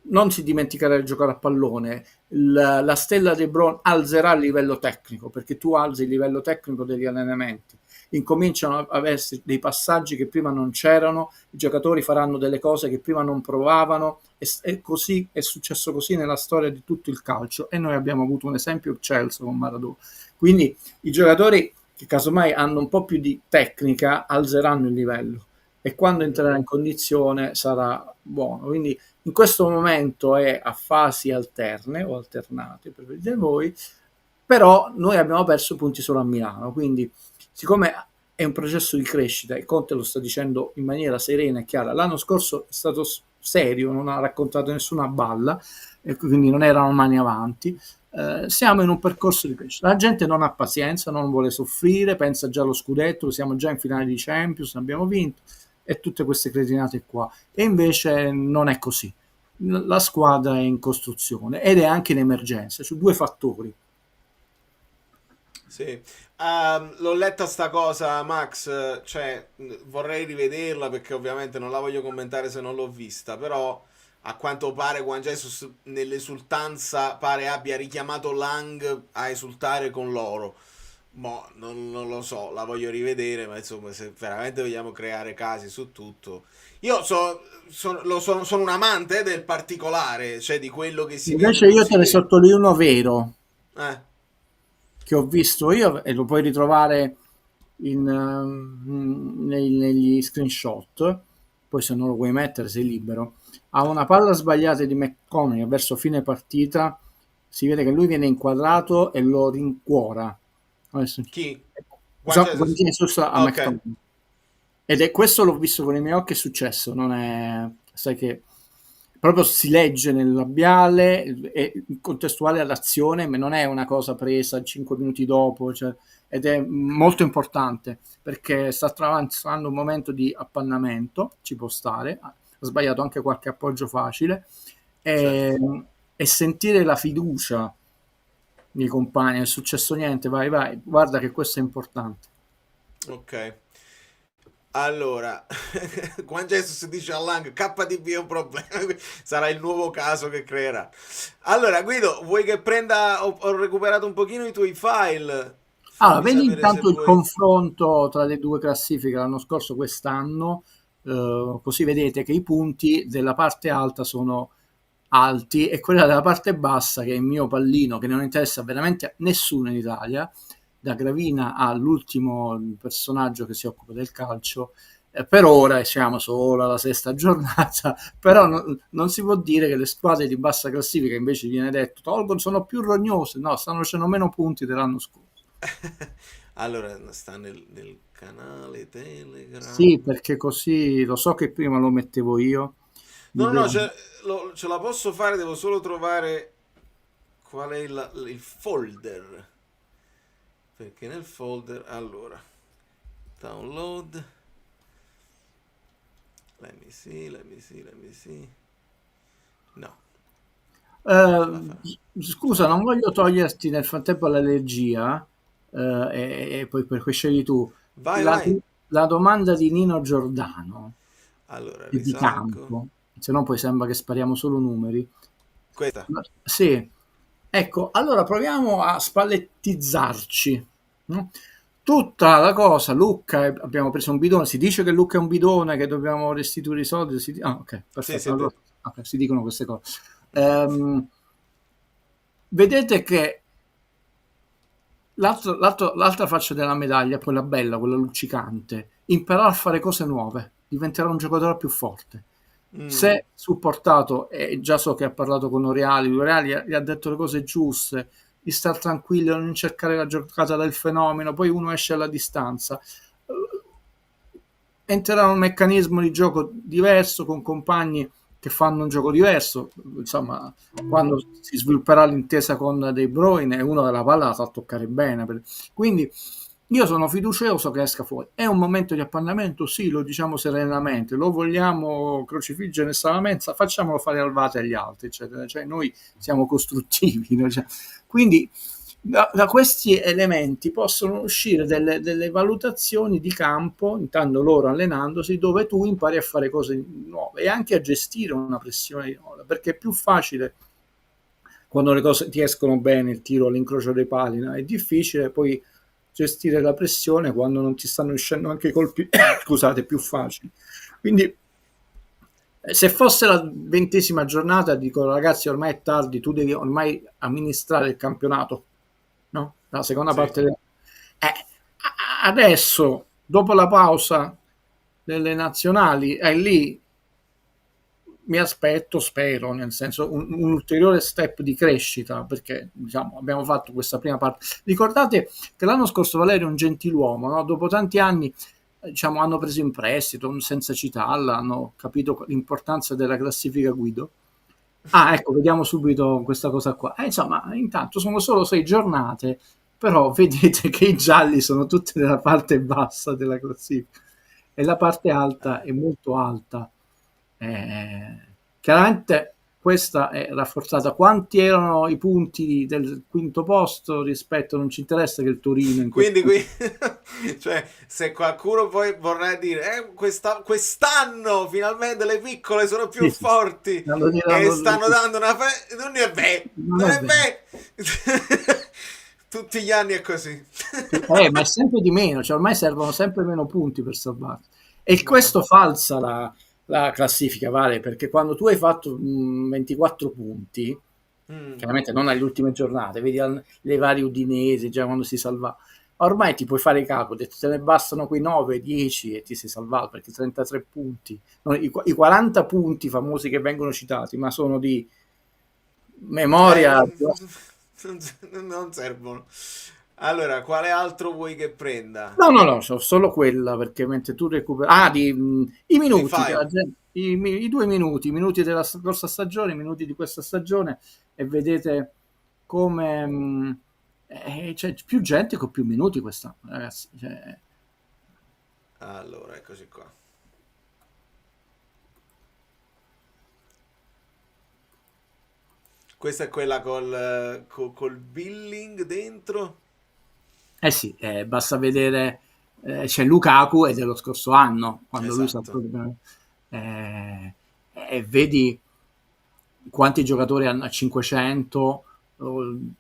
Non si dimenticare di giocare a pallone, la stella De Bruyne alzerà il livello tecnico, perché tu alzi il livello tecnico degli allenamenti, incominciano a avere dei passaggi che prima non c'erano, i giocatori faranno delle cose che prima non provavano, e così è successo così nella storia di tutto il calcio, e noi abbiamo avuto un esempio, Chelsea con Maradona. Quindi i giocatori che casomai hanno un po' più di tecnica alzeranno il livello, e quando entrerà in condizione sarà buono. Quindi in questo momento è a fasi alterne o alternate, per vedere voi, però noi abbiamo perso punti solo a Milano, quindi siccome è un processo di crescita e Conte lo sta dicendo in maniera serena e chiara, l'anno scorso è stato serio, non ha raccontato nessuna balla, e quindi non erano mani avanti. Siamo in un percorso di crescita, la gente non ha pazienza, non vuole soffrire, pensa già allo scudetto, siamo già in finale di Champions, abbiamo vinto, e tutte queste cretinate qua, e invece non è così. La squadra è in costruzione ed è anche in emergenza, su 2 fattori. Sì, l'ho letta sta cosa, Max, cioè vorrei rivederla perché ovviamente non la voglio commentare se non l'ho vista, però a quanto pare Juan Jesus nell'esultanza pare abbia richiamato Lang a esultare con loro. Non lo so, la voglio rivedere, ma insomma, se veramente vogliamo creare casi su tutto. Io sono un amante del particolare, cioè di quello che si Invece vede, non io si te ne vede. sottolineo uno vero Eh, che ho visto io, e lo puoi ritrovare negli screenshot, poi se non lo vuoi mettere sei libero. Ha una palla sbagliata di McConaughey verso fine partita, si vede che lui viene inquadrato e lo rincuora. Adesso, chi? Juan Juan Jesus? Jesus a Ok. McConaughey. Ed è questo, l'ho visto con i miei occhi, è successo, non è, sai che proprio si legge nel labiale, è contestuale all'azione, ma non è una cosa presa 5 minuti dopo, cioè, ed è molto importante perché sta attraversando un momento di appannamento, ci può stare, ha sbagliato anche qualche appoggio facile, e sentire la fiducia dei compagni, non è successo niente, vai, guarda che questo è importante. Ok. Allora, Juan Jesus dice a Lang, KDB è un problema, sarà il nuovo caso che creerà. Allora, Guido, vuoi che prenda, ho recuperato un pochino i tuoi file? Allora, Fammi vedi sapere intanto se il vuoi. confronto tra le 2 classifiche, l'anno scorso, quest'anno, così vedete che i punti della parte alta sono alti e quella della parte bassa, che è il mio pallino, che non interessa veramente a nessuno in Italia, da Gravina all'ultimo personaggio che si occupa del calcio, per ora siamo solo alla 6ª giornata, però non si può dire che le squadre di bassa classifica, invece viene detto, sono più rognose, no, stanno facendo meno punti dell'anno scorso. Allora, sta nel canale Telegram. Sì, perché così lo so che prima lo mettevo io. No, ce la posso fare, devo solo trovare Qual è il folder? Perché nel folder, allora, download, let me see. No. Scusa, non voglio toglierti nel frattempo l'allergia, e poi perché scegli tu. Vai. La domanda di Nino Giordano Allora, è di risalgo. campo, se no poi sembra che spariamo solo numeri. Questa? Sì. Ecco, allora proviamo a spallettizzarci, no? Tutta la cosa, Lucca, abbiamo preso un bidone, si dice che Lucca è un bidone, che dobbiamo restituire i soldi, ok, perfetto, Sì, allora, ok, si dicono queste cose. Vedete che l'altra faccia della medaglia, quella bella, quella luccicante, imparare a fare cose nuove, diventerà un giocatore più forte. Se supportato, e già so che ha parlato con Oreali gli ha detto le cose giuste, di star tranquillo, non cercare la giocata del fenomeno, poi uno esce alla distanza, entrerà in un meccanismo di gioco diverso, con compagni che fanno un gioco diverso. Insomma, quando si svilupperà l'intesa con De Bruyne, uno della palla la sa toccare bene. Quindi io sono fiducioso che esca fuori. È un momento di appannamento? Sì, lo diciamo serenamente. Lo vogliamo crocifiggere nella mensa? Facciamolo fare alvate agli altri, eccetera. Cioè, noi siamo costruttivi. No? Cioè, quindi da questi elementi possono uscire delle valutazioni di campo, intanto loro allenandosi, dove tu impari a fare cose nuove e anche a gestire una pressione nuova, perché è più facile quando le cose ti escono bene, il tiro all'incrocio dei pali, no? È difficile poi gestire la pressione quando non ti stanno uscendo anche i colpi, scusate, più facili. Quindi se fosse la 20ª giornata, dico ragazzi, ormai è tardi, tu devi ormai amministrare il campionato, no? La seconda parte adesso, dopo la pausa delle nazionali, è lì mi aspetto, spero, nel senso un ulteriore step di crescita, perché diciamo abbiamo fatto questa prima parte. Ricordate che l'anno scorso Valerio è un gentiluomo, no? Dopo tanti anni diciamo hanno preso in prestito, senza citarla, hanno capito l'importanza della classifica Guido. Ecco, vediamo subito questa cosa qua. Insomma, intanto sono solo 6 giornate, però vedete che i gialli sono tutti nella parte bassa della classifica e la parte alta è molto alta. Chiaramente questa è rafforzata. Quanti erano i punti del quinto posto rispetto, non ci interessa che il Torino quindi cioè, se qualcuno poi vorrà dire quest'anno finalmente le piccole sono più forti e stanno dando una non è vero. Tutti gli anni è così. Ma è sempre di meno, cioè ormai servono sempre meno punti per salvarsi, e questo falsa la classifica, vale, perché quando tu hai fatto 24 punti, chiaramente non alle ultime giornate, vedi le varie Udinesi già quando si salva, ormai ti puoi fare i calcoli, te ne bastano quei 9, 10 e ti sei salvato, perché 33 punti, i 40 punti famosi che vengono citati, ma sono di memoria, non servono. Allora, quale altro vuoi che prenda? No, solo quella, perché mentre tu recuperi... i minuti, i 2 minuti, i minuti della scorsa stagione, i minuti di questa stagione, e vedete come c'è più gente con più minuti quest'anno, ragazzi. Cioè... Allora, eccoci qua. Questa è quella col billing dentro? Sì, basta vedere, c'è Lukaku, è dello scorso anno, quando lui sa proprio, e vedi quanti giocatori hanno a 500,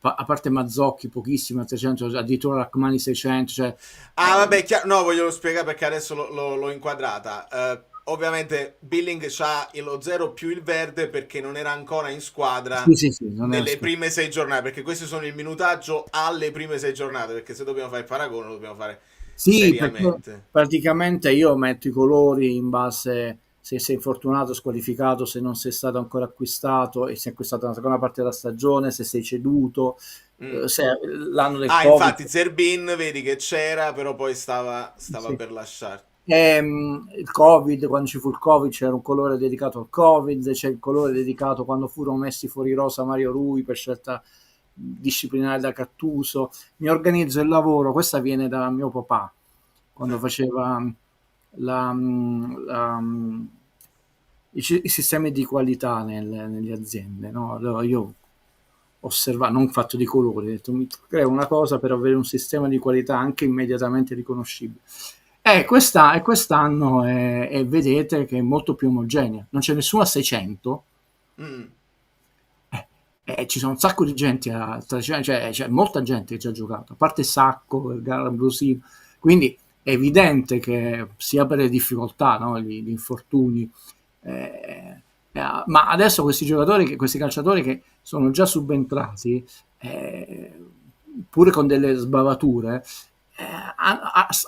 a parte Mazzocchi pochissimi a 300, addirittura Rachmani 600, cioè... vabbè, no, voglio spiegare perché adesso l'ho inquadrata. Ovviamente Billing c'ha lo 0 più il verde perché non era ancora in squadra nelle prime 6 giornate, perché questi sono il minutaggio alle prime 6 giornate, perché se dobbiamo fare il paragone lo dobbiamo fare seriamente. Praticamente io metto i colori in base se sei infortunato, squalificato, se non sei stato ancora acquistato, e se hai acquistato nella seconda parte della stagione, se sei ceduto, se l'anno del Covid. Infatti Zerbin vedi che c'era, però poi stava per lasciare. Il Covid, quando ci fu il Covid c'era un colore dedicato al Covid, c'è il colore dedicato quando furono messi fuori rosa Mario Rui per scelta disciplinare da Cattuso, mi organizzo il lavoro, questa viene da mio papà, quando faceva i sistemi di qualità nelle aziende, no? Allora io osservato, non fatto di colore, ho detto mi creo una cosa per avere un sistema di qualità anche immediatamente riconoscibile. Quest'anno vedete che è molto più omogenea, non c'è nessuno a 600, ci sono un sacco di gente c'è molta gente che già ha giocato, a parte Sacco, Vergara, Ambrosino, quindi è evidente che sia per le difficoltà, no? Gli infortuni, ma adesso questi calciatori che sono già subentrati, pure con delle sbavature,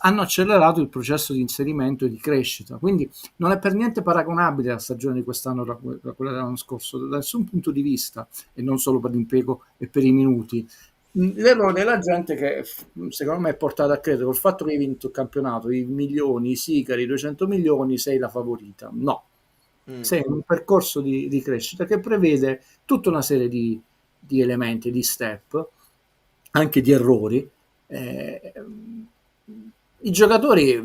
hanno accelerato il processo di inserimento e di crescita, quindi non è per niente paragonabile la stagione di quest'anno a quella dell'anno scorso da nessun punto di vista, e non solo per l'impiego e per i minuti. L'errore della gente che secondo me è portata a credere col fatto che hai vinto il campionato, i milioni, i sicari, i 200 milioni, sei la favorita. No, sei un percorso di crescita che prevede tutta una serie di elementi, di step, anche di errori. I giocatori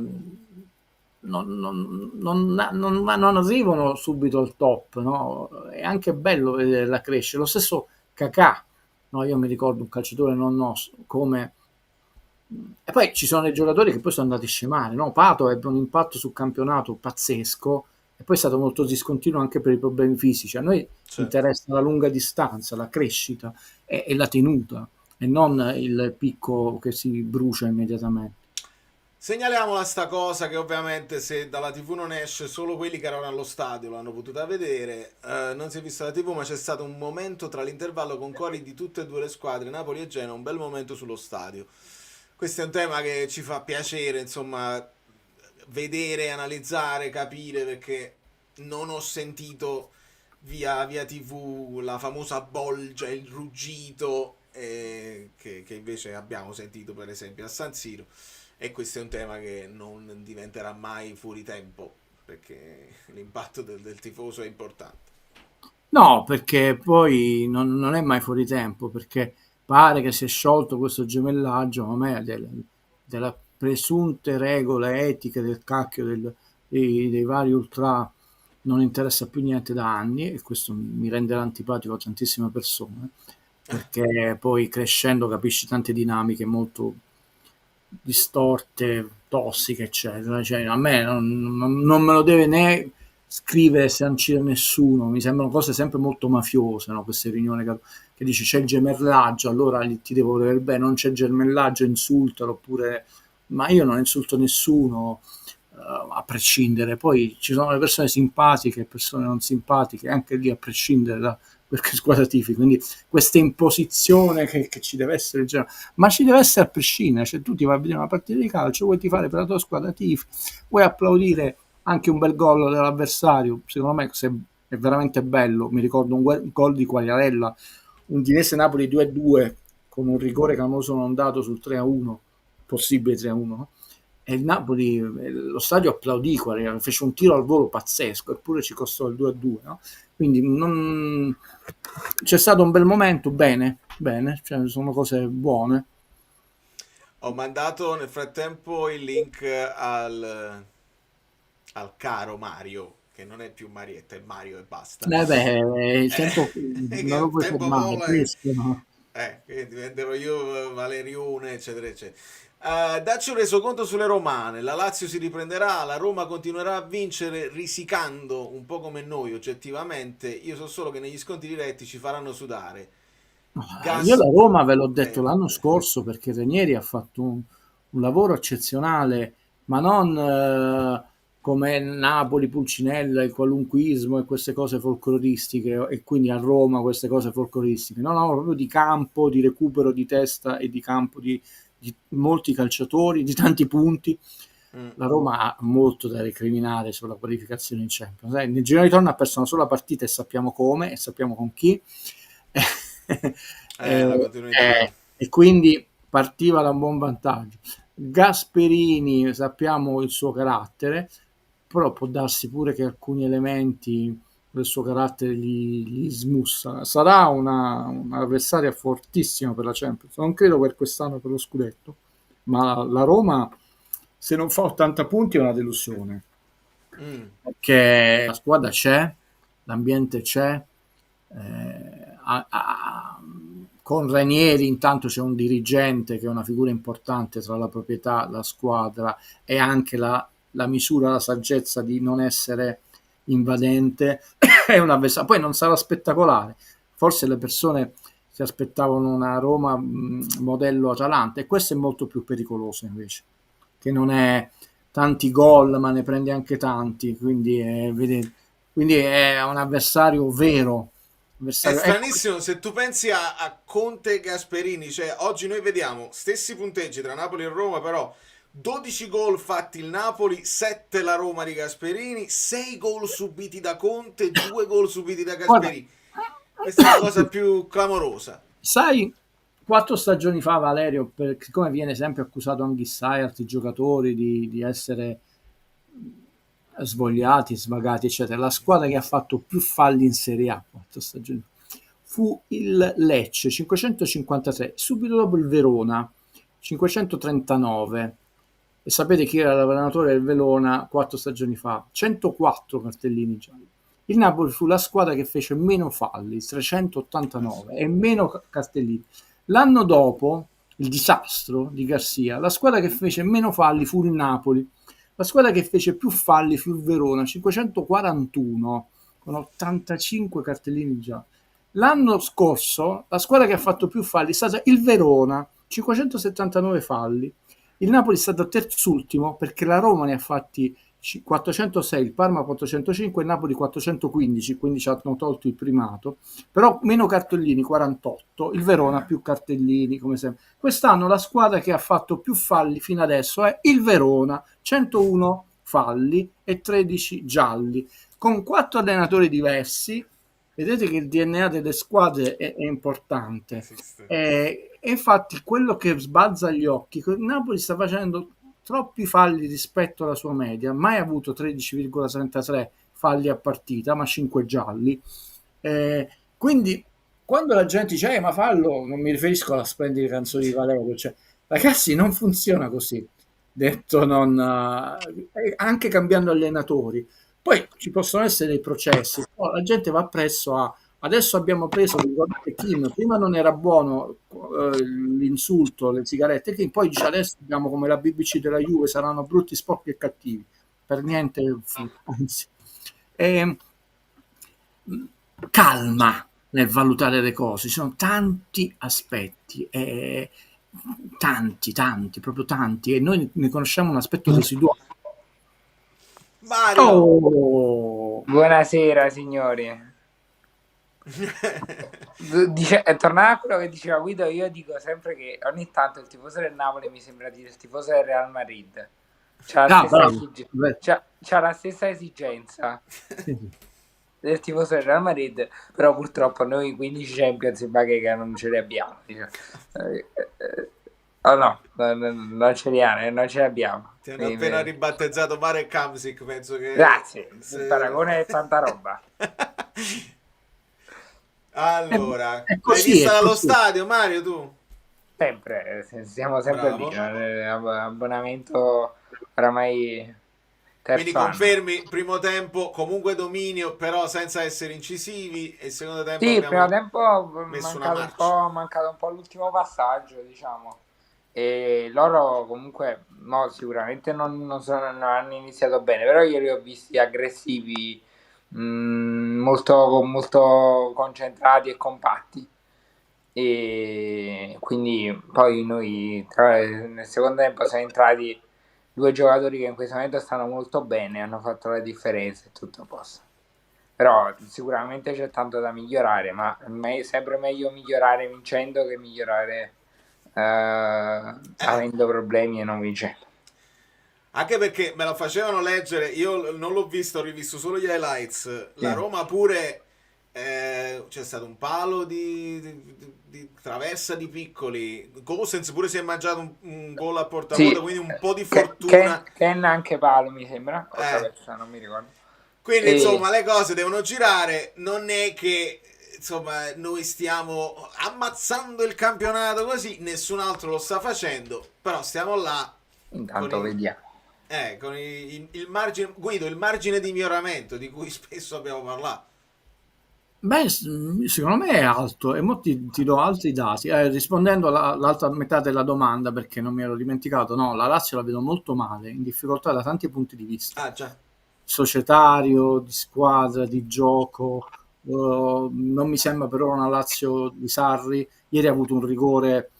non arrivano subito al top, no? È anche bello vedere la crescita. Lo stesso Kakà, no? Io mi ricordo un calciatore non nostro, come... E poi ci sono dei giocatori che poi sono andati a scemare, no? Pato ebbe un impatto sul campionato pazzesco e poi è stato molto discontinuo anche per i problemi fisici. A noi interessa la lunga distanza, la crescita e la tenuta, e non il picco che si brucia immediatamente. Segnaliamola sta cosa, che ovviamente se dalla TV non esce, solo quelli che erano allo stadio l'hanno potuta vedere. Non si è vista la TV, ma c'è stato un momento tra l'intervallo con cori di tutte e due le squadre, Napoli e Genoa, un bel momento sullo stadio. Questo è un tema che ci fa piacere, insomma, vedere, analizzare, capire, perché non ho sentito via TV la famosa bolgia, il ruggito, che invece abbiamo sentito per esempio a San Siro. E questo è un tema che non diventerà mai fuori tempo, perché l'impatto del tifoso è importante. No, perché poi non è mai fuori tempo, perché pare che si è sciolto questo gemellaggio, ma a me della presunte regole etiche del cacchio dei vari ultra non interessa più niente da anni, e questo mi renderà antipatico a tantissime persone, perché poi crescendo capisci tante dinamiche molto distorte, tossiche, eccetera. Cioè, a me non me lo deve né scrivere, sancire nessuno. Mi sembrano cose sempre molto mafiose, no? Queste riunioni che dici c'è il gemellaggio, allora ti devo voler bene, non c'è gemellaggio, insultalo, oppure... Ma io non insulto nessuno, a prescindere. Poi ci sono le persone simpatiche e persone non simpatiche, anche lì a prescindere da perché squadra tifi, quindi questa imposizione che ci deve essere, ma ci deve essere a prescindere. Cioè tu ti vai a vedere una partita di calcio, vuoi tifare per la tua squadra tifi, vuoi applaudire anche un bel gol dell'avversario, secondo me è veramente bello. Mi ricordo un gol di Quagliarella, Udinese-Napoli 2-2 con un rigore clamoroso non dato sul 3-1, possibile 3-1, no? E il Napoli, lo stadio applaudì Quagliarella, fece un tiro al volo pazzesco, eppure ci costò il 2-2, no? Quindi c'è stato un bel momento, bene, cioè sono cose buone. Ho mandato nel frattempo il link al caro Mario, che non è più Marietta, è Mario e basta. Il tempo non lo puoi fermare, questo, no? Che diventerò io Valerione, eccetera, eccetera. Dacci un resoconto sulle romane. La Lazio si riprenderà, la Roma continuerà a vincere risicando un po' come noi oggettivamente. Io so solo che negli sconti diretti ci faranno sudare. Io la Roma ve l'ho detto l'anno scorso, perché Ranieri ha fatto un lavoro eccezionale, ma non come Napoli, Pulcinella, il qualunquismo e queste cose folcloristiche, e quindi a Roma queste cose folcloristiche. No, proprio di campo, di recupero di testa e di campo di molti calciatori, di tanti punti. La Roma ha molto da recriminare sulla qualificazione in Champions. Nel girone di ritorno ha perso una sola partita e sappiamo come, e sappiamo con chi. E quindi partiva da un buon vantaggio. Gasperini, sappiamo il suo carattere, però può darsi pure che alcuni elementi del suo carattere gli smussa. Sarà un'avversaria fortissima per la Champions, non credo per quest'anno per lo scudetto, ma la Roma, se non fa 80 punti, è una delusione, perché la squadra c'è, l'ambiente c'è, con Ranieri intanto c'è un dirigente che è una figura importante tra la proprietà, la squadra e anche la misura, la saggezza di non essere invadente. È un avversario, poi non sarà spettacolare, forse le persone si aspettavano una Roma modello Atalanta, e questo è molto più pericoloso invece, che non è tanti gol ma ne prende anche tanti, quindi è un avversario vero. È stranissimo se tu pensi a Conte e Gasperini, cioè oggi noi vediamo stessi punteggi tra Napoli e Roma, però 12 gol fatti il Napoli, 7 la Roma di Gasperini, 6 gol subiti da Conte, 2 gol subiti da Gasperini. Questa è la cosa più clamorosa. Sai, 4 stagioni fa, Valerio, come viene sempre accusato Anghissà e altri giocatori di essere svogliati, svagati, eccetera, la squadra che ha fatto più falli in Serie A 4 stagioni fu il Lecce, 553, subito dopo il Verona, 539, e sapete chi era l'allenatore del Verona 4 stagioni fa? 104 cartellini gialli. Il Napoli fu la squadra che fece meno falli, 389, e meno cartellini. L'anno dopo, il disastro di Garcia, la squadra che fece meno falli fu il Napoli. La squadra che fece più falli fu il Verona, 541, con 85 cartellini gialli. L'anno scorso, la squadra che ha fatto più falli è stata il Verona, 579 falli. Il Napoli è stato terzultimo perché la Roma ne ha fatti 406, il Parma 405 e il Napoli 415, quindi ci hanno tolto il primato, però meno cartellini, 48, il Verona più cartellini come sempre. Quest'anno la squadra che ha fatto più falli fino adesso è il Verona, 101 falli e 13 gialli, con 4 allenatori diversi. Vedete che il DNA delle squadre è importante, e infatti quello che sbalza agli occhi, il Napoli sta facendo troppi falli rispetto alla sua media, mai avuto 13,33 falli a partita, ma 5 gialli. Quindi quando la gente dice ma fallo, non mi riferisco alla splendida canzone di Valerio, cioè, ragazzi, non funziona così, detto anche cambiando allenatori. Poi ci possono essere dei processi, la gente va presso a adesso abbiamo preso, ricordate Kim, prima non era buono l'insulto, le sigarette, Kim, poi dice adesso abbiamo come la BBC della Juve, saranno brutti, sporchi e cattivi, per niente, anzi. Calma nel valutare le cose, ci sono tanti aspetti, tanti, proprio tanti, e noi ne conosciamo un aspetto residuale. Mario! Oh. Buonasera signori. Tornare a quello che diceva Guido, io dico sempre che ogni tanto il tifoso del Napoli mi sembra dire il tifoso del Real Madrid, c'ha la stessa esigenza del tifoso del Real Madrid, però purtroppo noi 15 Champions in bacheca non ce li abbiamo, non ce li abbiamo. Ti hanno appena ribattezzato Marek Hamsik, penso che grazie, il paragone è tanta roba. Allora, hai visto dallo stadio, Mario, tu? Sempre, siamo sempre lì, abbonamento oramai terzo. Quindi confermi, primo tempo comunque dominio, però senza essere incisivi, e il secondo tempo sì, il primo tempo mancato un po' l'ultimo passaggio, diciamo, e loro comunque sicuramente non hanno iniziato bene, però io li ho visti aggressivi, molto concentrati e compatti, e quindi poi noi nel secondo tempo siamo entrati 2 giocatori che in questo momento stanno molto bene, hanno fatto la differenza e tutto a posto, però sicuramente c'è tanto da migliorare, ma è sempre meglio migliorare vincendo che migliorare avendo problemi e non vincendo. Anche perché me lo facevano leggere, io non l'ho visto, ho rivisto solo gli highlights. La Roma pure c'è stato un palo di traversa di Piccoli. Gosens pure si è mangiato un gol a porta vuota, quindi un po' di fortuna. Ken anche palo, mi sembra. Traversa, non mi ricordo. Quindi E insomma le cose devono girare, non è che insomma noi stiamo ammazzando il campionato così, nessun altro lo sta facendo, però stiamo là con intanto vediamo. con il margine, Guido, il margine di miglioramento di cui spesso abbiamo parlato. Beh, secondo me è alto e mo ti do altri dati. Rispondendo all'altra metà della domanda, perché non mi ero dimenticato, no, la Lazio la vedo molto male, in difficoltà da tanti punti di vista. Ah già. Societario, di squadra, di gioco. Non mi sembra però una Lazio di Sarri. Ieri ha avuto un rigore,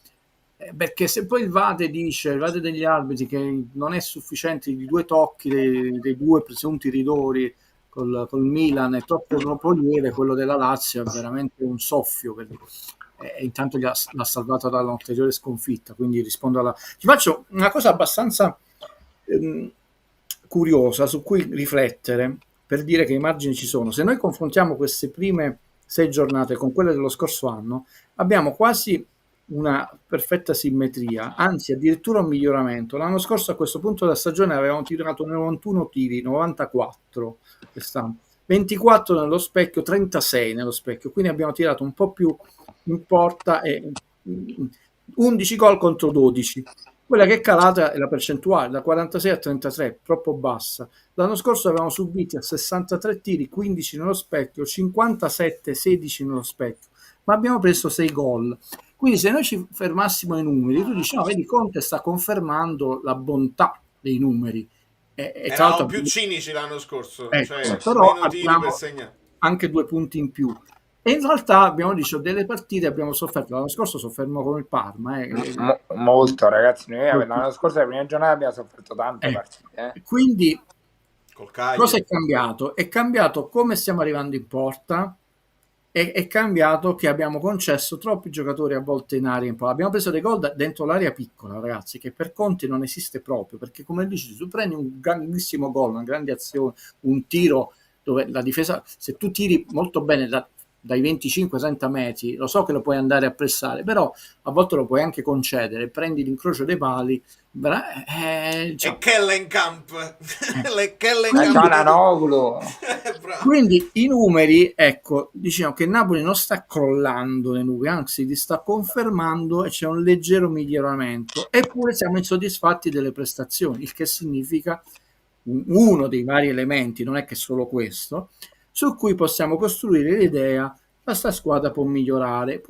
perché se poi il VAR degli arbitri, che non è sufficiente di 2 tocchi dei 2 presunti ridori col Milan, è troppo lieve, quello della Lazio è veramente un soffio, e intanto l'ha salvato dalla ulteriore sconfitta. Quindi rispondo ti faccio una cosa abbastanza curiosa su cui riflettere, per dire che i margini ci sono. Se noi confrontiamo queste prime 6 giornate con quelle dello scorso anno, abbiamo quasi una perfetta simmetria, anzi addirittura un miglioramento. L'anno scorso a questo punto della stagione avevamo tirato 91 tiri, 94 quest'anno, 24 nello specchio, 36 nello specchio, quindi abbiamo tirato un po' più in porta e 11 gol contro 12. Quella che è calata è la percentuale, da 46 a 33, troppo bassa. L'anno scorso avevamo subiti a 63 tiri, 15 nello specchio, 57, 16 nello specchio, ma abbiamo preso 6 gol. Quindi se noi ci fermassimo ai numeri, tu dici, no, vedi, Conte sta confermando la bontà dei numeri. E tra Eravamo l'altro più cinici l'anno scorso, ecco, cioè però meno tiri abbiamo per segnare. anche 2 punti in più. E in realtà abbiamo detto delle partite abbiamo sofferto. L'anno scorso soffermo con il Parma. Molto, ragazzi. Noi l'anno scorso, la prima giornata, abbiamo sofferto tante partite. Quindi Col Cagliari. cosa è cambiato? È cambiato come stiamo arrivando in porta, è cambiato che abbiamo concesso troppi giocatori a volte in area in porta. Abbiamo preso dei gol dentro l'area piccola, ragazzi, che per Conte non esiste proprio, perché come dici, tu prendi un grandissimo gol, una grande azione, un tiro dove la difesa, se tu tiri molto bene dai 25-30 metri, lo so che lo puoi andare a pressare, però a volte lo puoi anche concedere, prendi l'incrocio dei pali, E Kellenkamp. Quindi i numeri, ecco, diciamo che Napoli non sta crollando le nuvole, anzi li sta confermando e c'è un leggero miglioramento, eppure siamo insoddisfatti delle prestazioni, il che significa uno dei vari elementi, non è che solo questo, su cui possiamo costruire l'idea questa squadra può migliorare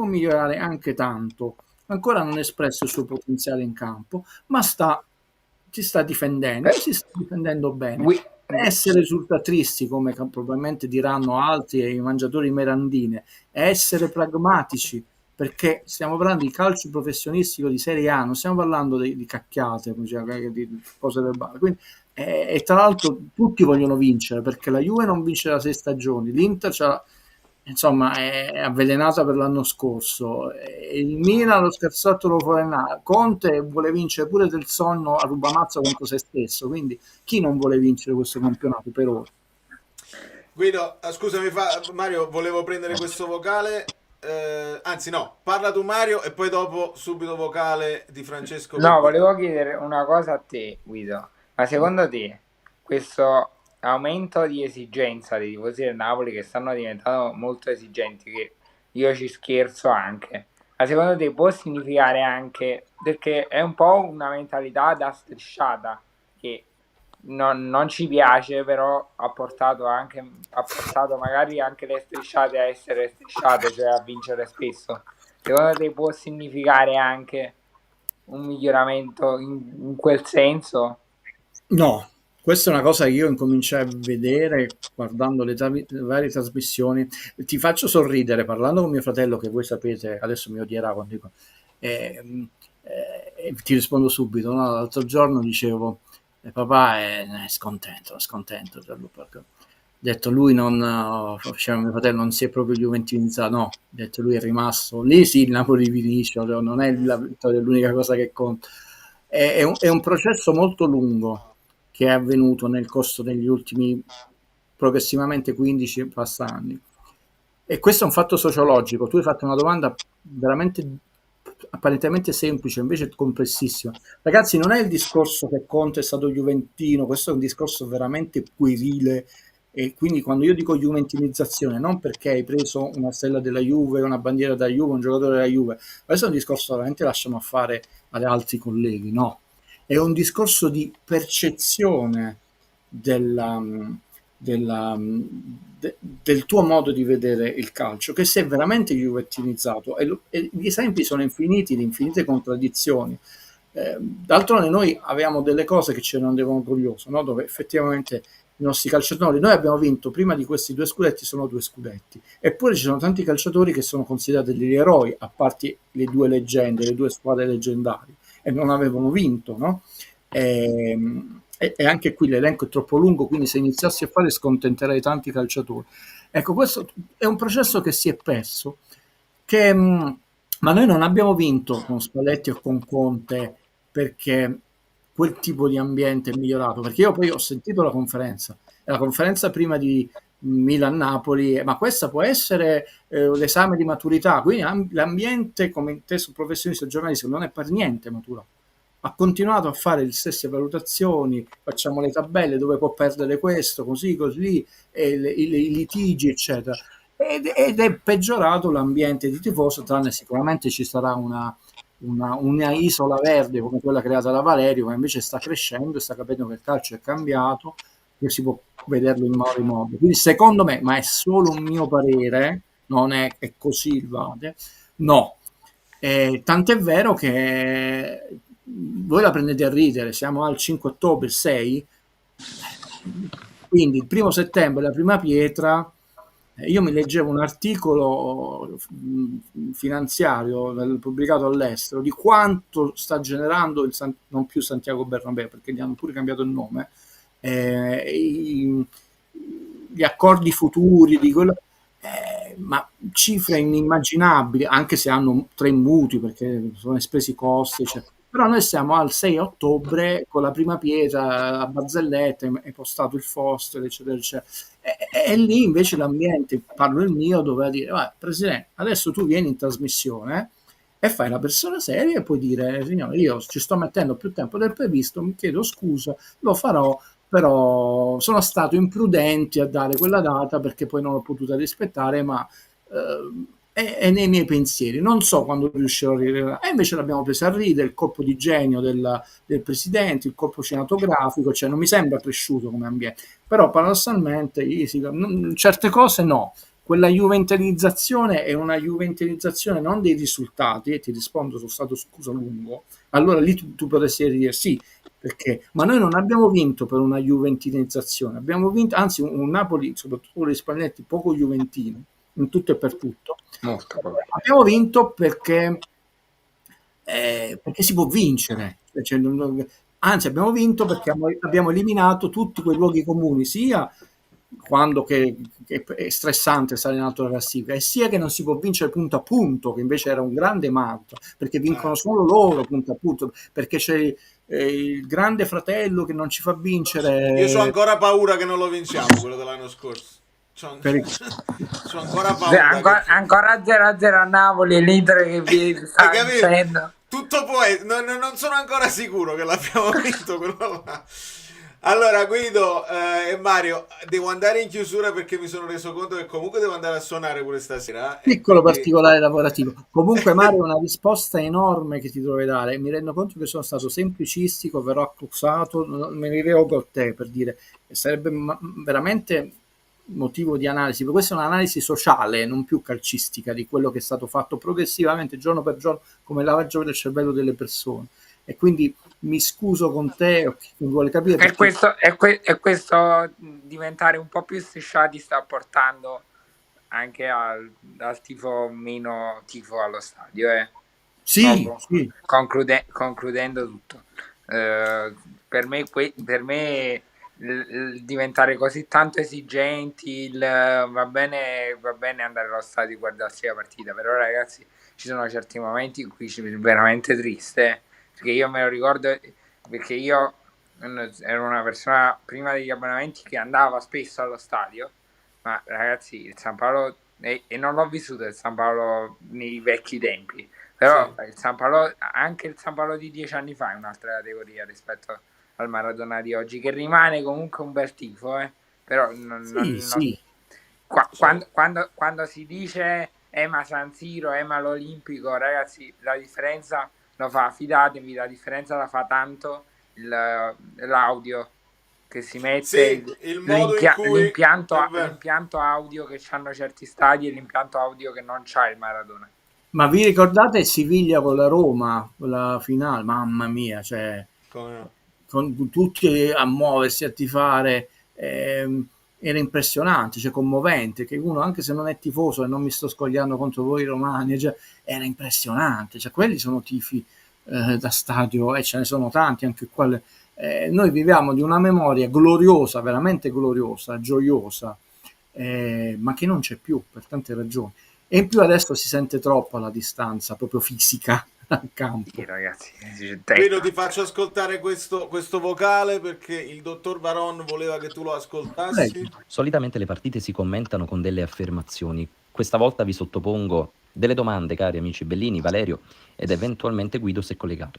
anche tanto, ancora non ha espresso il suo potenziale in campo, ma si sta difendendo bene. Essere risultatisti, come probabilmente diranno altri e i mangiatori merendine, è essere pragmatici, perché stiamo parlando di calcio professionistico di Serie A, non stiamo parlando di cacchiate, di cose verbali. Quindi, e tra l'altro tutti vogliono vincere, perché la Juve non vince da 6 stagioni, l'Inter insomma è avvelenata per l'anno scorso, il Milan lo scherzato fuori, Conte vuole vincere pure del sonno a rubamazzo contro se stesso, quindi chi non vuole vincere questo campionato per ora? Guido, scusami Mario, volevo prendere questo vocale, anzi no, parla tu Mario e poi dopo subito vocale di Francesco. No, volevo chiedere una cosa a te, Guido, ma secondo te questo aumento di esigenza dei tifosi del Napoli, che stanno diventando molto esigenti, che io ci scherzo anche, ma secondo te può significare anche, perché è un po' una mentalità da strisciata che non ci piace, però ha portato magari anche le strisciate a essere strisciate, cioè a vincere spesso. Secondo te può significare anche un miglioramento in quel senso? No, questa è una cosa che io incominciai a vedere guardando le varie trasmissioni. Ti faccio sorridere parlando con mio fratello, che voi sapete, adesso mi odierà quando dico, ti rispondo subito. No? L'altro giorno dicevo, papà è scontento Gianluca, perché ho detto lui mio fratello non si è proprio juventinizzato, no, ho detto lui è rimasto lì, sì, il Napoli vince, non è la vittoria l'unica cosa che conta, è un processo molto lungo che è avvenuto nel corso degli ultimi progressivamente 15 anni, e questo è un fatto sociologico. Tu hai fatto una domanda veramente apparentemente semplice, invece complessissima. Ragazzi, non è il discorso che Conte è stato juventino, questo è un discorso veramente puerile E quindi quando io dico juventinizzazione, non perché hai preso una stella della Juve, una bandiera della Juve, un giocatore della Juve, questo è un discorso veramente lasciamo fare ad altri colleghi, no, è un discorso di percezione della, del tuo modo di vedere il calcio, che si è veramente juventinizzato e gli esempi sono infiniti, di infinite contraddizioni. D'altronde noi avevamo delle cose che ci rendevano orgoglioso, no? Dove effettivamente i nostri calciatori, noi abbiamo vinto prima di questi 2 scudetti, sono 2 scudetti, eppure ci sono tanti calciatori che sono considerati degli eroi, a parte le 2 leggende, le 2 squadre leggendarie, e non avevano vinto, no? E anche qui l'elenco è troppo lungo, quindi se iniziassi a fare scontenterei tanti calciatori. Ecco, questo è un processo che si è perso, ma noi non abbiamo vinto con Spalletti o con Conte perché quel tipo di ambiente è migliorato, perché io poi ho sentito la conferenza prima di Milan-Napoli, ma questa può essere l'esame di maturità, quindi l'ambiente come inteso professionista o giornalistico non è per niente maturato. Ha continuato a fare le stesse valutazioni, facciamo le tabelle dove può perdere questo, così, e i litigi, eccetera. Ed è peggiorato l'ambiente di tifoso, tranne sicuramente ci sarà una isola verde come quella creata da Valerio, che invece sta crescendo e sta capendo che il calcio è cambiato, che si può vederlo in vari modi. Quindi secondo me, ma è solo un mio parere, non è così il Vade, no. Tant'è vero che voi la prendete a ridere, siamo al 5 ottobre, il 6, quindi il 1° settembre la prima pietra. Io mi leggevo un articolo finanziario pubblicato all'estero di quanto sta generando non più Santiago Bernabéu, perché gli hanno pure cambiato il nome, gli accordi futuri di quello, ma cifre inimmaginabili, anche se hanno 3 mutui perché sono espesi costi, eccetera. Però noi siamo al 6 ottobre con la prima pietra a barzellette, è postato il Foster, eccetera, eccetera. E lì invece l'ambiente, parlo il mio, doveva dire: Presidente, adesso tu vieni in trasmissione e fai la persona seria e puoi dire: signore, io ci sto mettendo più tempo del previsto, mi chiedo scusa, lo farò, però sono stato imprudente a dare quella data perché poi non l'ho potuta rispettare, ma è nei miei pensieri, non so quando riuscirò a ridere. E invece l'abbiamo presa a ridere, il colpo di genio del presidente, il colpo cinematografico, cioè non mi sembra cresciuto come ambiente, però paradossalmente certe cose no. Quella juventilizzazione è una juventilizzazione non dei risultati, e ti rispondo, sono stato scuso lungo, allora lì tu potresti dire sì, perché, ma noi non abbiamo vinto per una juventilizzazione, abbiamo vinto, anzi un Napoli, soprattutto con gli Spalletti, poco juventino, in tutto e per tutto. Abbiamo vinto perché si può vincere, cioè, anzi abbiamo vinto perché abbiamo eliminato tutti quei luoghi comuni, sia quando che è stressante stare in alto la classifica, e sia che non si può vincere punto a punto, che invece era un grande mantra, perché vincono solo loro punto a punto, perché c'è il grande fratello che non ci fa vincere. Io ho ancora paura che non lo vinciamo, quello dell'anno scorso. C'ho ancora paura. Ancora 0-0 a Napoli e l'Inter che sta vincendo. Tutto non sono ancora sicuro che l'abbiamo vinto quello là. Allora Guido e Mario, devo andare in chiusura perché mi sono reso conto che comunque devo andare a suonare pure stasera. Piccolo particolare lavorativo. Comunque Mario, una risposta enorme che ti dovrei dare. Mi rendo conto che sono stato semplicistico, verrò accusato, me ne rivolgo a te per dire, sarebbe veramente motivo di analisi, perché questa è un'analisi sociale, non più calcistica, di quello che è stato fatto progressivamente, giorno per giorno, come lavaggio del cervello delle persone. E quindi mi scuso con te o chi mi vuole capire. E questo diventare un po' più strisciati sta portando anche al tifo meno tifo allo stadio. Sì. Concludendo tutto. Per me diventare così tanto esigenti, va bene andare allo stadio e guardarsi la partita, però ragazzi ci sono certi momenti in cui c'è veramente triste, perché io me lo ricordo, perché io ero una persona prima degli abbonamenti che andava spesso allo stadio, ma ragazzi il San Paolo, e non l'ho vissuto il San Paolo nei vecchi tempi, però sì. Il San Paolo, anche il San Paolo di 10 anni fa è un'altra categoria rispetto al Maradona di oggi, che rimane comunque un bel tifo, però Sì, sì. quando si dice ma San Siro, ma l'Olimpico, ragazzi, la differenza lo fa, fidatevi, la differenza la fa tanto l'audio che si mette, Sì, il modo in cui l'impianto audio che hanno certi stadi e l'impianto audio che non c'ha il Maradona. Ma vi ricordate Siviglia con la Roma, la finale? Mamma mia, cioè, con tutti a muoversi, a tifare, era impressionante, cioè commovente, che uno, anche se non è tifoso e non mi sto scogliando contro voi romani, cioè, era impressionante, cioè quelli sono tifi da stadio e ce ne sono tanti anche qua. Noi viviamo di una memoria gloriosa, veramente gloriosa, gioiosa, ma che non c'è più per tante ragioni. E in più adesso si sente troppo la distanza proprio fisica al campo. Sì, ragazzi, Guido, ti faccio ascoltare questo vocale perché il dottor Varon voleva che tu lo ascoltassi. Solitamente le partite si commentano con delle affermazioni. Questa volta vi sottopongo delle domande, cari amici Bellini, Valerio ed eventualmente Guido se collegato.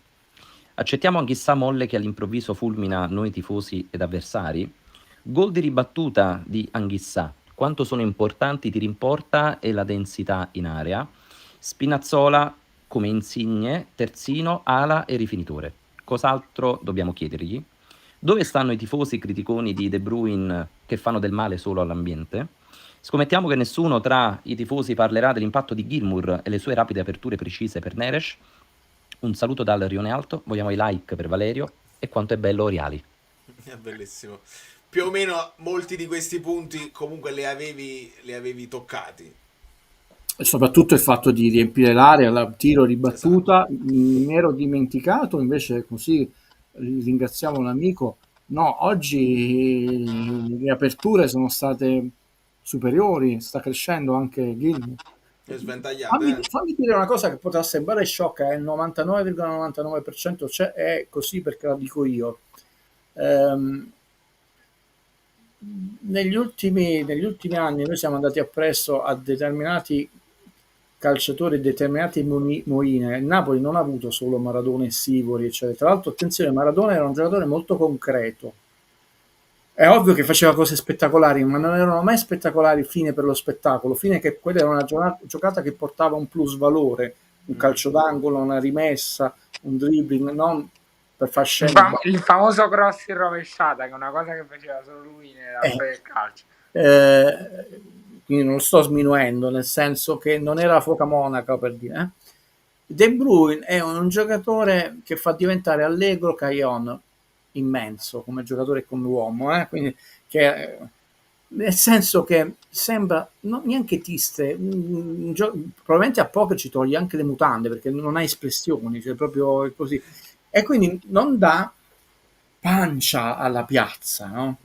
Accettiamo Anghissà molle che all'improvviso fulmina noi tifosi ed avversari? Gol di ribattuta di Anghissà. Quanto sono importanti i tiri in porta e la densità in area? Spinazzola come Insigne, terzino, ala e rifinitore. Cos'altro dobbiamo chiedergli? Dove stanno i tifosi criticoni di De Bruyne che fanno del male solo all'ambiente? Scommettiamo che nessuno tra i tifosi parlerà dell'impatto di Gilmour e le sue rapide aperture precise per Neres. Un saluto dal Rione Alto, vogliamo i like per Valerio e quanto è bello Oriali. È bellissimo. Più o meno molti di questi punti comunque li avevi toccati. E soprattutto il fatto di riempire l'area, la tiro ribattuta, mi ero dimenticato, invece così ringraziamo un amico. No, oggi le aperture sono state superiori, sta crescendo anche Gilmour. È sventagliato. Fammi dire una cosa che potrà sembrare sciocca, il 99,99% è così perché la dico io. Negli ultimi anni noi siamo andati appresso a determinati calciatori, determinati moine. Il Napoli non ha avuto solo Maradona e Sivori, eccetera. Tra l'altro, attenzione, Maradona era un giocatore molto concreto. È ovvio che faceva cose spettacolari, ma non erano mai spettacolari fine per lo spettacolo, fine che quella era una giocata che portava un plus valore, un calcio d'angolo, una rimessa, un dribbling, non per far scendere. Il famoso cross in rovesciata, che è una cosa che faceva solo lui nella storia del calcio. Quindi non lo sto sminuendo, nel senso che non era foca monaca per dire. De Bruyne è un giocatore che fa diventare allegro Caillon immenso come giocatore e come uomo, quindi nel senso che sembra neanche triste, probabilmente a poco ci toglie anche le mutande perché non ha espressioni, cioè proprio così, e quindi non dà pancia alla piazza, no?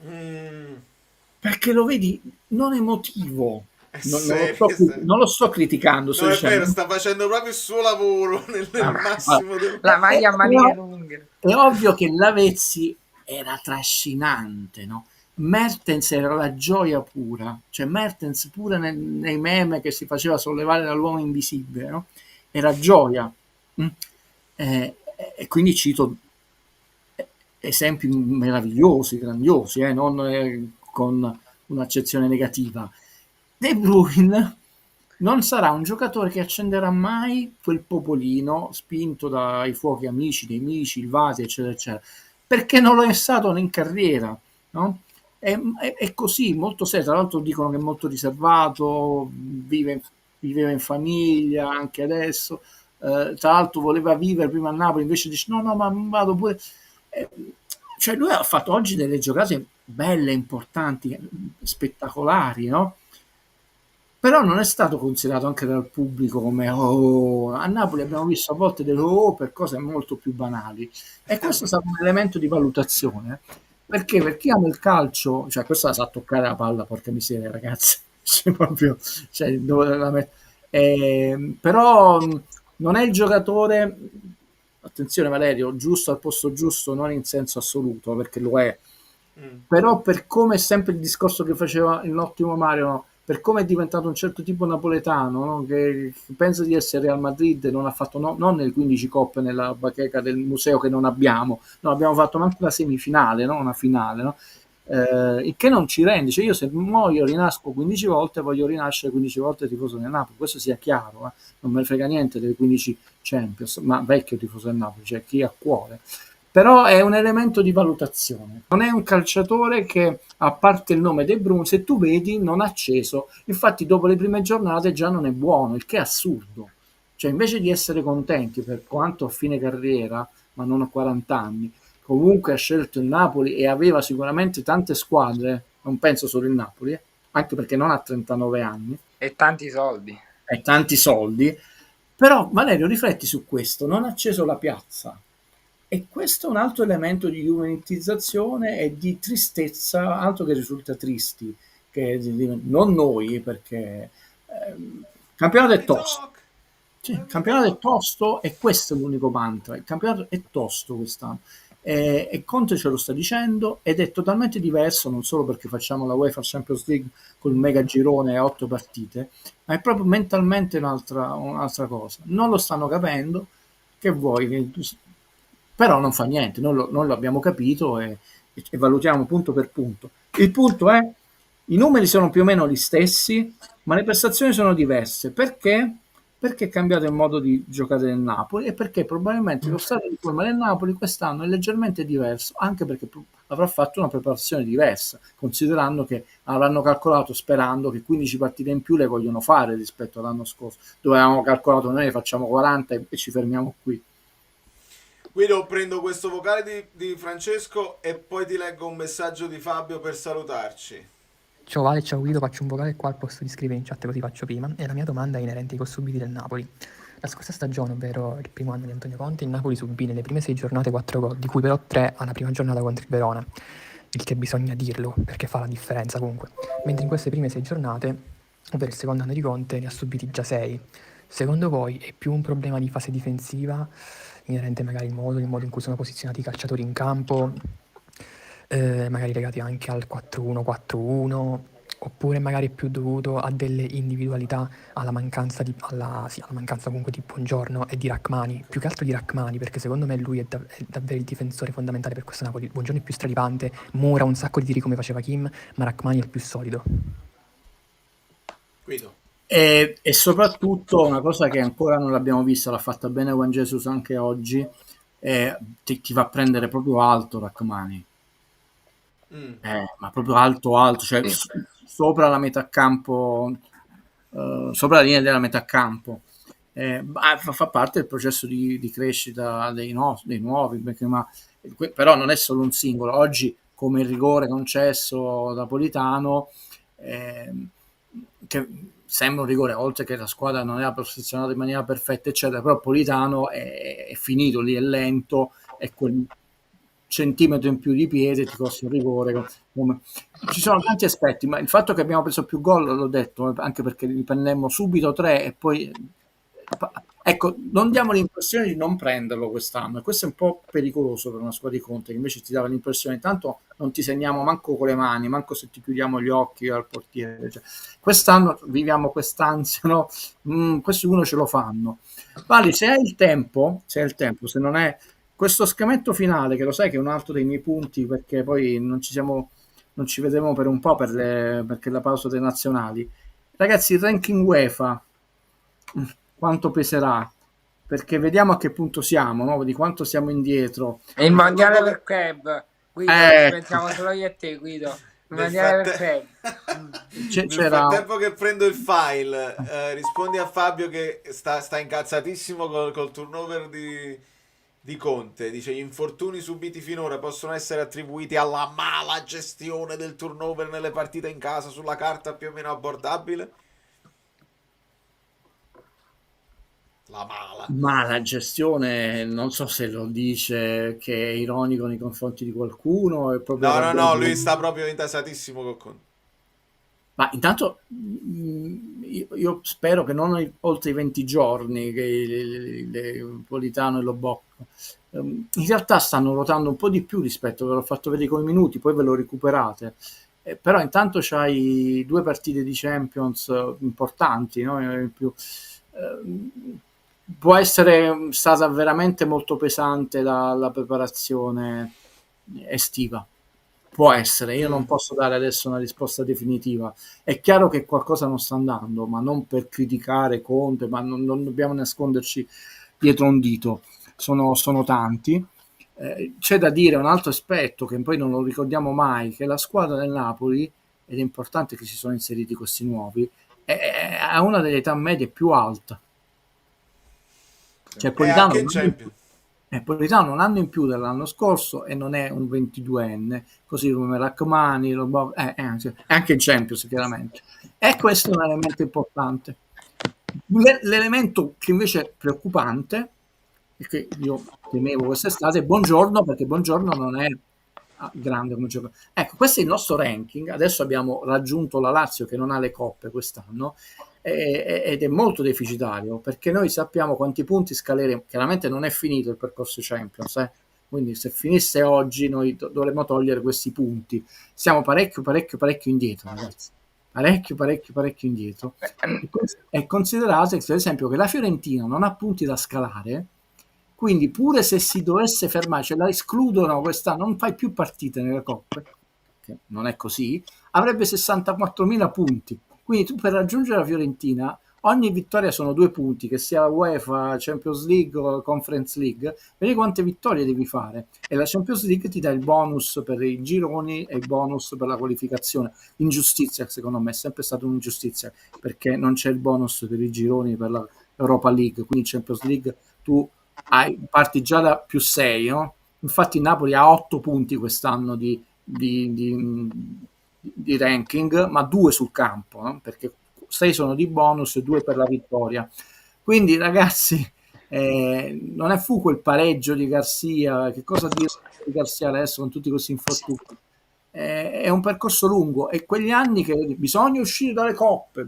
Perché lo vedi non emotivo. Non lo sto criticando, no, è vero, sta facendo proprio il suo lavoro nel massimo del... La maglia a maniche lunghe. È ovvio che l'Avezzi era trascinante, no? Mertens era la gioia pura, cioè Mertens pure nei meme che si faceva sollevare dall'uomo invisibile, no? Era gioia. E quindi cito esempi meravigliosi, grandiosi, non con un'accezione negativa. De Bruyne non sarà un giocatore che accenderà mai quel popolino spinto dai fuochi amici, nemici, il Vati, eccetera, eccetera, perché non lo è stato in carriera, no? È così, molto serio. Tra l'altro dicono che è molto riservato, viveva in famiglia anche adesso, tra l'altro voleva vivere prima a Napoli, invece dice no, ma vado pure... cioè lui ha fatto oggi delle giocate belle, importanti, spettacolari, no? Però non è stato considerato anche dal pubblico come a Napoli abbiamo visto a volte delle per cose molto più banali, e questo sarà un elemento di valutazione, perché per chi ama il calcio, cioè questa la sa toccare la palla, porca miseria ragazzi, cioè, proprio, cioè, però non è il giocatore, attenzione Valerio, giusto al posto giusto, non in senso assoluto, perché lo è, però per come è sempre il discorso che faceva l'ottimo Mario, per come è diventato un certo tipo napoletano, no? Che pensa di essere Real Madrid, non ha fatto non nelle 15 coppe nella bacheca del museo che non abbiamo, no, abbiamo fatto anche la semifinale, no? Una finale, no? il che non ci rende, cioè io se muoio rinasco 15 volte, voglio rinascere 15 volte tifoso del Napoli, questo sia chiaro, non me ne frega niente delle 15 Champions, ma vecchio tifoso del Napoli, cioè chi ha cuore. Però è un elemento di valutazione, non è un calciatore che, a parte il nome De Bruyne, se tu vedi non ha acceso, infatti dopo le prime giornate già non è buono, il che è assurdo, cioè invece di essere contenti per quanto a fine carriera, ma non a 40 anni, comunque ha scelto il Napoli e aveva sicuramente tante squadre, non penso solo il Napoli, anche perché non ha 39 anni E tanti soldi. e tanti soldi, però Valerio rifletti su questo, non ha acceso la piazza. E questo è un altro elemento di juvenilizzazione e di tristezza, altro che risulta tristi, che non noi, perché il campionato è tosto. Sì, il campionato è tosto e questo è l'unico mantra. Il campionato è tosto quest'anno. E Conte ce lo sta dicendo ed è totalmente diverso, non solo perché facciamo la UEFA Champions League col mega girone a 8 partite, ma è proprio mentalmente un'altra cosa. Non lo stanno capendo, che vuoi? Però non fa niente, non lo abbiamo capito e valutiamo punto per punto. Il punto è, i numeri sono più o meno gli stessi, ma le prestazioni sono diverse. Perché? Perché è cambiato il modo di giocare del Napoli e perché probabilmente lo stato di forma del Napoli quest'anno è leggermente diverso, anche perché avrà fatto una preparazione diversa, considerando che avranno calcolato, sperando che 15 partite in più le vogliono fare rispetto all'anno scorso, dove avevamo calcolato noi ne facciamo 40 e ci fermiamo qui. Guido, prendo questo vocale di Francesco e poi ti leggo un messaggio di Fabio per salutarci. Ciao Vale, ciao Guido, faccio un vocale qua al posto di scrivere in chat così faccio prima. E la mia domanda è inerente ai gol subiti del Napoli. La scorsa stagione, ovvero il primo anno di Antonio Conte, il Napoli subì nelle prime 6 giornate 4 gol, di cui però 3 alla prima giornata contro il Verona, il che bisogna dirlo perché fa la differenza comunque. Mentre in queste prime 6 giornate, ovvero il secondo anno di Conte, ne ha subiti già 6. Secondo voi è più un problema di fase difensiva, inerente magari il modo in cui sono posizionati i calciatori in campo, magari legati anche al 4-1-4-1, oppure magari è più dovuto a delle individualità, alla mancanza comunque di Buongiorno e di Rachmani, più che altro di Rachmani, perché secondo me lui è davvero il difensore fondamentale per questo Napoli. Buongiorno è più straripante, Moura un sacco di tiri come faceva Kim, ma Rachmani è il più solido. Guido. E soprattutto una cosa che ancora non l'abbiamo vista, l'ha fatta bene Juan Jesus anche oggi, ti va a prendere proprio alto Rachmani. Ma proprio alto, cioè sopra la metà campo, sopra la linea della metà campo. Fa parte del processo di crescita dei nuovi, però non è solo un singolo. Oggi, come il rigore concesso da Politano, che sembra un rigore, oltre che la squadra non era posizionata in maniera perfetta, eccetera, però Politano è finito lì, è lento, e quel centimetro in più di piede ti costa un rigore. Ci sono tanti aspetti, ma il fatto che abbiamo preso più gol, l'ho detto, anche perché li prendemmo subito 3 e poi ecco, non diamo l'impressione di non prenderlo quest'anno, e questo è un po' pericoloso per una squadra di Conte, che invece ti dava l'impressione tanto non ti segniamo manco con le mani, manco se ti chiudiamo gli occhi al portiere, cioè, quest'anno viviamo quest'ansia, no? Questi uno ce lo fanno. Vale, se hai il tempo, se non è questo scametto finale, che lo sai che è un altro dei miei punti, perché poi non ci vedremo per un po' perché la pausa dei nazionali. Ragazzi, il ranking UEFA quanto peserà? Perché vediamo a che punto siamo, no? Di quanto siamo indietro. E il mondiale per club, Guido, pensiamo solo io e te, Guido. Il mondiale per club. Nel frattempo che prendo il file, rispondi a Fabio che sta incazzatissimo col turnover di Conte. Dice: gli infortuni subiti finora possono essere attribuiti alla mala gestione del turnover nelle partite in casa, sulla carta più o meno abbordabile. La gestione, non so se lo dice che è ironico nei confronti di qualcuno, è proprio no, lui sta proprio intasatissimo con Conte. Ma intanto io spero che non oltre i 20 giorni che Politano e Lobocco in realtà stanno ruotando un po' di più rispetto, ve l'ho fatto vedere con i minuti, poi ve lo recuperate, però intanto c'hai 2 partite di Champions importanti, no? In più, può essere stata veramente molto pesante la preparazione estiva, Può essere, io non posso dare adesso una risposta definitiva. È chiaro che qualcosa non sta andando, ma non per criticare Conte, ma non dobbiamo nasconderci dietro un dito. Sono tanti. C'è da dire un altro aspetto che poi non lo ricordiamo mai, che la squadra del Napoli, ed è importante che si sono inseriti questi nuovi, ha una delle età medie più alta. Cioè Politano un anno in più dell'anno scorso e non è un 22enne, così come Rachmani, anche in Champions chiaramente. E questo è un elemento importante. L'elemento che invece è preoccupante, e che io temevo quest'estate, è Buongiorno, perché Buongiorno non è grande come giocatore. Ecco, questo è il nostro ranking. Adesso abbiamo raggiunto la Lazio che non ha le coppe quest'anno ed è molto deficitario, perché noi sappiamo quanti punti scaleremo. Chiaramente non è finito il percorso Champions, quindi se finisse oggi noi dovremmo togliere questi punti. Siamo parecchio indietro, ragazzi. Parecchio indietro. E considerate, per esempio, che la Fiorentina non ha punti da scalare, quindi pure se si dovesse fermare, cioè la escludono quest'anno, non fai più partite nelle coppe, che non è così, avrebbe 64.000 punti. Quindi tu per raggiungere la Fiorentina, ogni vittoria sono 2 punti, che sia UEFA, Champions League o Conference League, vedi quante vittorie devi fare. E la Champions League ti dà il bonus per i gironi e il bonus per la qualificazione. Ingiustizia, secondo me, è sempre stata un'ingiustizia, perché non c'è il bonus per i gironi per l'Europa League, quindi Champions League tu parti già da +6, no? Infatti Napoli ha 8 punti quest'anno di ranking, ma 2 sul campo, no? Perché 6 sono di bonus e 2 per la vittoria. Quindi ragazzi, non è fu quel pareggio di Garcia, che cosa dire di Garcia adesso con tutti questi infortuni? È un percorso lungo e quegli anni che bisogna uscire dalle coppe,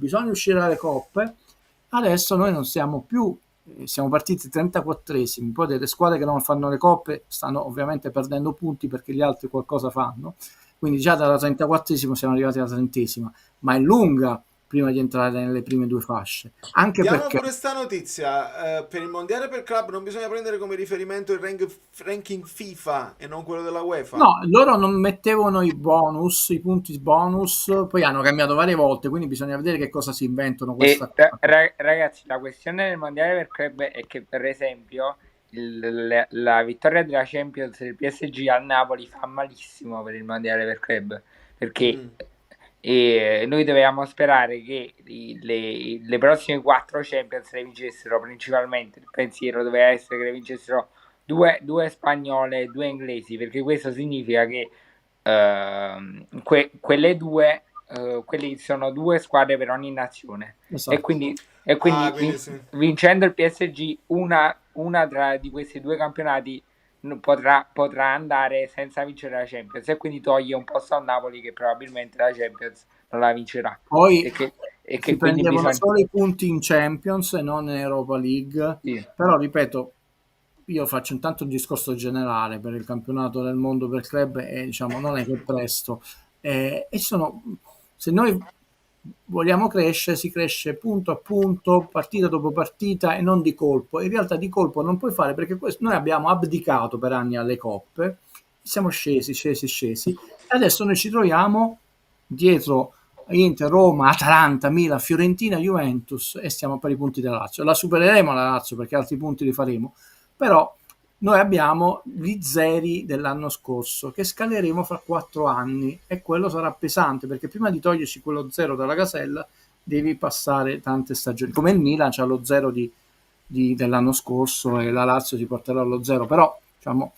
adesso noi non siamo più, siamo partiti 34esimi, poi delle squadre che non fanno le coppe stanno ovviamente perdendo punti perché gli altri qualcosa fanno, quindi già dalla 34esima siamo arrivati alla 30esima, ma è lunga prima di entrare nelle prime 2 fasce. Anche Diamo perché pure sta notizia, per il mondiale per club non bisogna prendere come riferimento il ranking FIFA e non quello della UEFA. no, loro non mettevano i bonus, i punti bonus, poi hanno cambiato varie volte, quindi bisogna vedere che cosa si inventano. Ragazzi, la questione del mondiale per club è che, per esempio, la vittoria della Champions del PSG al Napoli fa malissimo per il mondiale per club, perché noi dovevamo sperare che le prossime 4 Champions le vincessero, principalmente il pensiero doveva essere che le vincessero due spagnole e 2 inglesi, perché questo significa che quelle due quelli sono 2 squadre per ogni nazione. Esatto. E quindi sì. vincendo il PSG una di questi 2 campionati potrà andare senza vincere la Champions, e quindi toglie un posto al Napoli che probabilmente la Champions non la vincerà. Poi e che si quindi prendevano bisogna... solo i punti in Champions e non in Europa League, Sì. però ripeto, io faccio intanto un discorso generale per il campionato del mondo per club e diciamo non è che presto, se noi vogliamo crescere, si cresce punto a punto, partita dopo partita e non di colpo. In realtà di colpo non puoi fare, perché noi abbiamo abdicato per anni alle coppe, siamo scesi e adesso noi ci troviamo dietro Inter, Roma, Atalanta, Milan, Fiorentina, Juventus e stiamo per i punti della Lazio. La supereremo la Lazio perché altri punti li faremo, però noi abbiamo gli zeri dell'anno scorso che scaleremo fra 4 anni e quello sarà pesante, perché prima di toglierci quello 0 dalla casella devi passare tante stagioni, come il Milan c'ha lo 0 dell'anno scorso e la Lazio ti porterà allo 0, però diciamo,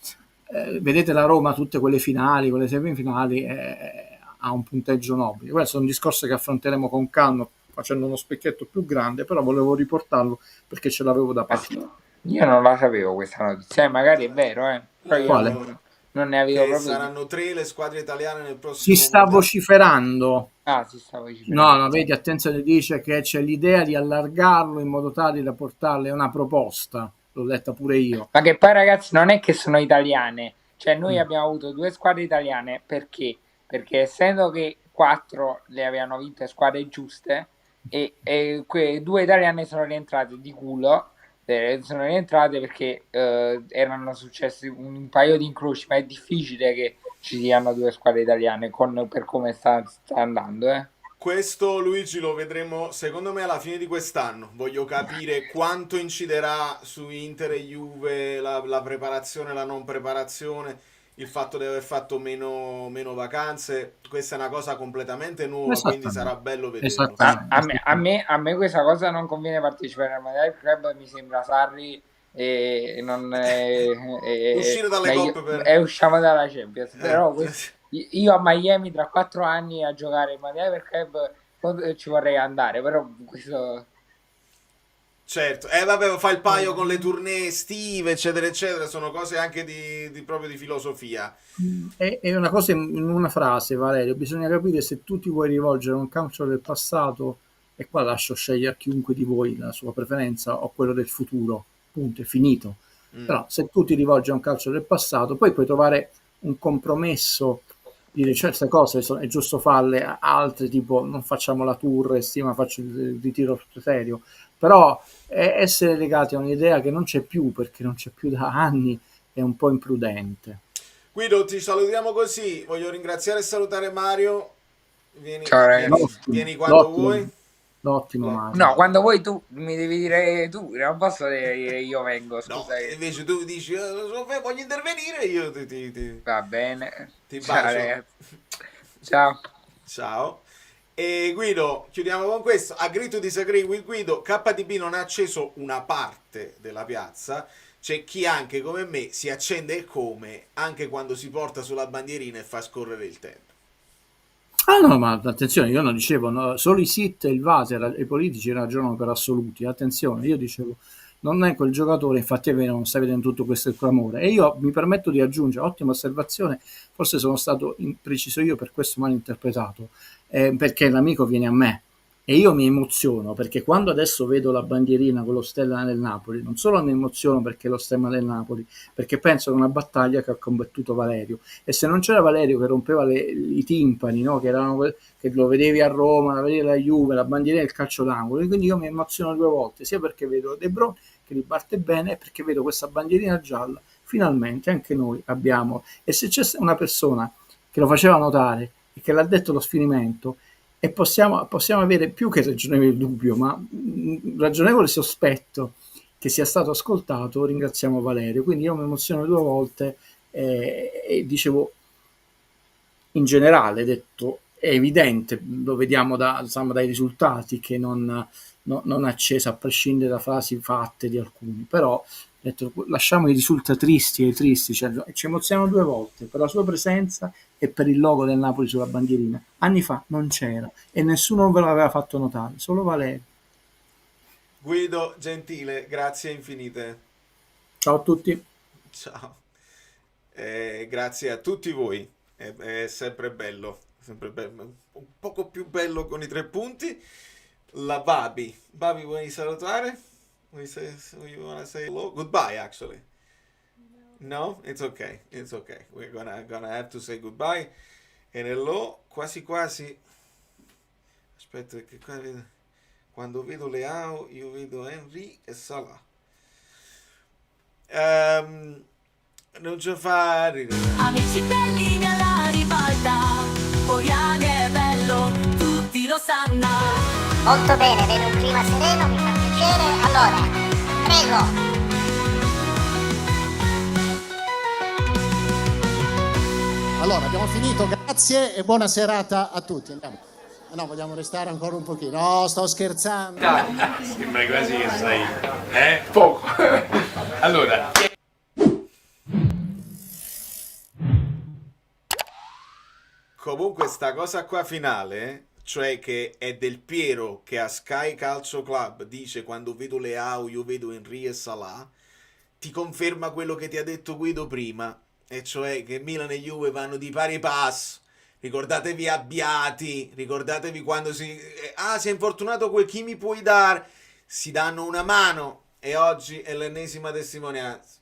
vedete la Roma, tutte quelle finali, quelle semifinali, ha un punteggio nobile. Questo è un discorso che affronteremo con calma facendo uno specchietto più grande, però volevo riportarlo perché ce l'avevo da parte. Io non la sapevo questa notizia, magari è vero, però io Quale? non ne avevo Che proprio... saranno 3 le squadre italiane nel prossimo Si sta mondiale. vociferando. si sta vociferando. No, vedi, attenzione, dice che c'è l'idea di allargarlo in modo tale da portarle una proposta. L'ho letta pure io. Ma che poi, ragazzi, non è che sono italiane, cioè noi abbiamo avuto 2 squadre italiane, perché essendo che 4 le avevano vinte squadre giuste e quelle 2 italiane sono rientrate di culo, perché erano successi un paio di incroci, ma è difficile che ci siano due squadre italiane per come sta andando. Questo, Luigi, lo vedremo secondo me alla fine di quest'anno. Voglio capire quanto inciderà su Inter e Juve la preparazione, la non preparazione, il fatto di aver fatto meno vacanze. Questa è una cosa completamente nuova, quindi sarà bello vederlo. A me questa cosa non conviene partecipare al Mondiale Club, mi sembra Sarri e non uscire dalle coppe e usciamo dalla Champions. Però io a Miami tra 4 anni a giocare il Mondiale Club ci vorrei andare, però questo... Certo, vabbè, fa il paio con le tournée estive, eccetera, eccetera, sono cose anche proprio di filosofia. È una cosa in una frase, Valerio, bisogna capire se tu ti vuoi rivolgere a un calcio del passato, e qua lascio scegliere a chiunque di voi la sua preferenza, o quello del futuro, punto, è finito. Però se tu ti rivolgi a un calcio del passato, poi puoi trovare un compromesso, dire certe cose è giusto farle, altre tipo non facciamo la tour estiva, faccio il ritiro tutto serio, però essere legati a un'idea che non c'è più, perché non c'è più da anni, è un po' imprudente. Guido, ti salutiamo così, voglio ringraziare e salutare Mario, vieni quando vuoi. Ottimo, Mario. No, quando vuoi tu, mi devi dire tu, non posso dire io vengo, scusa. No, invece tu dici voglio intervenire, io ti... Va bene. Ti Ciao, bacio. ragazzi. Ciao. E Guido, chiudiamo con questo. Agree to disagree with Guido. KDB non ha acceso una parte della piazza. C'è chi anche come me si accende e come anche quando si porta sulla bandierina e fa scorrere il tempo. Ah no, ma attenzione, io non dicevo, no, solo i SIT e il Vaser, i politici ragionano per assoluti, attenzione, io dicevo, non è quel giocatore, infatti è vero, non stai vedendo tutto questo il clamore, e io mi permetto di aggiungere, ottima osservazione, forse sono stato impreciso io, per questo mal interpretato, perché l'amico viene a me, e io mi emoziono, perché quando adesso vedo la bandierina con lo stemma del Napoli, non solo mi emoziono perché è lo stemma del Napoli, perché penso a una battaglia che ha combattuto Valerio, e se non c'era Valerio che rompeva i timpani, no? che lo vedevi a Roma, la vedevi alla Juve, la bandierina del calcio d'angolo, quindi io mi emoziono 2 volte, sia perché vedo De Bruyne che li batte bene, e perché vedo questa bandierina gialla, finalmente anche noi abbiamo, e se c'è una persona che lo faceva notare e che l'ha detto lo sfinimento, e possiamo avere più che ragionevole dubbio, ma ragionevole sospetto che sia stato ascoltato, ringraziamo Valerio. Quindi io mi emoziono 2 volte e dicevo, in generale, detto, è evidente, lo vediamo dai risultati, che non è accesa, a prescindere da frasi fatte di alcuni, però detto, lasciamo i risultati tristi, cioè, ci emozioniamo 2 volte per la sua presenza e per il logo del Napoli sulla bandierina. Anni fa non c'era e nessuno ve l'aveva fatto notare, solo Valerio. Guido, gentile, grazie infinite. Ciao a tutti. Ciao. Grazie a tutti voi, è sempre bello, un poco più bello con i 3 punti. La Babi, vuoi salutare? You wanna say hello? Goodbye, actually. No, it's okay. We're gonna have to say goodbye. E hello, quasi. Aspetta, che qua quando vedo Leao, io vedo Henry e Salah. Non ci fa ridere. Amici belli alla ribalta, Poriani è bello, tutti lo sanno. Molto bene, vedo un clima sereno, mi fa piacere. Allora, prego. Allora, abbiamo finito, grazie e buona serata a tutti. Andiamo. No, vogliamo restare ancora un pochino. No, sto scherzando. Sembra quasi che sei, poco. Allora. Comunque sta cosa qua finale, cioè che è Del Piero che a Sky Calcio Club dice quando vedo Leao io vedo Henry e Salah, ti conferma quello che ti ha detto Guido prima, e cioè che Milan e Juve vanno di pari passo. Ricordatevi Abbiati, ricordatevi quando si è infortunato quel chi mi puoi dare, si danno una mano, e oggi è l'ennesima testimonianza.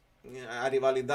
Ha rivalità